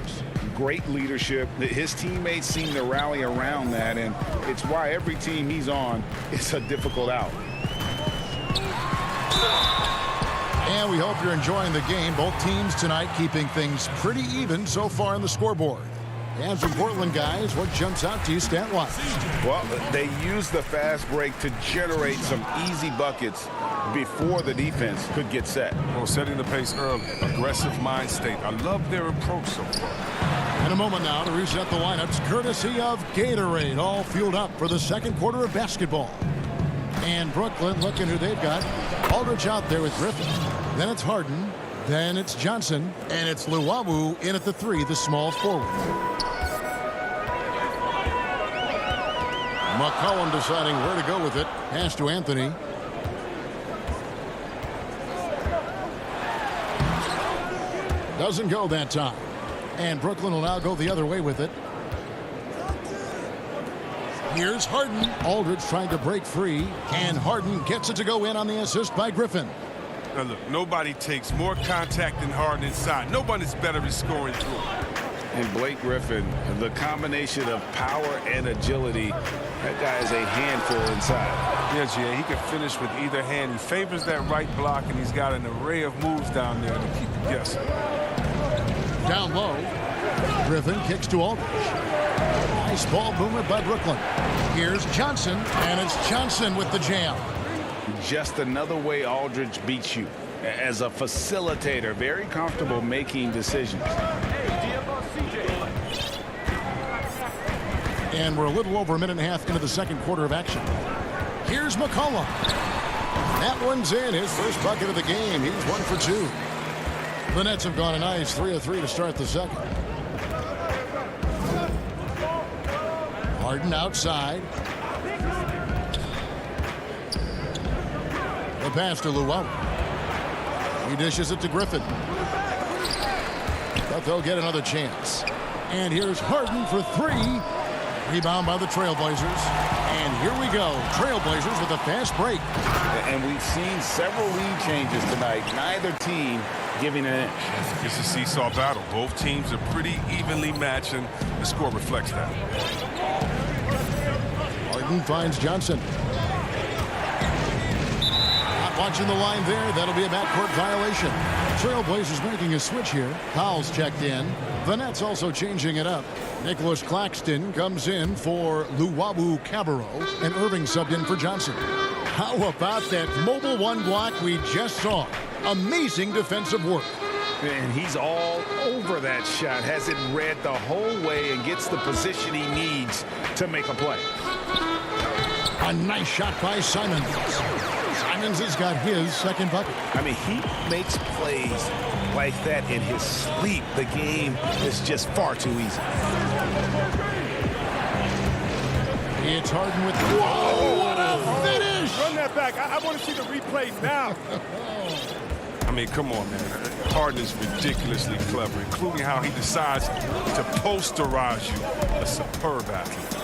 G: Great leadership. His teammates seem to rally around that, and it's why every team he's on is a difficult out.
A: And we hope you're enjoying the game. Both teams tonight keeping things pretty even so far on the scoreboard. As for Portland guys, what jumps out to you stat-wise?
G: Well, they use the fast break to generate some easy buckets before the defense could get set.
N: Well, setting the pace early, aggressive mind state. I love their approach so far.
A: In a moment now to reset the lineups, courtesy of Gatorade, all fueled up for the second quarter of basketball. And Brooklyn, looking who they've got. Aldridge out there with Griffin. Then it's Harden. Then it's Johnson. And it's Luwawu in at the 3, the small forward. McCollum deciding where to go with it. Pass to Anthony. Doesn't go that time. And Brooklyn will now go the other way with it. Here's Harden. Aldridge trying to break free. And Harden gets it to go in on the assist by Griffin.
N: Now look, nobody takes more contact than Harden inside. Nobody's better at scoring through.
G: And Blake Griffin, the combination of power and agility, that guy is a handful inside.
N: Yeah, Jay, he can finish with either hand. He favors that right block, and he's got an array of moves down there to keep you guessing.
A: Down low, Griffin kicks to Aldridge. Nice ball movement by Brooklyn. Here's Johnson, and it's Johnson with the jam.
G: Just another way Aldridge beats you. As a facilitator, very comfortable making decisions.
A: And we're a little over a minute and a half into the second quarter of action. Here's McCollum. That one's in, his first bucket of the game. He's 1 for 2. The Nets have gone a nice 3 of 3 to start the second. Harden outside. The pass to Luwawu. He dishes it to Griffin. But they'll get another chance. And here's Harden for 3. Rebound by the Trailblazers. And here we go. Trailblazers with a fast break.
G: And we've seen several lead changes tonight. Neither team giving an inch.
N: It's a seesaw battle. Both teams are pretty evenly matched, and the score reflects that.
A: Harden finds Johnson. Not watching the line there. That'll be a backcourt violation. Trailblazers making a switch here. Powell's checked in. The Nets also changing it up. Nicholas Claxton comes in for Luwawu Cabarro, and Irving subbed in for Johnson. How about that mobile one block we just saw? Amazing defensive work.
G: And he's all over that shot. Has it read the whole way and gets the position he needs to make a play.
A: A nice shot by Simons. Simons has got his second bucket.
G: I mean, he makes plays like that in his sleep. The game is just far too easy.
A: It's Harden with... Whoa, what a finish!
N: Run that back. I want to see the replay now. I mean, come on, man. Harden is ridiculously clever, including how he decides to posterize you. A superb athlete.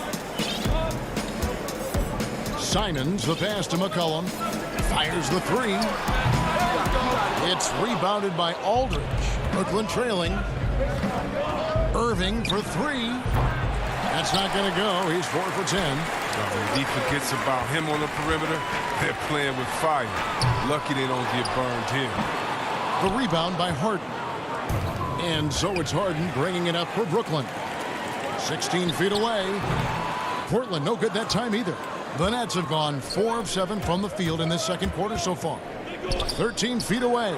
A: Simons, the pass to McCollum. Fires the three. It's rebounded by Aldridge. Brooklyn trailing. Irving for three. That's not going to go. He's 4 for 10.
N: When he forgets about him on the perimeter, they're playing with fire. Lucky they don't get burned here.
A: The rebound by Harden. And so it's Harden bringing it up for Brooklyn. 16 feet away. Portland no good that time either. The Nets have gone 4 of 7 from the field in this second quarter so far. 13 feet away.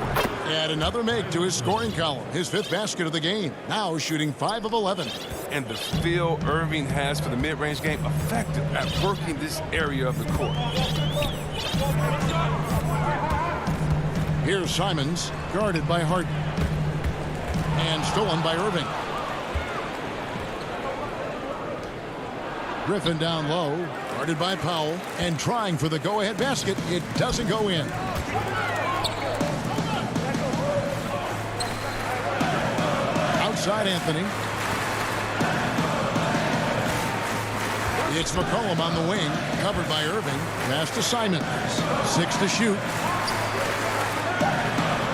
A: Add another make to his scoring column. His 5th basket of the game. Now shooting 5 of 11.
N: And the feel Irving has for the mid-range game, effective at working this area of the court.
A: Here's Simons, guarded by Harden. And stolen by Irving. Griffin down low, guarded by Powell, and trying for the go-ahead basket. It doesn't go in. Outside Anthony. It's McCollum on the wing, covered by Irving. Pass to Simons. 6 to shoot.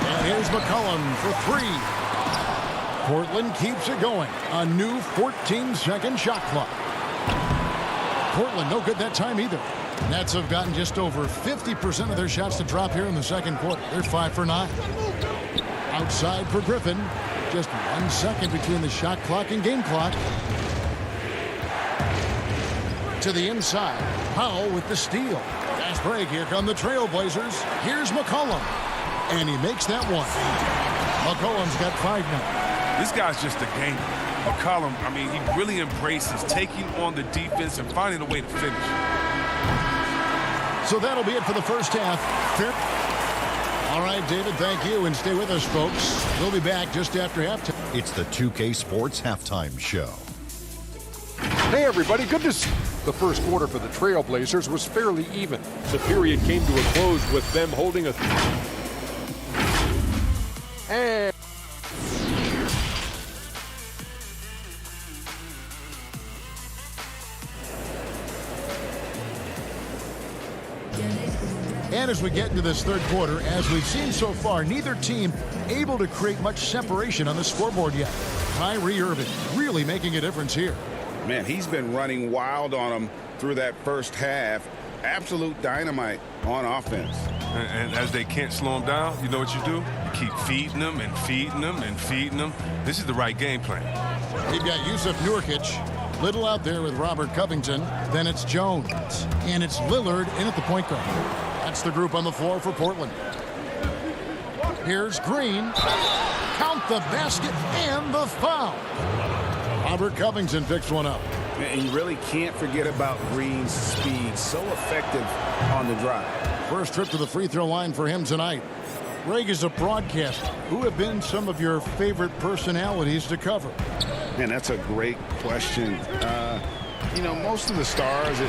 A: And here's McCollum for 3. Portland keeps it going. A new 14-second shot clock. Portland no good that time either. Nets have gotten just over 50% of their shots to drop here in the second quarter. They're 5 for 9. Outside for Griffin. Just 1 second between the shot clock and game clock. To the inside. Powell with the steal. Fast break. Here come the Trailblazers. Here's McCollum. And he makes that one. McCollum's got 5 now.
N: This guy's just a gamer. McCollum, I mean, he really embraces taking on the defense and finding a way to finish.
A: So that'll be it for the first half. All right, David, thank you. And stay with us, folks. We'll be back just after halftime.
D: It's the 2K Sports Halftime Show.
E: Hey, everybody. Good to see. The first quarter for the Trailblazers was fairly even. The period came to a close with them holding a... And...
A: And as we get into this third quarter, as we've seen so far, neither team able to create much separation on the scoreboard yet. Kyrie Irving really making a difference here.
G: Man, he's been running wild on them through that first half. Absolute dynamite on offense.
N: And as they can't slow him down, you know what you do? You keep feeding them and feeding them and feeding them. This is the right game plan.
A: We've got Yusuf Nurkic. Little out there with Robert Covington. Then it's Jones. And it's Lillard in at the point guard. That's the group on the floor for Portland. Here's Green. Count the basket and the foul. Robert Covington picks one up.
G: And you really can't forget about Green's speed. So effective on the drive.
A: First trip to the free throw line for him tonight. Greg is a broadcaster. Who have been some of your favorite personalities to cover?
G: Man, that's a great question. You know, most of the stars,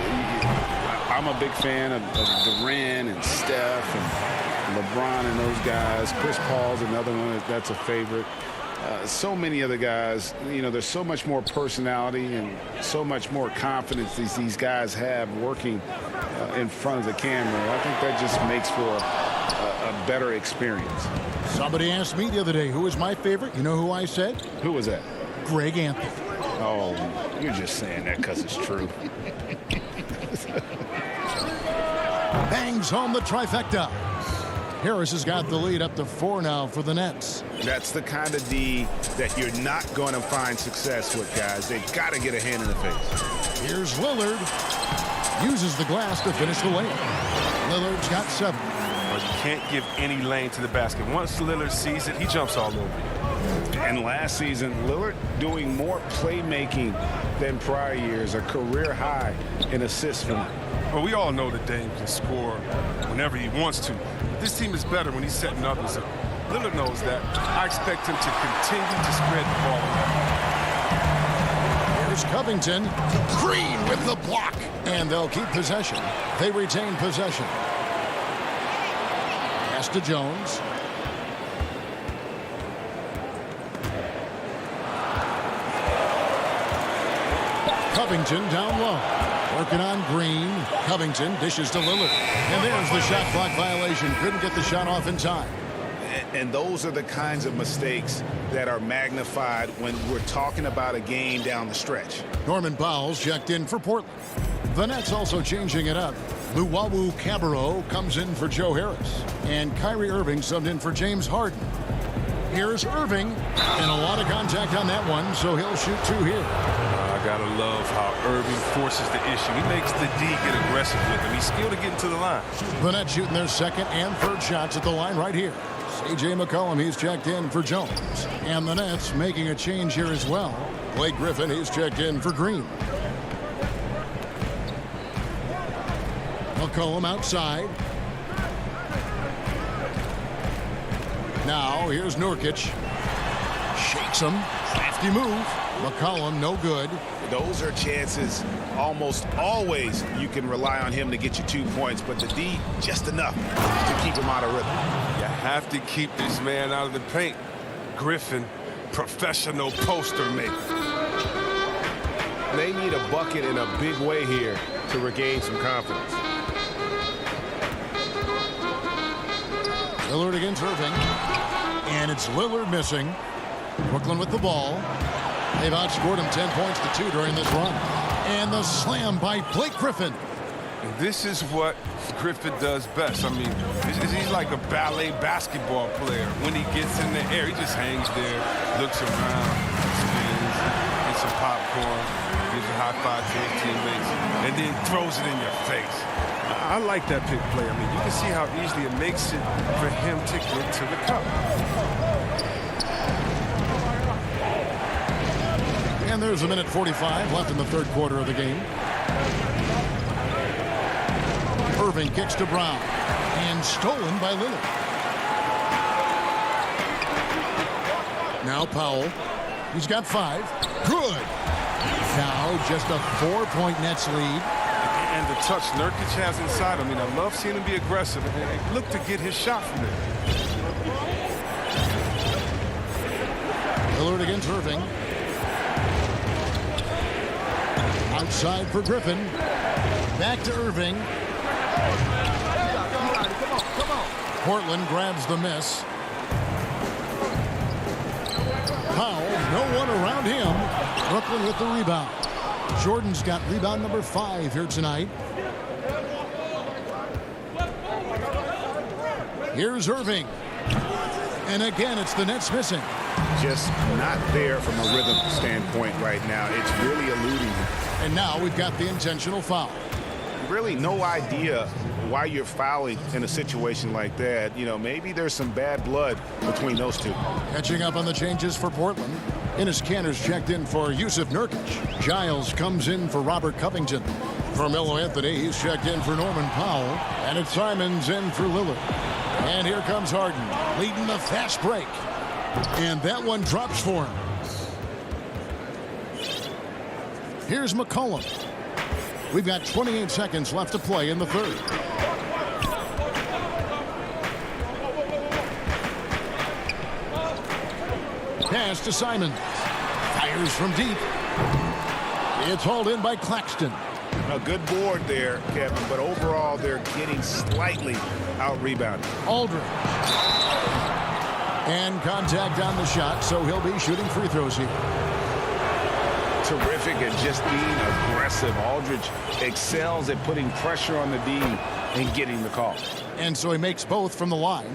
G: I'm a big fan of Durant and Steph and LeBron and those guys. Chris Paul's another one that's a favorite. So many other guys, you know, there's so much more personality and so much more confidence these guys have working in front of the camera. I think that just makes for a better experience.
A: Somebody asked me the other day, who was my favorite? You know who I said?
G: Who was that?
A: Greg Anthony.
G: Oh, you're just saying that because it's true.
A: Bangs home the trifecta. Harris has got the lead up to 4 now for the Nets.
G: That's the kind of D that you're not going to find success with, guys. They got to get a hand in the face.
A: Here's Lillard. Uses the glass to finish the lane. Lillard's got 7.
N: But you can't give any lane to the basket. Once Lillard sees it, he jumps all over you.
G: And last season, Lillard doing more playmaking than prior years, a career high in assists for him.
N: Well, we all know that Dame can score whenever he wants to. This team is better when he's setting others up. Lillard knows that. I expect him to continue to spread the ball around.
A: Here's Covington. Green with the block. And they'll keep possession. They retain possession. Pass to Jones. Covington down low. Working on Green. Covington dishes to Lillard. And there's the shot clock violation. Couldn't get the shot off in time.
G: And those are the kinds of mistakes that are magnified when we're talking about a game down the stretch.
A: Norman Powell's checked in for Portland. The Nets also changing it up. Luwawu Cabarrot comes in for Joe Harris. And Kyrie Irving subbed in for James Harden. Here's Irving. And a lot of contact on that one, so he'll shoot two here.
N: I gotta love how Irving forces the issue. He makes the D get aggressive with him. He's skilled at getting to the line.
A: The Nets shooting their second and third shots at the line right here. C.J. McCollum, he's checked in for Jones. And the Nets making a change here as well. Blake Griffin, he's checked in for Green. McCollum outside. Now, here's Nurkic. Shakes him. Crafty move. McCollum, no good.
G: Those are chances almost always you can rely on him to get you 2 points, but the D, just enough to keep him out of rhythm.
N: You have to keep this man out of the paint. Griffin, professional poster maker.
K: They need a bucket in a big way here to regain some confidence.
A: Lillard against Irving. And it's Lillard missing. Brooklyn with the ball. They've outscored him 10 points to 2 during this run. And the slam by Blake Griffin.
N: And this is what Griffin does best. I mean, he's like a ballet basketball player. When he gets in the air, he just hangs there, looks around, spins, gets some popcorn, gives a high five to his teammates, and then throws it in your face. I like that pick play. I mean, you can see how easily it makes it for him to get to the cup.
A: And there's a minute 45 left in the third quarter of the game. Irving kicks to Brown. And stolen by Lillard. Now Powell. He's got 5. Good. Now just a 4-point Nets lead.
N: And the touch Nurkic has inside. I mean, I love seeing him be aggressive and look to get his shot from there.
A: Lillard against Irving. Outside for Griffin. Back to Irving. Portland grabs the miss. Powell, no one around him. Brooklyn with the rebound. Jordan's got rebound number 5 here tonight. Here's Irving. And again, it's the Nets missing.
G: Just not there from a rhythm standpoint right now. It's really eluding him.
A: And now we've got the intentional foul.
G: Really no idea why you're fouling in a situation like that. You know, maybe there's some bad blood between those two.
A: Catching up on the changes for Portland. Enes Kanter's checked in for Yusuf Nurkic. Giles comes in for Robert Covington. Carmelo Anthony, he's checked in for Norman Powell. And it's Simons in for Lillard. And here comes Harden, leading the fast break. And that one drops for him. Here's McCollum. We've got 28 seconds left to play in the third. Pass to Simon. Fires from deep. It's hauled in by Claxton.
G: A good board there, Kevin, but overall they're getting slightly out-rebounded.
A: Aldridge. And contact on the shot, so he'll be shooting free throws here.
G: Terrific at just being aggressive. Aldridge excels at putting pressure on the D and getting the call.
A: And so he makes both from the line.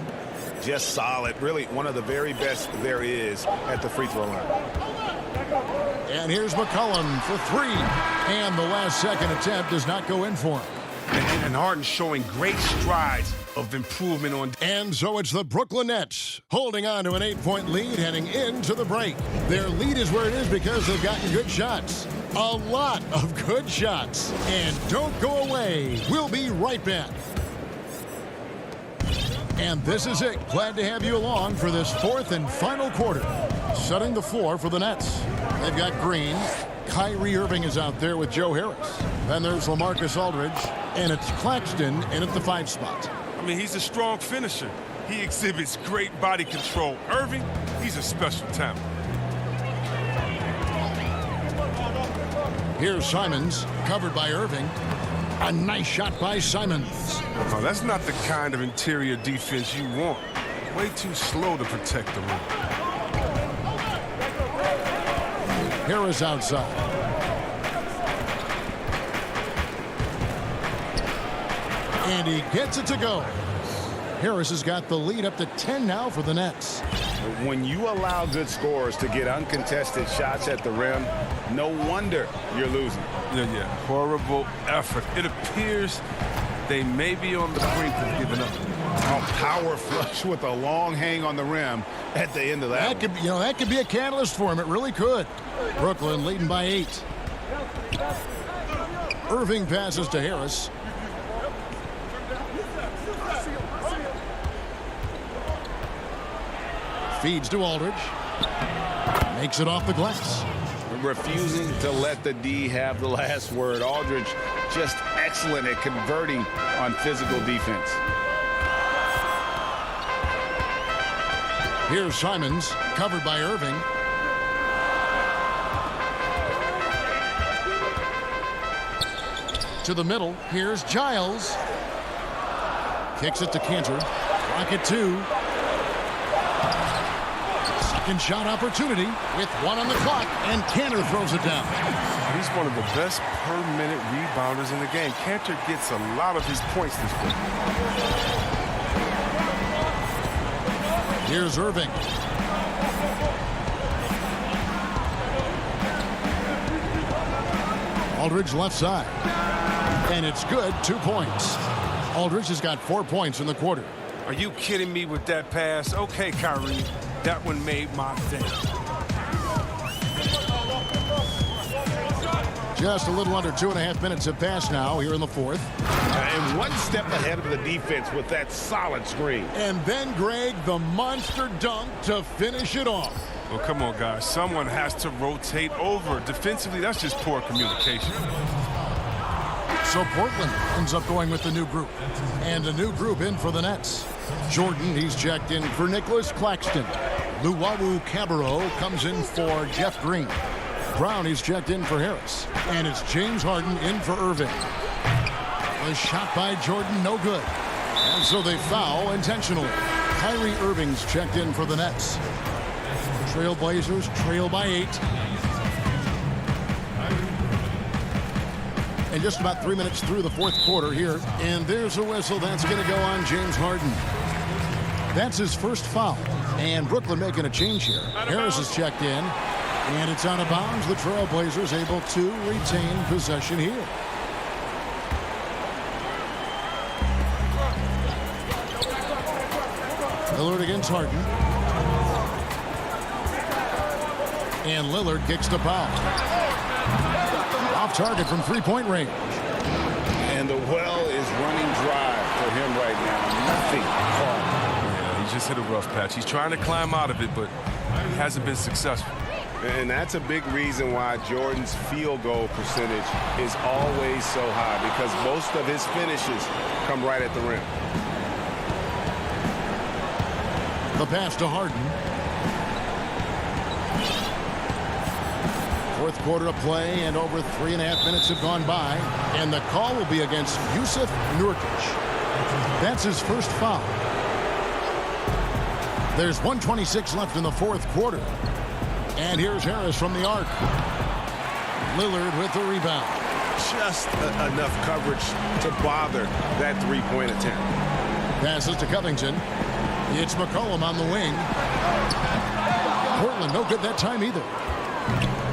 G: Just solid. Really one of the very best there is at the free throw line.
A: And here's McCollum for 3. And the last second attempt does not go in for him.
N: And Harden showing great strides of improvement on.
A: And so it's the Brooklyn Nets holding on to an 8-point lead heading into the break. Their lead is where it is because they've gotten good shots. A lot of good shots. And don't go away. We'll be right back. And this is it. Glad to have you along for this fourth and final quarter. Setting the floor for the Nets. They've got Green. Kyrie Irving is out there with Joe Harris. Then there's LaMarcus Aldridge, and it's Claxton in at the 5 spot.
N: I mean, he's a strong finisher. He exhibits great body control. Irving, he's a special talent.
A: Here's Simons, covered by Irving. A nice shot by Simons.
N: Oh, that's not the kind of interior defense you want. Way too slow to protect the rim.
A: Harris outside. And he gets it to go. Harris has got the lead up to 10 now for the Nets.
G: When you allow good scorers to get uncontested shots at the rim, no wonder you're losing.
N: Yeah. Horrible effort. It appears they may be on the brink of giving up.
G: A power flush with a long hang on the rim at the end of that.
A: That could be a catalyst for him. It really could. Brooklyn leading by 8. Irving passes to Harris. Feeds to Aldridge. Makes it off the glass.
G: Refusing to let the D have the last word. Aldridge just excellent at converting on physical defense.
A: Here's Simons, covered by Irving. To the middle. Here's Giles. Kicks it to Cantor. Rocket 2. Second shot opportunity with 1 on the clock, and Cantor throws it down.
N: He's one of the best per-minute rebounders in the game. Cantor gets a lot of his points this week.
A: Here's Irving. Aldridge left side. And it's good, 2 points. Aldridge has got 4 points in the quarter.
N: Are you kidding me with that pass? Okay, Kyrie. That one made my day.
A: Just a little under 2.5 minutes have passed now here in the 4th.
G: And 1 step ahead of the defense with that solid screen.
A: And then, Greg, the monster dunk to finish it off.
N: Well, come on, guys. Someone has to rotate over. Defensively, that's just poor communication.
A: So Portland ends up going with the new group. And a new group in for the Nets. Jordan, he's checked in for Nicholas Claxton. Luwawu Cabarro comes in for Jeff Green. Brown, he's checked in for Harris. And it's James Harden in for Irving. The shot by Jordan, no good. And so they foul intentionally. Kyrie Irving's checked in for the Nets. Trailblazers trail by 8. And just about 3 minutes through the 4th quarter here. And there's a whistle that's going to go on James Harden. That's his first foul. And Brooklyn making a change here. Harris is checked in. And it's out of bounds. The Trailblazers able to retain possession here. Lillard against Harden. And Lillard kicks the foul. Off target from 3-point range.
G: And the well is running dry for him right now. Nothing caught.
N: Yeah, he just hit a rough patch. He's trying to climb out of it, but he hasn't been successful.
K: And that's a big reason why Jordan's field goal percentage is always so high, because most of his finishes come right at the rim.
A: The pass to Harden. 4th quarter of play, and over 3.5 minutes have gone by. And the call will be against Yusuf Nurkic. That's his first foul. There's 1:26 left in the 4th quarter. And here's Harris from the arc. Lillard with the rebound.
K: Just enough coverage to bother that 3-point attempt.
A: Passes to Covington. It's McCollum on the wing. Portland no good that time either.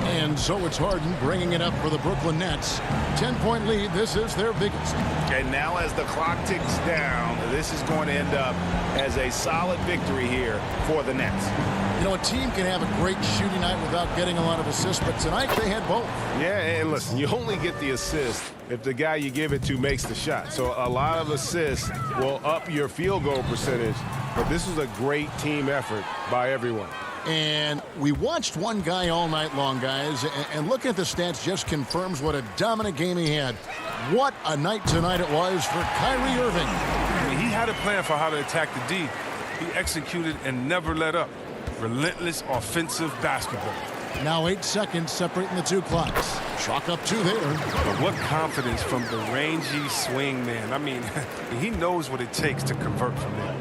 A: And so it's Harden bringing it up for the Brooklyn Nets. 10-point lead. This is their biggest.
G: And now as the clock ticks down, this is going to end up as a solid victory here for the Nets.
A: You know, a team can have a great shooting night without getting a lot of assists, but tonight they had both.
K: Yeah, and listen, you only get the assist if the guy you give it to makes the shot. So a lot of assists will up your field goal percentage, but this was a great team effort by everyone.
A: And we watched one guy all night long, guys, and looking at the stats just confirms what a dominant game he had. What a night tonight it was for Kyrie Irving.
N: I mean, he had a plan for how to attack the D. He executed and never let up. Relentless offensive basketball.
A: Now 8 seconds separating the two clocks. Chalk up 2 there.
N: But what confidence from the rangy swing man. I mean, he knows what it takes to convert from there.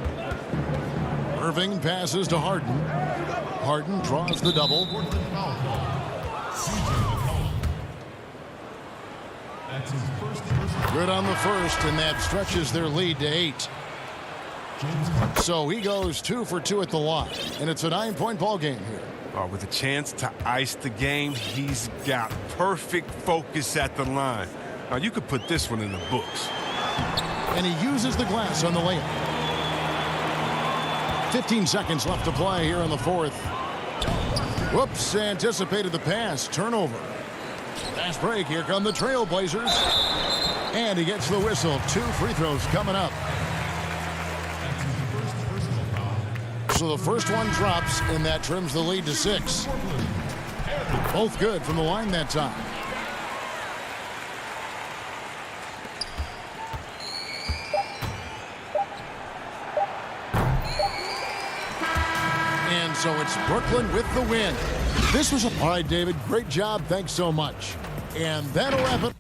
A: Irving passes to Harden. Harden draws the double. Good on the first, and that stretches their lead to 8. So he goes 2 for 2 at the line, and it's a 9-point ball game here.
N: With a chance to ice the game, he's got perfect focus at the line. Now, you could put this one in the books.
A: And he uses the glass on the layup. 15 seconds left to play here in the fourth. Whoops, anticipated the pass. Turnover. Fast break. Here come the Trailblazers. And he gets the whistle. 2 free throws coming up. So the first one drops, and that trims the lead to 6. Both good from the line that time. And so it's Brooklyn with the win. This was all right, David. Great job. Thanks so much. And that'll wrap it.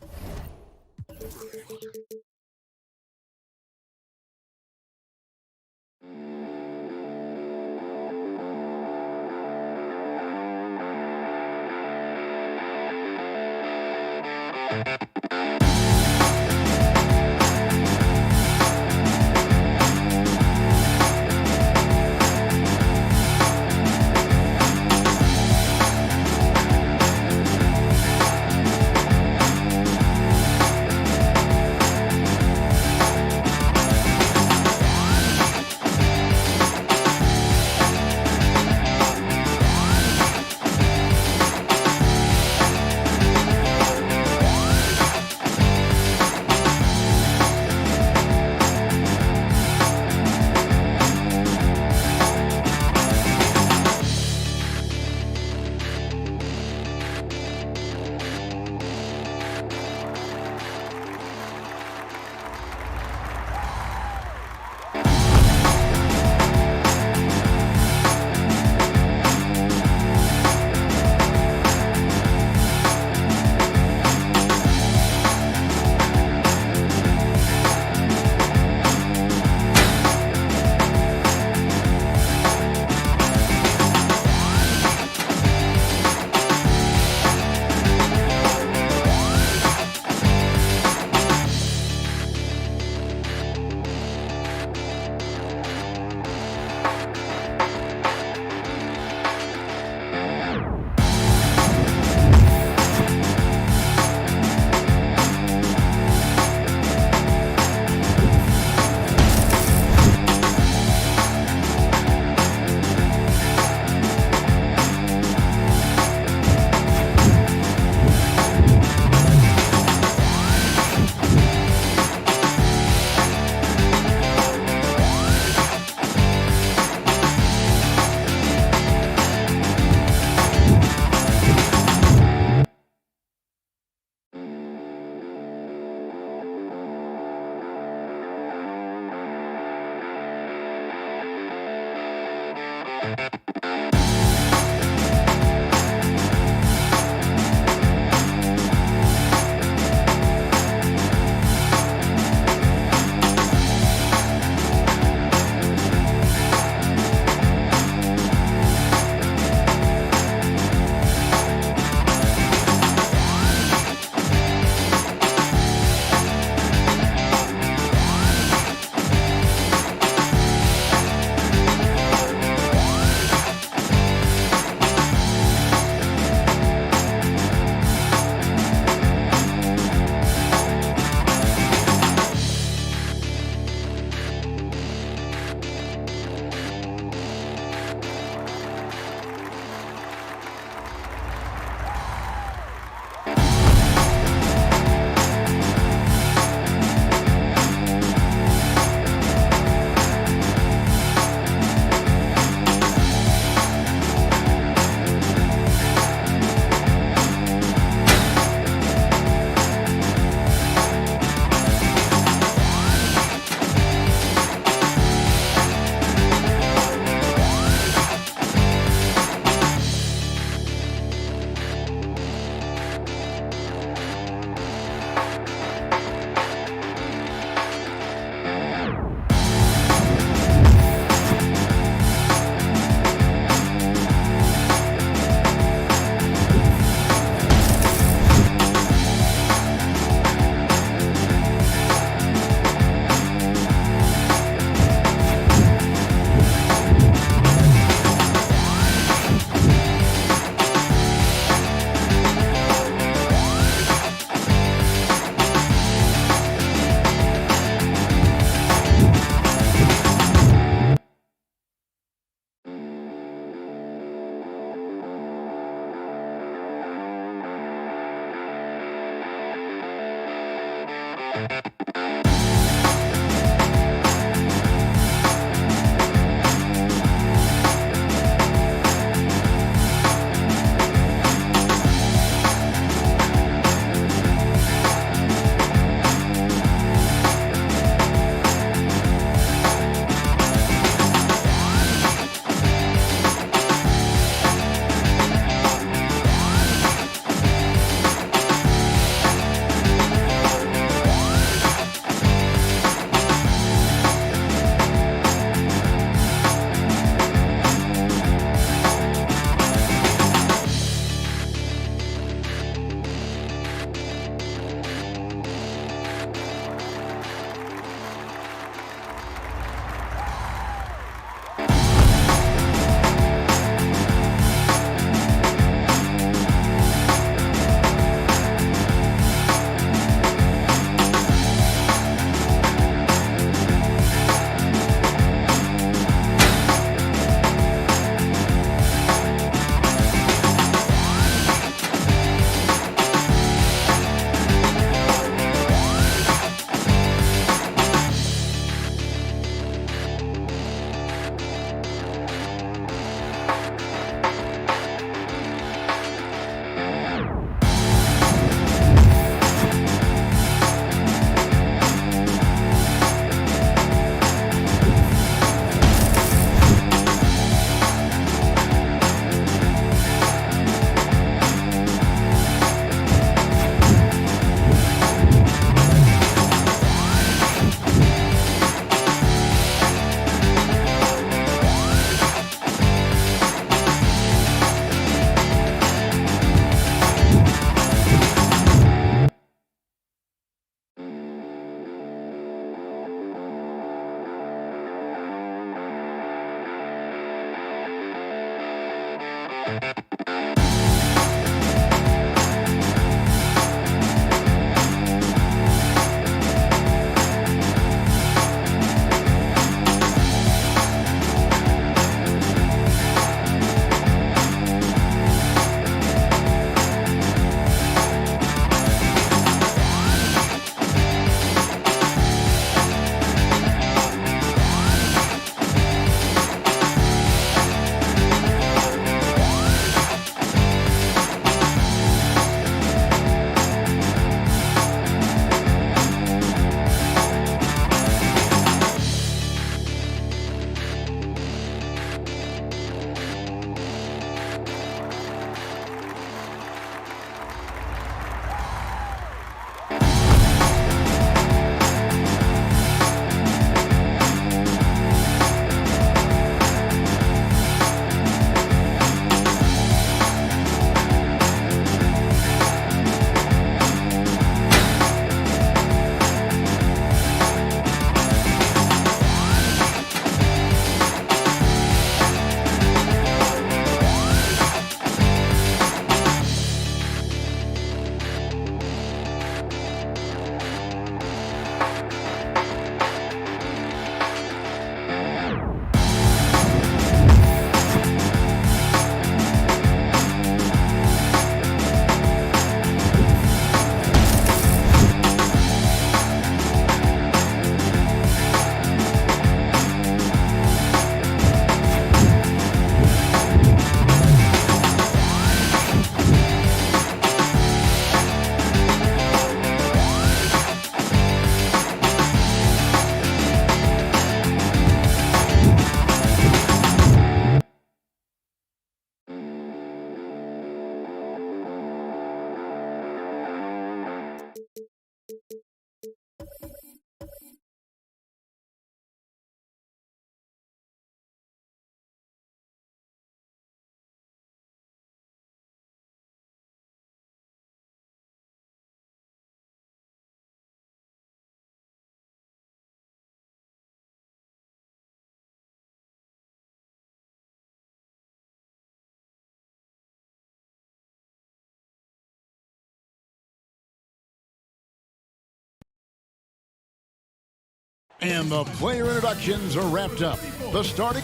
A: And the player introductions are wrapped up. The starting...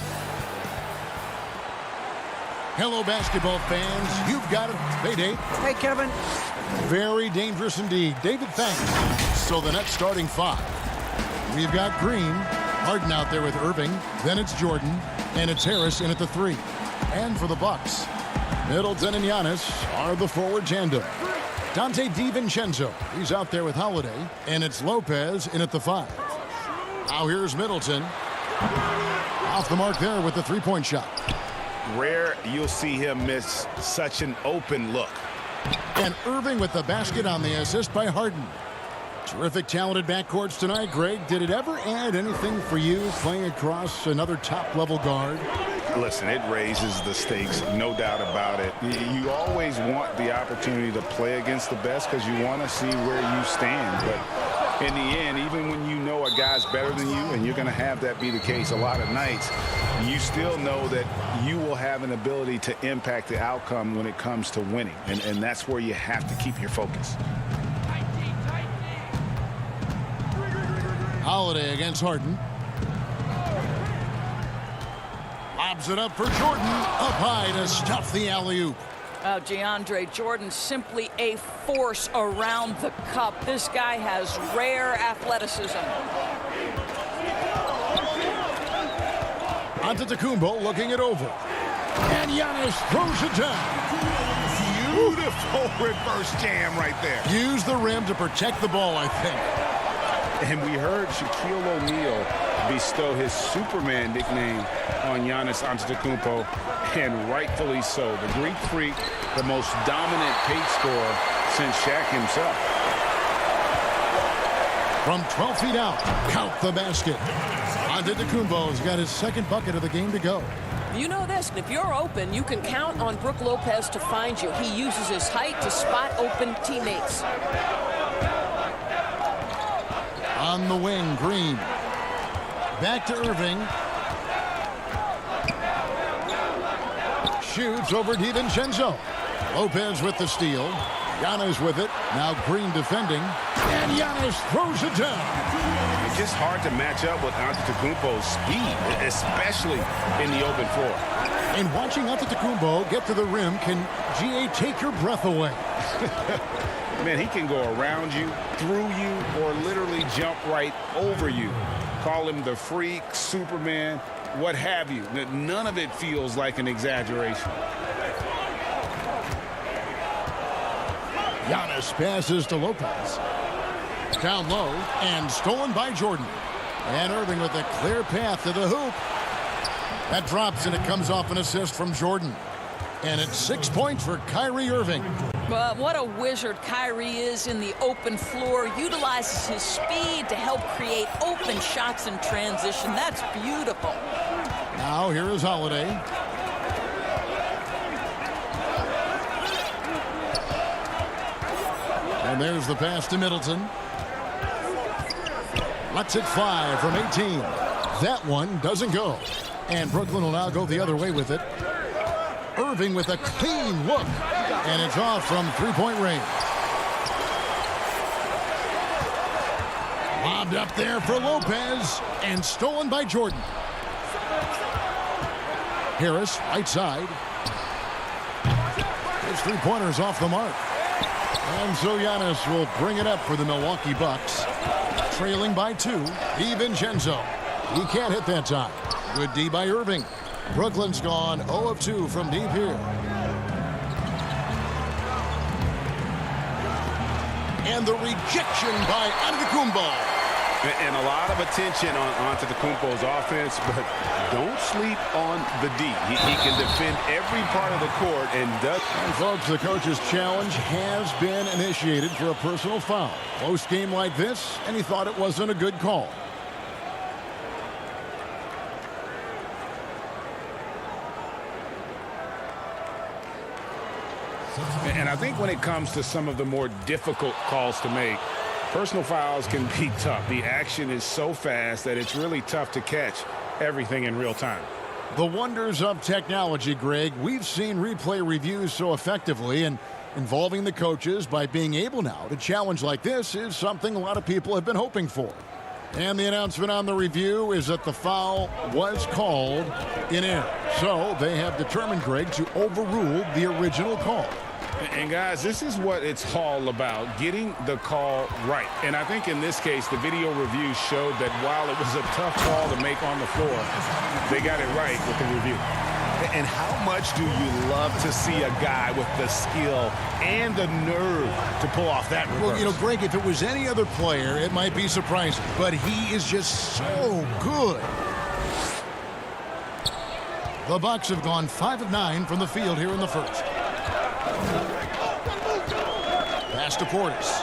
A: Hello, basketball fans. You've got it. Hey, Dave.
M: Hey, Kevin.
A: Very dangerous indeed. David, thanks. So the next starting five. We've got Green, Harden out there with Irving. Then it's Jordan, and it's Harris in at the 3. And for the Bucks, Middleton and Giannis are the forward tandem. Dante DiVincenzo, he's out there with Holiday, and it's Lopez in at the 5. Now here's Middleton. Off the mark there with the three-point shot.
G: Rare you'll see him miss such an open look.
A: And Irving with the basket on the assist by Harden. Terrific, talented backcourts tonight, Greg. Did it ever add anything for you playing across another top-level guard?
G: Listen, it raises the stakes, no doubt about it. You always want the opportunity to play against the best because you want to see where you stand. But in the end, even when you know a guy's better than you, and you're going to have that be the case a lot of nights, you still know that you will have an ability to impact the outcome when it comes to winning. And that's where you have to keep your focus.
A: Holiday against Harden. Lobs it up for Jordan. Up high to stuff the alley-oop.
F: DeAndre Jordan, simply a force around the cup. This guy has rare athleticism.
A: Antetokounmpo looking it over. And Giannis throws it down.
G: Beautiful reverse jam right there.
A: Use the rim to protect the ball, I think.
G: And we heard Shaquille O'Neal bestow his Superman nickname on Giannis Antetokounmpo, and rightfully so. The Greek Freak, the most dominant paint scorer since Shaq himself.
A: From 12 feet out, count the basket. Antetokounmpo's got his second bucket of the game to go.
O: You know this, if you're open, you can count on Brook Lopez to find you. He uses his height to spot open teammates.
A: On the wing, Green. Back to Irving. shoots over DiVincenzo. Lopez with the steal. Giannis with it. Now Green defending. And Giannis throws it down.
G: It's just hard to match up with Antetokounmpo's speed, especially in the open floor.
A: And watching Antetokounmpo get to the rim can, GA, take your breath away.
G: Man, he can go around you, through you, or literally jump right over you. Call him the freak, Superman, what have you. None of it feels like an exaggeration.
A: Giannis passes to Lopez. Down low and stolen by Jordan. And Irving with a clear path to the hoop. That drops and it comes off an assist from Jordan. And it's 6 points for Kyrie Irving.
F: Well, what a wizard Kyrie is in the open floor. Utilizes his speed to help create open shots in transition. That's beautiful.
A: Now here is Holiday. And there's the pass to Middleton. Lets it fly from 18. That one doesn't go. And Brooklyn will now go the other way with it. Irving with a clean look. And it's off from three-point range. Lobbed up there for Lopez. And stolen by Jordan. Harris, right side. His three-pointer's off the mark. And so Giannis will bring it up for the Milwaukee Bucks. Trailing by 2, DiVincenzo. He can't hit that time. Good D by Irving. Brooklyn's gone 0 of 2 from deep here. And the rejection by Antetokounmpo.
G: And a lot of attention on Antetokounmpo's offense, but don't sleep on the D. He can defend every part of the court and does.
A: And folks, the coach's challenge has been initiated for a personal foul. Close game like this, and he thought it wasn't a good call.
G: And I think when it comes to some of the more difficult calls to make, personal fouls can be tough. The action is so fast that it's really tough to catch everything in real time.
A: The wonders of technology, Greg. We've seen replay reviews so effectively, and involving the coaches by being able now to challenge like this is something a lot of people have been hoping for. And the announcement on the review is that the foul was called in error. So they have determined, Greg, to overrule the original call.
G: And guys, this is what it's all about, getting the call right. And I think in this case, the video review showed that while it was a tough call to make on the floor, they got it right with the review.
C: And how much do you love to see a guy with the skill and the nerve to pull off that reverse?
A: Well, you know, Greg, if it was any other player, it might be surprising. But he is just so good. The Bucks have gone 5 of 9 from the field here in the first. Pass to Portis.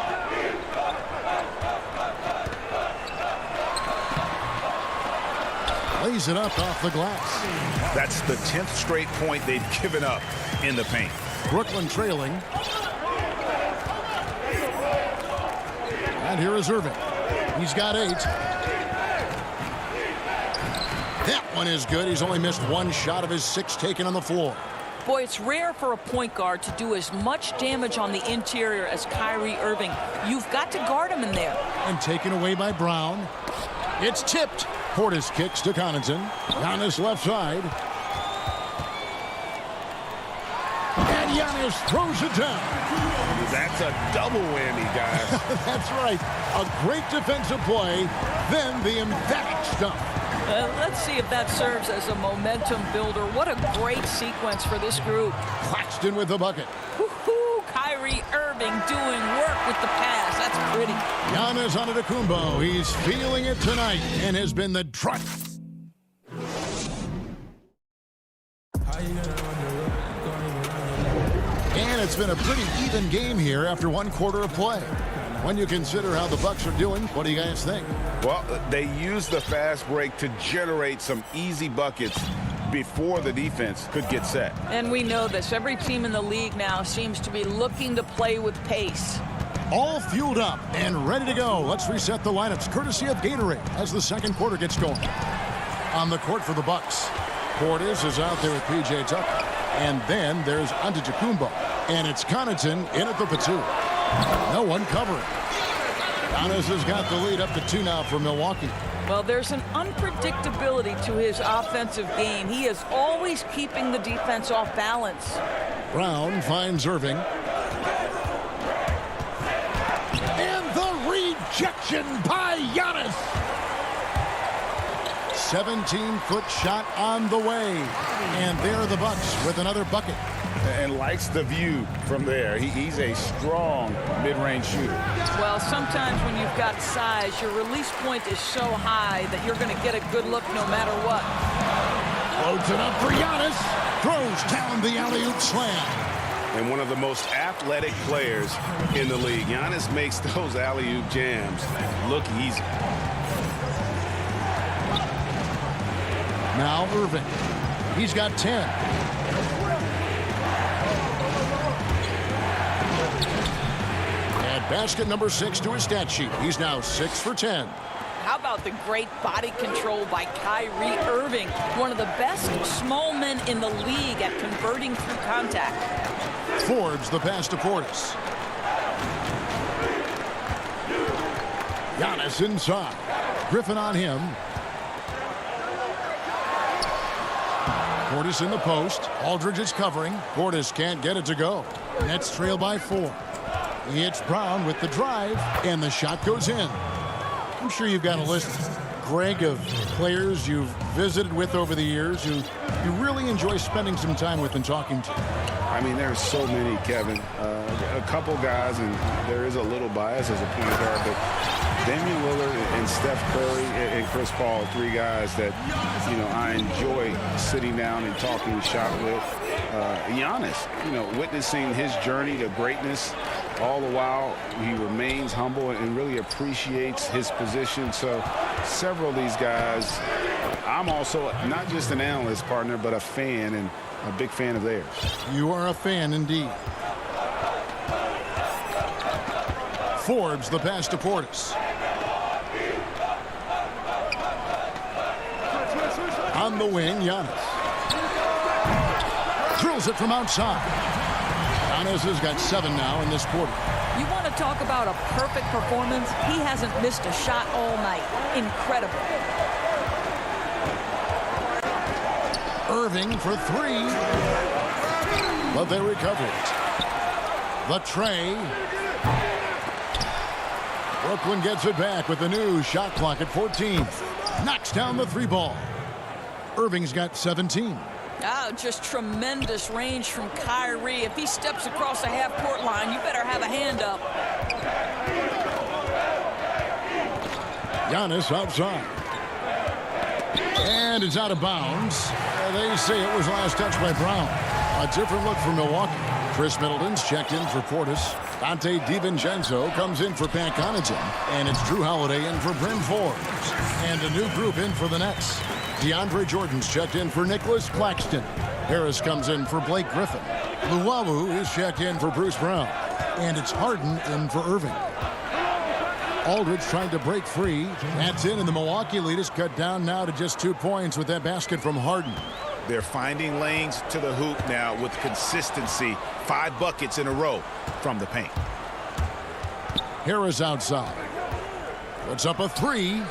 A: Lays it up off the glass.
C: That's the 10th straight point they've given up in the paint.
A: Brooklyn trailing. And here is Irving. He's got 8. That one is good. He's only missed 1 shot of his 6 taken on the floor.
F: Boy, it's rare for a point guard to do as much damage on the interior as Kyrie Irving. You've got to guard him in there.
A: And taken away by Brown. It's tipped. Portis kicks to Connaughton. Giannis left side. And Giannis throws it down.
C: That's a double whammy, guys.
A: That's right. A great defensive play, then the emphatic stuff.
F: Let's see if that serves as a momentum builder. What a great sequence for this group.
A: Claxton with the bucket.
F: Woo-hoo, Kyrie Irving doing work with the pass. That's pretty.
A: Giannis Antetokounmpo. He's feeling it tonight and has been the drive. And it's been a pretty even game here after 1 quarter of play. When you consider how the Bucks are doing, what do you guys think?
G: Well, they used the fast break to generate some easy buckets before the defense could get set.
F: And we know this. Every team in the league now seems to be looking to play with pace.
A: All fueled up and ready to go. Let's reset the lineups courtesy of Gatorade as the second quarter gets going. On the court for the Bucks, Portis is out there with P.J. Tucker. And then there's Antetokounmpo. And it's Connaughton in at the 2. No one covering. Giannis has got the lead up to 2 now for Milwaukee.
F: Well, there's an unpredictability to his offensive game. He is always keeping the defense off balance.
A: Brown finds Irving. And the rejection by Giannis. 17-foot shot on the way. And there are the Bucks with another bucket.
G: And likes the view from there. He's a strong mid-range shooter.
F: Well, sometimes when you've got size, your release point is so high that you're going to get a good look no matter what.
A: Loads it up for Giannis. Throws down the alley-oop slam.
G: And one of the most athletic players in the league. Giannis makes those alley-oop jams look easy.
A: Now Irving. He's got 10. Basket number 6 to his stat sheet. He's now 6 for 10.
F: How about the great body control by Kyrie Irving, one of the best small men in the league at converting through contact.
A: Forbes the pass to Portis. Giannis inside. Griffin on him. Portis in the post. Aldridge is covering. Portis can't get it to go. Nets trail by 4. It's Brown with the drive, and the shot goes in. I'm sure you've got a list, Greg, of players you've visited with over the years who you really enjoy spending some time with and talking to.
G: I mean, there's so many, Kevin. A couple guys, and there is a little bias as a point guard, but Damian Lillard and Steph Curry and Chris Paul, 3 guys that, I enjoy sitting down and talking shot with. Giannis, witnessing his journey to greatness. All the while, he remains humble and really appreciates his position. So several of these guys, I'm also not just an analyst, partner, but a fan and a big fan of theirs.
A: You are a fan indeed. Forbes the pass to Portis. On the wing, Giannis. Drills it from outside. Giannis has got 7 now in this quarter.
F: You want to talk about a perfect performance? He hasn't missed a shot all night. Incredible.
A: Irving for 3. But they recover it. The tray. Brooklyn gets it back with a new shot clock at 14. Knocks down the 3 ball. Irving's got 17.
F: Oh, just tremendous range from Kyrie. If he steps across the half-court line, you better have a hand up.
A: Giannis outside. And it's out of bounds. They say it was last touched by Brown. A different look for Milwaukee. Chris Middleton's checked in for Portis. Dante DiVincenzo comes in for Pat Connaughton. And it's Drew Holiday in for Bryn Forbes. And a new group in for the Nets. DeAndre Jordan's checked in for Nicholas Claxton. Harris comes in for Blake Griffin. Luwawu is checked in for Bruce Brown. And it's Harden in for Irving. Aldridge trying to break free. That's in, and the Milwaukee lead is cut down now to just 2 points with that basket from Harden.
G: They're finding lanes to the hoop now with consistency. 5 buckets in a row from the paint.
A: Harris outside. Puts up a 3.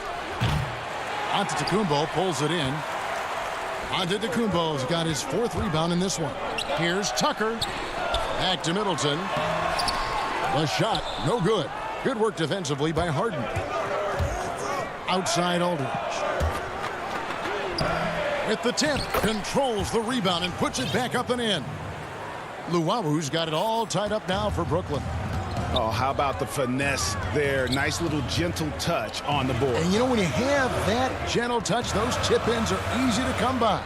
A: Antetokounmpo pulls it in. Antetokounmpo's got his 4th rebound in this one. Here's Tucker. Back to Middleton. The shot, no good. Good work defensively by Harden. Outside Aldridge. With the tip, controls the rebound and puts it back up and in. Luwawu's got it all tied up now for Brooklyn.
G: Oh, how about the finesse there? Nice little gentle touch on the board.
A: And you know, when you have that gentle touch, those chip-ins are easy to come by.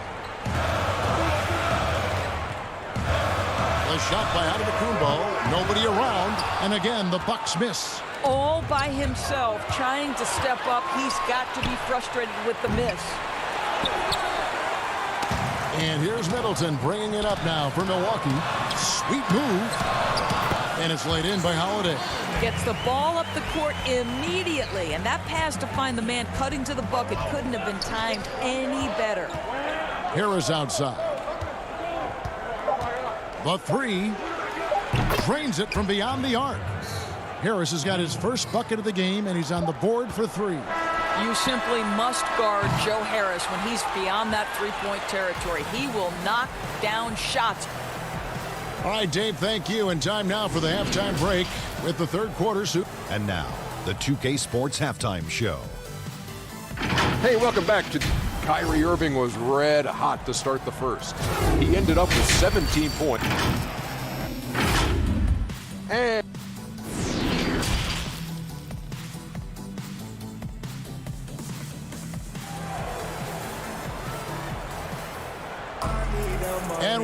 A: The shot by Antetokounmpo, nobody around, and again the Bucks miss.
F: All by himself, trying to step up. He's got to be frustrated with the miss.
A: And here's Middleton bringing it up now for Milwaukee. Sweet move. And it's laid in by Holiday.
F: Gets the ball up the court immediately, and that pass to find the man cutting to the bucket couldn't have been timed any better.
A: Harris outside. The three. Drains it from beyond the arc. Harris has got his first bucket of the game, and he's on the board for three.
F: You simply must guard Joe Harris when he's beyond that three-point territory. He will knock down shots.
A: All right, Dave, thank you. And time now for the halftime break with the third quarter.
D: And now, the 2K Sports Halftime Show.
E: Hey, welcome back to... Kyrie Irving was red hot to start the first. He ended up with 17 points.
A: And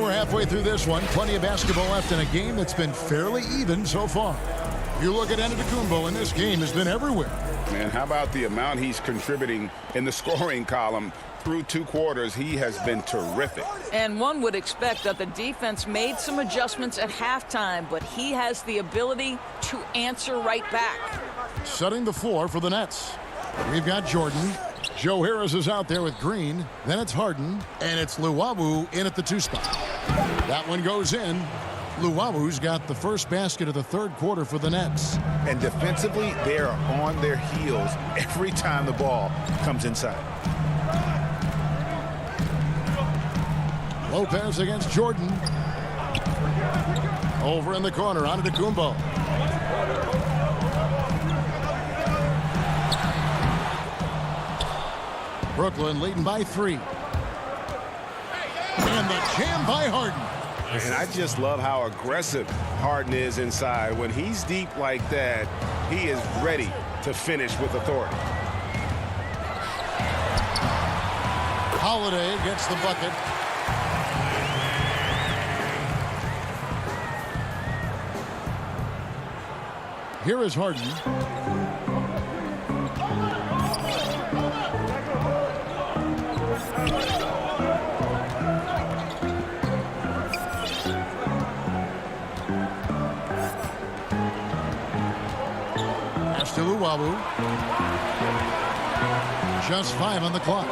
A: we're halfway through this one. Plenty of basketball left in a game that's been fairly even so far. You look at Antetokounmpo, and this game has been everywhere.
G: Man, how about the amount he's contributing in the scoring column? Through 2 quarters, he has been terrific.
F: And one would expect that the defense made some adjustments at halftime, but he has the ability to answer right back.
A: Setting the floor for the Nets. We've got Jordan. Joe Harris is out there with Green. Then it's Harden. And it's Luwawu in at the 2 spot. That one goes in. Luwawu's got the first basket of the third quarter for the Nets.
G: And defensively, they are on their heels every time the ball comes inside.
A: Lopez against Jordan. Over in the corner, Antetokounmpo. Brooklyn leading by 3. And the jam by Harden.
G: And I just love how aggressive Harden is inside. When he's deep like that, he is ready to finish with authority.
A: Holiday gets the bucket. Here is Harden. Pass to Luwawu. Just 5 on the clock.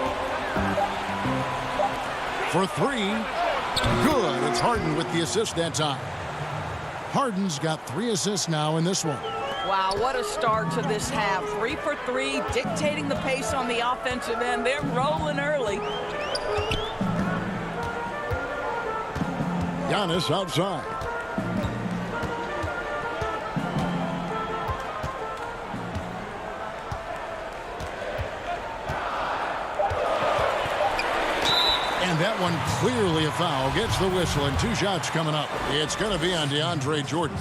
A: For 3. Good. It's Harden with the assist that time. Harden's got 3 assists now in this one.
F: Wow, what a start to this half. 3 for 3, dictating the pace on the offensive end. They're rolling early.
A: Giannis outside. And that one clearly a foul. Gets the whistle, and 2 shots coming up. It's going to be on DeAndre Jordan.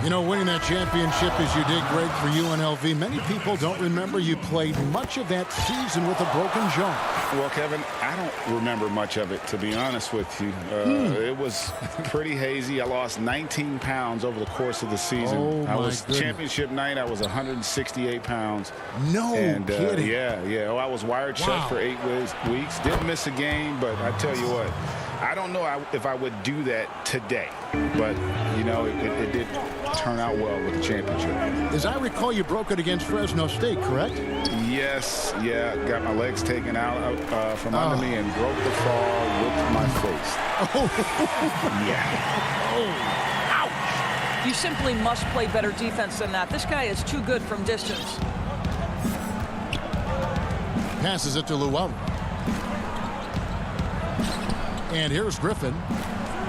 A: You know, winning that championship as you did, Greg, for UNLV, many people don't remember you played much of that season with a broken jaw.
G: Well, Kevin, I don't remember much of it, to be honest with you. It was pretty hazy. I lost 19 pounds over the course of the season.
A: Oh,
G: I was
A: goodness.
G: championship night. I was 168 pounds.
A: No kidding.
G: Yeah. Oh, I was wired shut for 8 weeks. Didn't miss a game, but I tell you what, I don't know if I would do that today. But, you know, it did turn out well with the championship.
A: As I recall, you broke it against Fresno State, correct?
G: Yes, yeah. Got my legs taken out from under me and broke the fall with my face. Yeah.
F: Ouch. You simply must play better defense than that. This guy is too good from distance.
A: Passes it to Luwawu. And here's Griffin.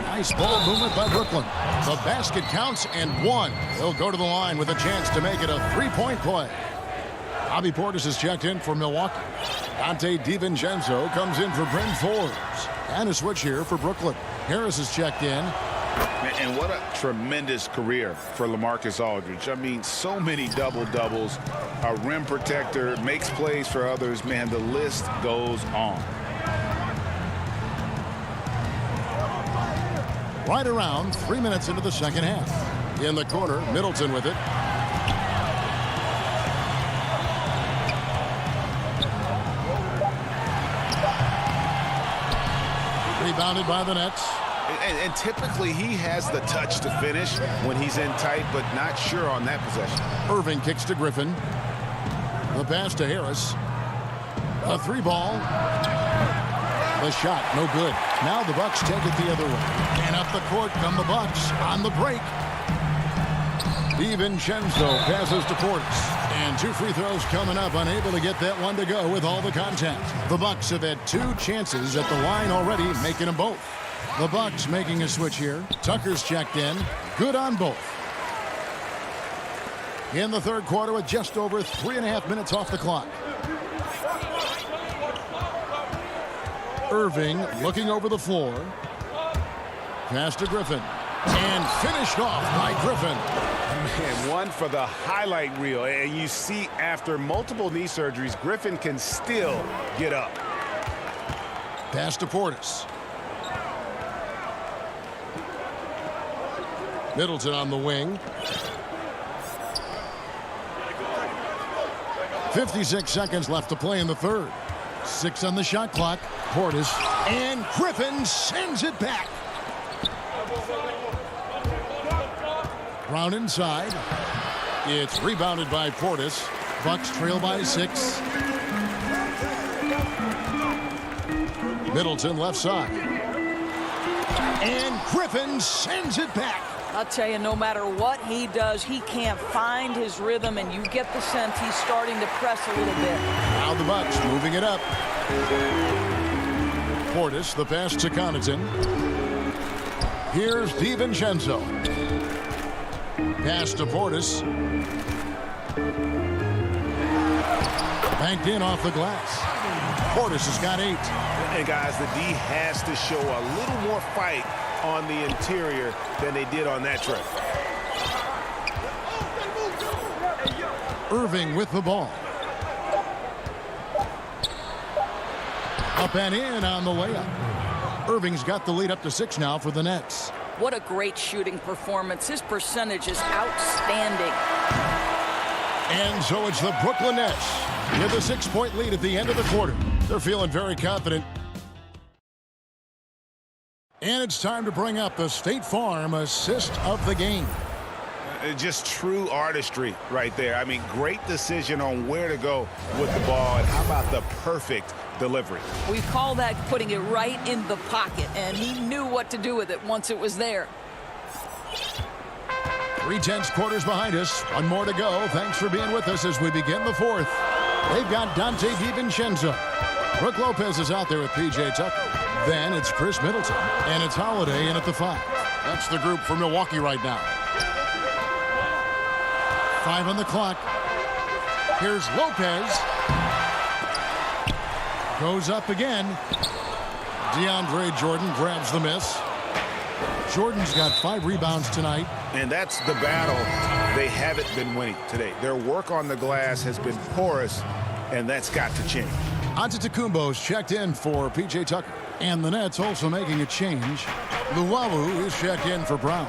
A: Nice ball movement by Brooklyn. The basket counts and 1. He'll go to the line with a chance to make it a 3-point play. Bobby Portis is checked in for Milwaukee. Dante DiVincenzo comes in for Bryn Forbes. And a switch here for Brooklyn. Harris is checked in.
G: And what a tremendous career for LaMarcus Aldridge. I mean, so many double-doubles. A rim protector, makes plays for others. Man, the list goes on.
A: Right around 3 minutes into the second half. In the corner, Middleton with it. Rebounded by the Nets.
G: And typically he has the touch to finish when he's in tight, but not sure on that possession.
A: Irving kicks to Griffin. The pass to Harris. A 3 ball. The shot, no good. Now the Bucks take it the other way. And up the court come the Bucks on the break. DiVincenzo passes to Portis. And 2 free throws coming up, unable to get that one to go with all the contact. The Bucks have had 2 chances at the line already, making them both. The Bucks making a switch here. Tucker's checked in. Good on both. In the third quarter with just over 3.5 minutes off the clock. Irving looking over the floor. Pass to Griffin. And finished off by Griffin.
K: Man, one for the highlight reel. And you see after multiple knee surgeries, Griffin can still get up.
A: Pass to Portis. Middleton on the wing. 56 seconds left to play in the third. 6 on the shot clock. Portis. And Griffin sends it back. Brown inside. It's rebounded by Portis. Bucks trail by 6. Middleton left side. And Griffin sends it back.
F: I'll tell you, no matter what he does, he can't find his rhythm, and you get the sense he's starting to press a little bit.
A: Now the Bucks moving it up. Portis, the pass to Connaughton. Here's DiVincenzo. Pass to Portis. Banked in off the glass. Portis has got 8.
K: And guys, the D has to show a little more fight on the interior than they did on that trip.
A: Irving with the ball. Up and in on the layup. Irving's got the lead up to 6 now for the Nets.
F: What a great shooting performance. His percentage is outstanding.
A: And so it's the Brooklyn Nets with a 6-point lead at the end of the quarter. They're feeling very confident. And it's time to bring up the State Farm assist of the game.
G: Just true artistry right there. I mean, great decision on where to go with the ball. And how about the perfect delivery?
F: We call that putting it right in the pocket, and he knew what to do with it once it was there.
A: 3/10 quarters behind us. 1 more to go. Thanks for being with us as we begin the 4th. They've got Dante DiVincenzo. Brook Lopez is out there with P.J. Tucker. Then it's Chris Middleton. And it's Holiday in at the 5. That's the group for Milwaukee right now. 5 on the clock. Here's Lopez. Goes up again. DeAndre Jordan grabs the miss. Jordan's got 5 rebounds tonight.
G: And that's the battle they haven't been winning today. Their work on the glass has been porous, and that's got to change.
A: Antetokounmpo's checked in for P.J. Tucker. And the Nets also making a change. Luwawu is checked in for Brown.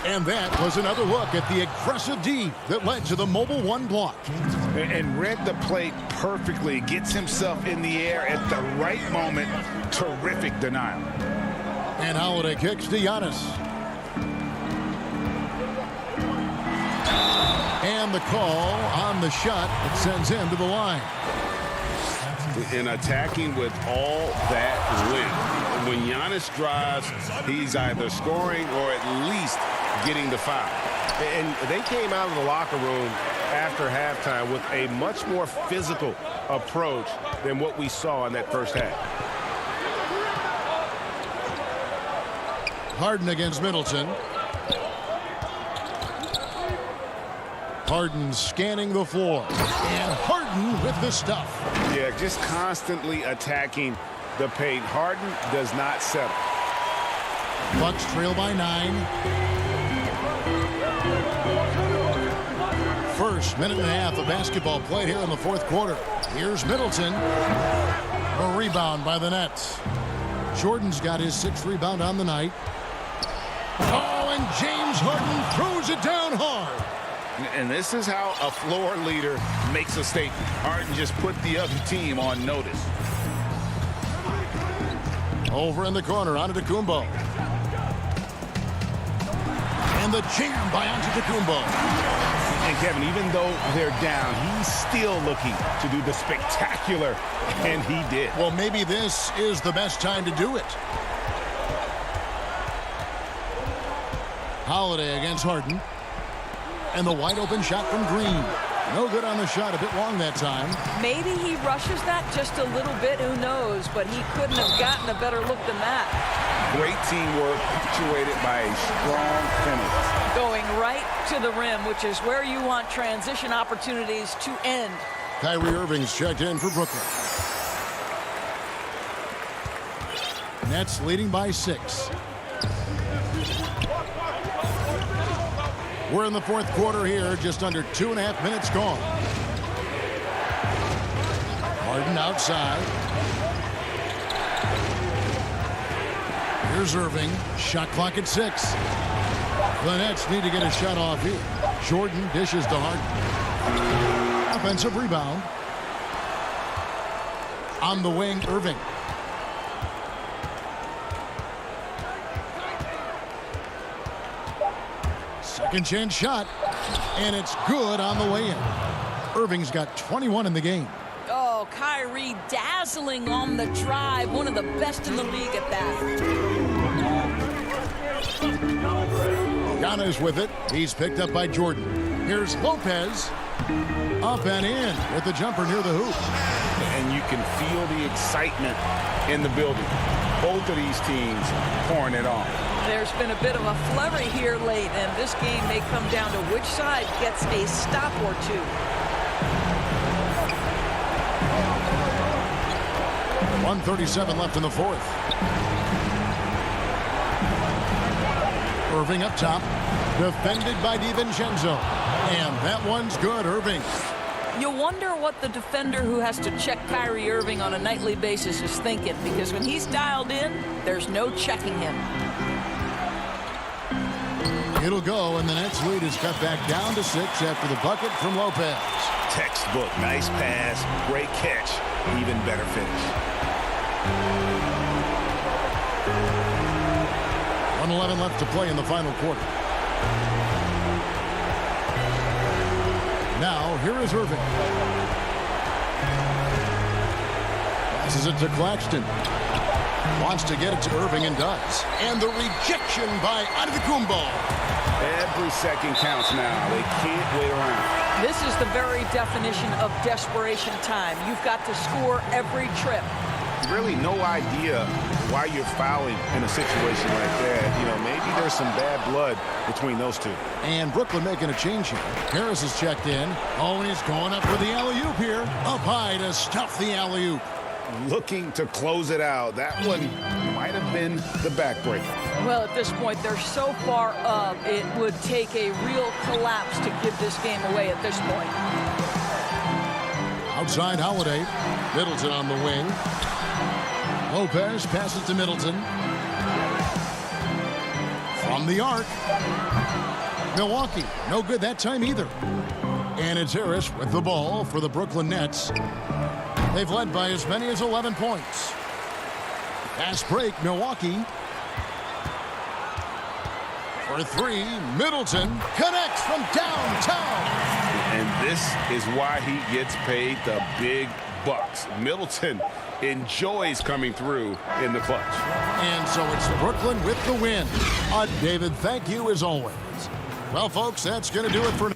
A: And that was another look at the aggressive D that led to the mobile 1 block.
G: And read the play perfectly. Gets himself in the air at the right moment. Terrific denial.
A: And Holiday kicks to Giannis. And the call on the shot that sends him to the line.
G: And attacking with all that wind. When Giannis drives, he's either scoring or at least getting the foul.
K: And they came out of the locker room after halftime with a much more physical approach than what we saw in that first half.
A: Harden against Middleton. Harden scanning the floor. And Harden with the stuff.
G: Yeah, just constantly attacking the paint. Harden does not settle.
A: Bucks trail by 9. First minute and a half of basketball played here in the 4th quarter. Here's Middleton. A rebound by the Nets. Jordan's got his 6th rebound on the night. Oh, and James Harden throws it down hard.
G: And this is how a floor leader makes a statement. Harden just put the other team on notice.
A: Over in the corner, Antetokounmpo. And the jam by Antetokounmpo.
G: And Kevin, even though they're down, he's still looking to do the spectacular, and he did.
A: Well, maybe this is the best time to do it. Holiday against Harden. And the wide open shot from Green. No good on the shot, a bit long that time.
F: Maybe he rushes that just a little bit, who knows, but he couldn't have gotten a better look than that.
G: Great teamwork, punctuated by a strong finish.
F: Going right to the rim, which is where you want transition opportunities to end.
A: Kyrie Irving's checked in for Brooklyn. Nets leading by 6. We're in the fourth quarter here, just under 2.5 minutes gone. Harden outside. Here's Irving. Shot clock at 6. The Nets need to get a shot off here. Jordan dishes to Harden. Offensive rebound. On the wing, Irving. Second chance shot, and it's good on the way in. Irving's got 21 in the game.
F: Oh, Kyrie dazzling on the drive. One of the best in the league at that.
A: Giannis with it. He's picked up by Jordan. Here's Lopez. Up and in with the jumper near the hoop.
G: And you can feel the excitement in the building. Both of these teams pouring it on.
F: There's been a bit of a flurry here late, and this game may come down to which side gets a stop or two.
A: 1:37 left in the fourth. Irving up top, defended by DiVincenzo. And that one's good, Irving.
F: You wonder what the defender who has to check Kyrie Irving on a nightly basis is thinking, because when he's dialed in, there's no checking him.
A: It'll go, and the Nets lead is cut back down to 6 after the bucket from Lopez.
G: Textbook, nice pass, great catch, even better finish.
A: 1:11 left to play in the final quarter. Now, here is Irving. Passes it to Claxton. Wants to get it to Irving and does. And the rejection by Antetokounmpo.
G: Every second counts now. They can't wait around.
F: This is the very definition of desperation time. You've got to score every trip.
G: Really no idea why you're fouling in a situation like that. You know, maybe there's some bad blood between those two.
A: And Brooklyn making a change here. Harris is checked in. Oh, and he's going up for the alley-oop here. Up high to stuff the alley-oop.
G: Looking to close it out. That one might have been the backbreaker.
F: Well, at this point, they're so far up, it would take a real collapse to give this game away at this point.
A: Outside Holiday. Middleton on the wing. Lopez passes to Middleton. From the arc. Milwaukee, no good that time either. And it's Harris with the ball for the Brooklyn Nets. They've led by as many as 11 points. Fast break, Milwaukee. For 3, Middleton connects from downtown.
G: And this is why he gets paid the big bucks. Middleton enjoys coming through in the clutch.
A: And so it's Brooklyn with the win. David, thank you as always. Well, folks, that's going to do it for now.